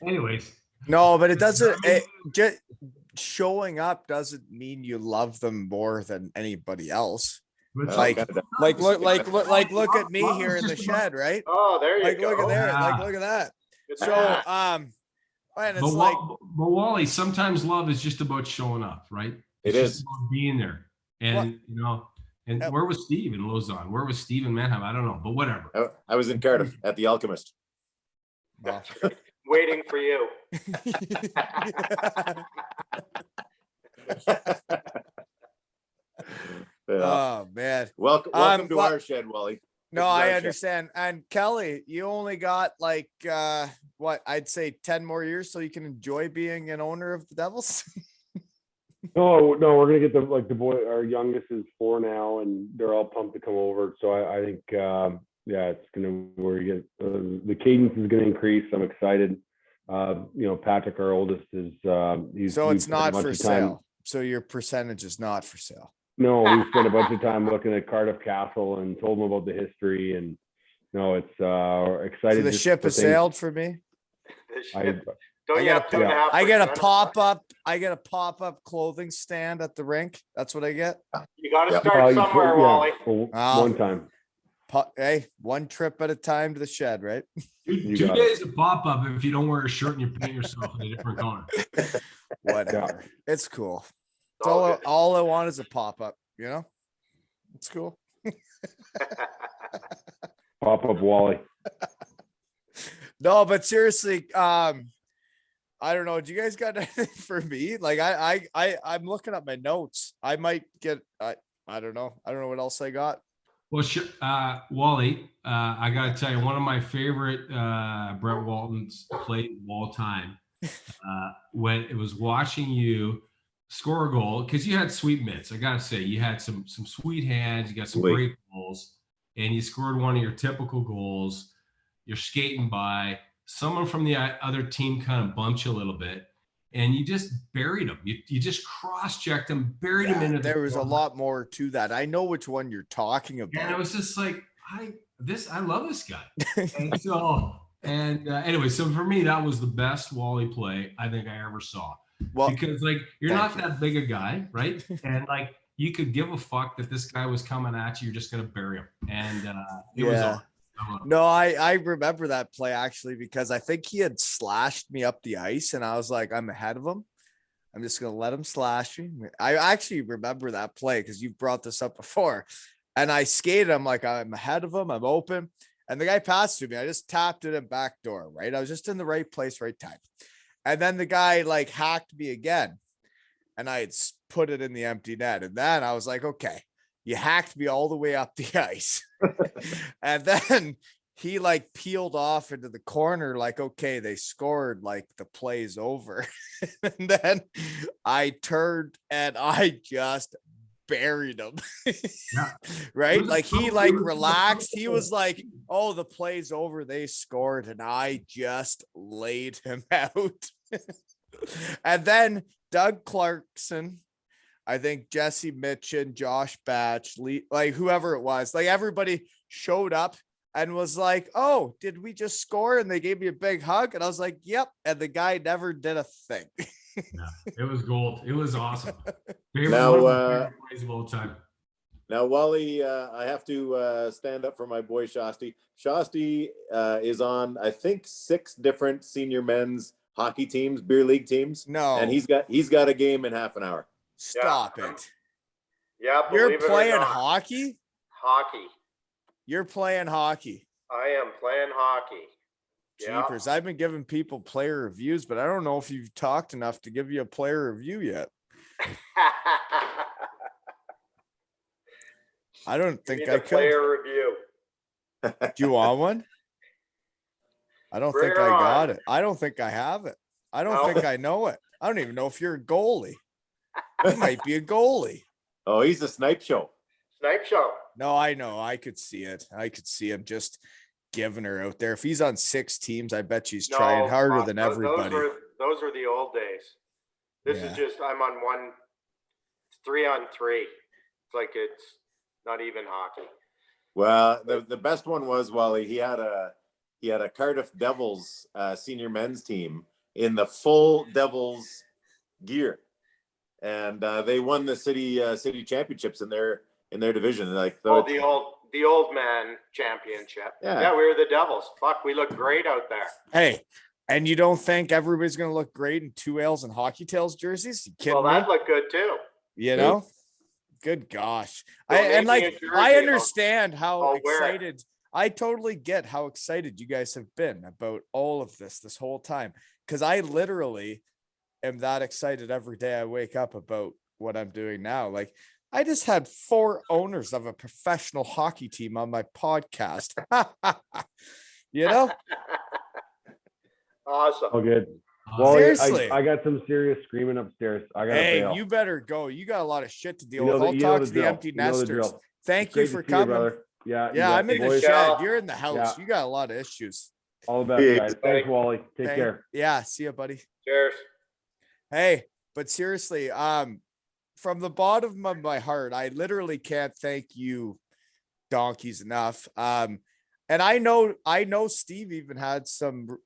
Anyways. No, but it doesn't. Just showing up doesn't mean you love them more than anybody else. Look at me here in the shed, right? Oh, there you go. Look at there. Yeah. Look at that. Good So, man. and it's but Wally, sometimes love is just about showing up, right? It's just about being there. And and where was Steve in Lausanne? Where was Steve in Mannheim? I don't know, but whatever. I was in Cardiff at the Alchemist. Well. Waiting for you. Oh man. Welcome to our shed, Wally. No, I understand. And Kelly, you only got like I'd say 10 more years so you can enjoy being an owner of the Devils. No, we're gonna get the boy. Our youngest is 4 now, and they're all pumped to come over. So I think it's the cadence is gonna increase. I'm excited. Patrick, our oldest, is it's not for sale. So your percentage is not for sale. No, we spent a bunch of time looking at Cardiff Castle and told them about the history, and it's exciting. So the ship has sailed for me. I get a pop-up clothing stand at the rink. That's what I get. You got to start somewhere, Wally. One time. Hey, one trip at a time to the shed, right? 2 days of pop-up if you don't wear a shirt and you paint yourself in a different color. Whatever. It's cool. It's all I want is a pop-up, It's cool. Pop-up Wally. No, but seriously, I don't know. Do you guys got anything for me? Like I'm looking at my notes. I might get I don't know. I don't know what else I got. Well, Wally, I got to tell you, one of my favorite Brett Walton's plays of all time, when it was watching you score a goal, because you had sweet mitts. I got to say, you had some sweet hands. You got some great goals, and you scored one of your typical goals. You're skating by. Someone from the other team kind of bumped you a little bit, and you just buried him. You just cross-checked him, buried him into the There was a corner. lot more to that. I know which one you're talking about. And it was just like, I love this guy. And so And anyway, so for me, that was the best Wally play I think I ever saw. Well, Because like you're thank not that big a guy, right? And like you could give a fuck that this guy was coming at you. You're just gonna bury him. And it was yeah. awesome. No, I remember that play actually because I think he had slashed me up the ice and I was like, I'm ahead of him. I'm just gonna let him slash me. I actually remember that play because you brought this up before. And I skated. I'm like, I'm ahead of him. I'm open. And the guy passed to me. I just tapped it in back door, right? I was just in the right place, right time. And then the guy like hacked me again. And I had put it in the empty net. And then I was like, okay, you hacked me all the way up the ice. And then he like peeled off into the corner, like, okay, they scored, like the play's over. And then I turned and I just buried him. Yeah. Right? Like he like relaxed. He was like, oh, the play's over. They scored. And I just laid him out. And then Doug Clarkson, I think Jesse Mitchin, Josh Batch, Lee, like whoever it was, like everybody showed up and was like, oh, did we just score? And they gave me a big hug. And I was like, yep. And the guy never did a thing. Yeah, it was gold. It was awesome. Favorite, Now, one of my favorite plays of all time. Now, Wally, I have to stand up for my boy Shosty. Shosty is on, I think, 6 different senior men's hockey teams, beer league teams. No. And he's got a game in half an hour. Stop Yeah. it. Yeah, You're believe it or playing not. hockey? Hockey. You're playing hockey. I am playing hockey. Yeah. Jeepers. I've been giving people player reviews, but I don't know if you've talked enough to give you a player review yet. I don't think Need I a could. player review. Do you want one? I don't Bring think her I on. got it. I don't think I have it. I don't No? think I know it. I don't even know if you're a goalie. You might be a goalie. Oh, he's a snipe show. Snipe show. No, I know. I could see it. I could see him just giving her out there. If he's on 6 teams, I bet she's trying No, harder than those everybody. Those were the old days. This Yeah. is just I'm on 3-on-3. It's like it's not even hockey. Well, the best one was Wally. He had a Cardiff Devils senior men's team in the full Devils gear, and they won the city championships in their division. Like Oh, the old man championship. Yeah. We were the Devils. Fuck, we look great out there. Hey, and you don't think everybody's going to look great in 2 Ales and Hockey Tales jerseys? You kidding Well, me? that looked good too. You know? Good gosh. Don't make me a I jersey. understand how I'll wear it. excited. I totally get how excited you guys have been about all of this whole time. Because I literally am that excited every day I wake up about what I'm doing now. Like, I just had 4 owners of a professional hockey team on my podcast. You know? Awesome. Oh, good. Awesome. Well, Seriously. I got some serious screaming upstairs. I got to Hey, bail. you better go. You got a lot of shit to deal You know with. the- I'll you know talk the to the drill. empty You know the nesters. drill. Thank Great you to for see you, coming. brother. Yeah, Yeah, I'm in the boys. shed. You're in the house. Yeah. You got a lot of issues. All the best, Yeah. guys. Thanks, Wally. Take care. Yeah, see you, buddy. Cheers. Hey, but seriously, from the bottom of my heart, I literally can't thank you donkeys enough. And I know Steve even had some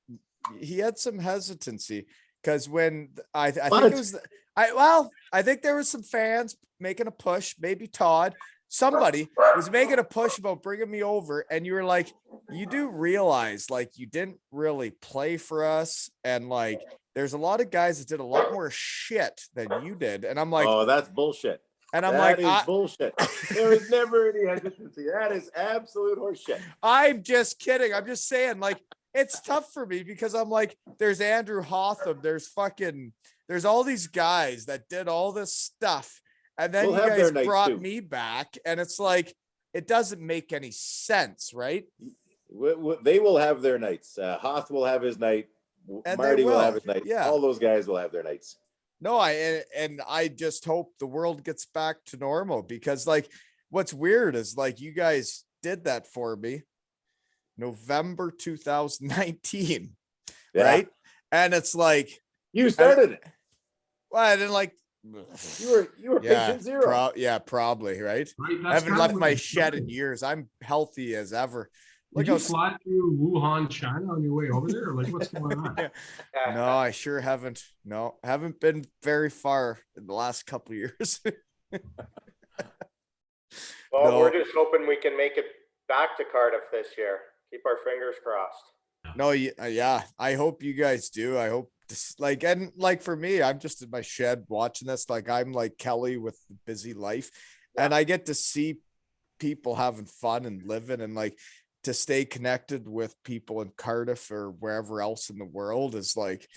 hesitancy because when I think it was I think there was some fans making a push, maybe Todd, somebody was making a push about bringing me over, and you were like, you do realize like you didn't really play for us, and like there's a lot of guys that did a lot more shit than you did, and I'm like, oh, that's bullshit. and I'm That like, is bullshit. There was never any hesitancy. That is absolute horseshit. I'm just kidding. I'm just saying, like, it's tough for me because I'm like, there's Andrew Hotham, there's all these guys that did all this stuff. And then We'll you have their guys nights brought too. me back, and it's like, it doesn't make any sense, right? They will have their nights. Hoth will have his night. And they Marty will have will. his night. Yeah. All those guys will have their nights. No, I just hope the world gets back to normal, because like what's weird is like you guys did that for me November 2019, Yeah. right? And it's like, You started it. well, I didn't like You were patient zero. probably, right? Right, I haven't left my shed in years. I'm healthy as ever. Look Did you how fly through Wuhan, China on your way over there? Or like, what's going on? no, I sure haven't. No, haven't been very far in the last couple of years. Well, No. we're just hoping we can make it back to Cardiff this year. Keep our fingers crossed. No, yeah, I hope you guys do. I hope this, like, and like for me, I'm just in my shed watching this. Like, I'm like Kelly with the busy life, and I get to see people having fun and living, and like to stay connected with people in Cardiff or wherever else in the world is like,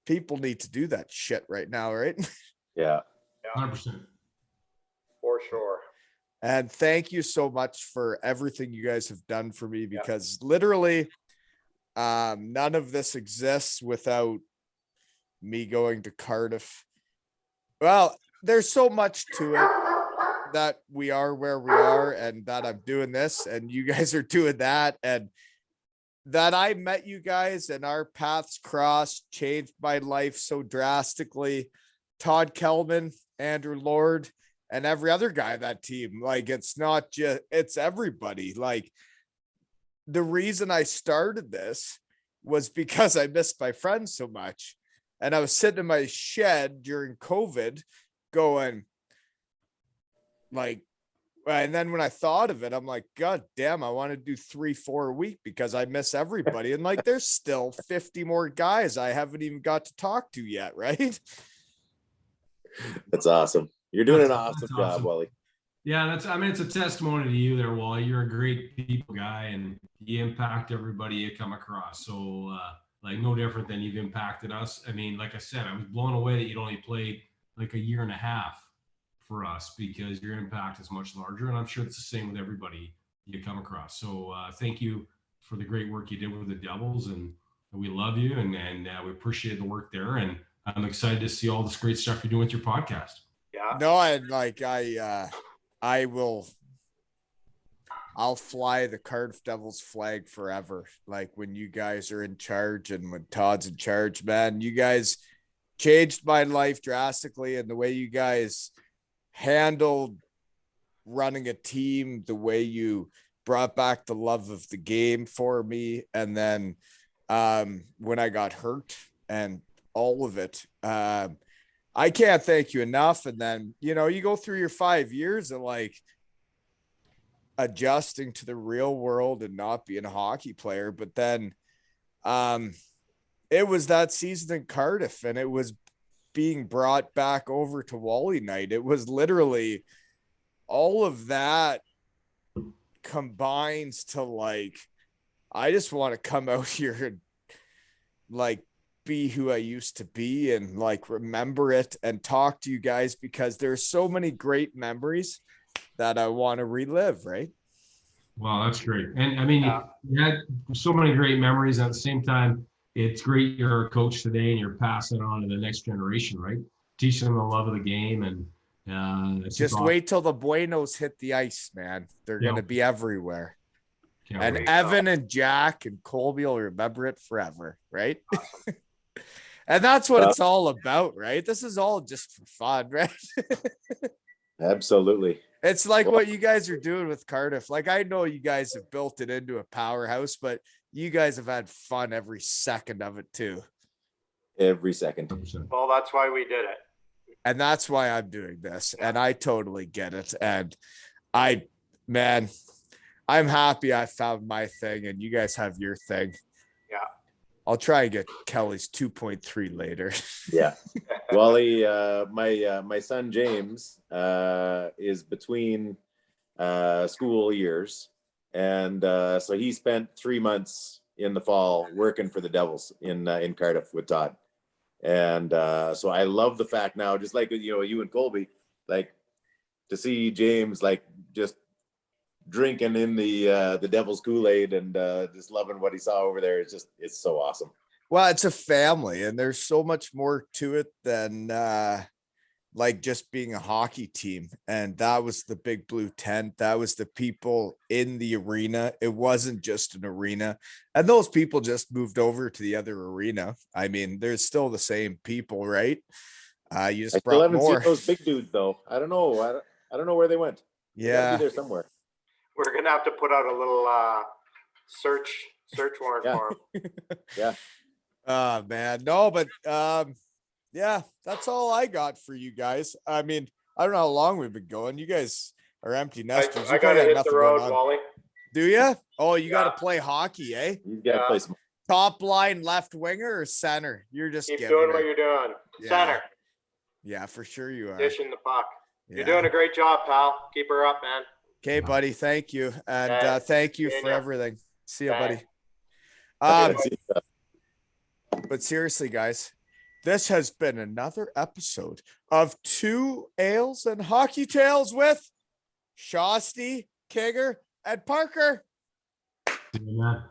people need to do that shit right now, right? Yeah. 100%. For sure. And thank you so much for everything you guys have done for me, because literally none of this exists without me going to Cardiff. Well, there's so much to it that we are where we are, and that I'm doing this and you guys are doing that, and that I met you guys and our paths crossed, changed my life so drastically. Todd Kelman, Andrew Lord, and every other guy on that team. Like, it's not just, it's everybody. Like, the reason I started this was because I missed my friends so much. And I was sitting in my shed during COVID going like, and then when I thought of it, I'm like, God damn, I want to do 3-4 a week because I miss everybody. And like, there's still 50 more guys I haven't even got to talk to yet. Right. That's awesome. You're doing an awesome That's job, awesome. Wally. Yeah, it's a testimony to you there, Wally. You're a great people guy, and you impact everybody you come across. So, like, no different than you've impacted us. I mean, like I said, I was blown away that you'd only played like a year and a half for us, because your impact is much larger, and I'm sure it's the same with everybody you come across. So, thank you for the great work you did with the Devils, and we love you, and we appreciate the work there, and I'm excited to see all this great stuff you're doing with your podcast. Yeah. No, and like I'll fly the Cardiff Devils flag forever. Like, when you guys are in charge and when Todd's in charge, man, you guys changed my life drastically. And the way you guys handled running a team, the way you brought back the love of the game for me. And then when I got hurt and all of it, I can't thank you enough. And then, you know, you go through your 5 years of like adjusting to the real world and not being a hockey player. But then it was that season in Cardiff, and it was being brought back over to Wally night. It was literally all of that combines to like, I just want to come out here and like be who I used to be and like remember it and talk to you guys, because there's so many great memories that I want to relive. Right. Wow, that's great. And I mean, you had so many great memories. At the same time, it's great you're a coach today and you're passing it on to the next generation, right? Teaching them the love of the game. And just wait till the Buenos hit the ice, man. They're going to be everywhere. And wait. Evan and Jack and Colby will remember it forever. Right. And that's what it's all about, right? This is all just for fun, right? Absolutely. It's like what you guys are doing with Cardiff. Like, I know you guys have built it into a powerhouse, but you guys have had fun every second of it too. Every second. Well, that's why we did it. And that's why I'm doing this. And I totally get it. And man, I'm happy I found my thing and you guys have your thing. Yeah. I'll try and get Kelly's 2.3 later. Yeah. Wally, my son James is between school years, and so he spent 3 months in the fall working for the Devils in Cardiff with Todd, and so I love the fact now, just like you and Colby, like to see James like just drinking in the Devils Kool-Aid and just loving what he saw over there. It's so awesome. Well, it's a family, and there's so much more to it than like just being a hockey team. And that was the big blue tent. That was the people in the arena. It wasn't just an arena. And those people just moved over to the other arena. I mean, there's still the same people, right? You just brought more. Seen those big dudes though. I don't know. I don't know where they went. They gotta Yeah. be there somewhere. We're gonna have to put out a little search warrant Yeah. for him. Yeah. Man, no, but yeah, that's all I got for you guys. I mean, I don't know how long we've been going. You guys are empty nesters. I You gotta probably have hit the nothing going road, on. Wally. Do you? Oh, you got to Yeah. play hockey, eh? You got to Yeah. play some. Top line left winger or center? You're just Keep giving doing it. what you're doing. Yeah. Center, Yeah, for sure you are. dishing the puck. You're Yeah. doing a great job, pal. Keep her up, man. Okay, buddy. Thank you. And Yeah. thank you See for ya. everything. See you, Bye. buddy. Yeah. But seriously, guys, this has been another episode of Two Ales and Hockey Tales with Shosty, Kiger, and Parker. See you, man.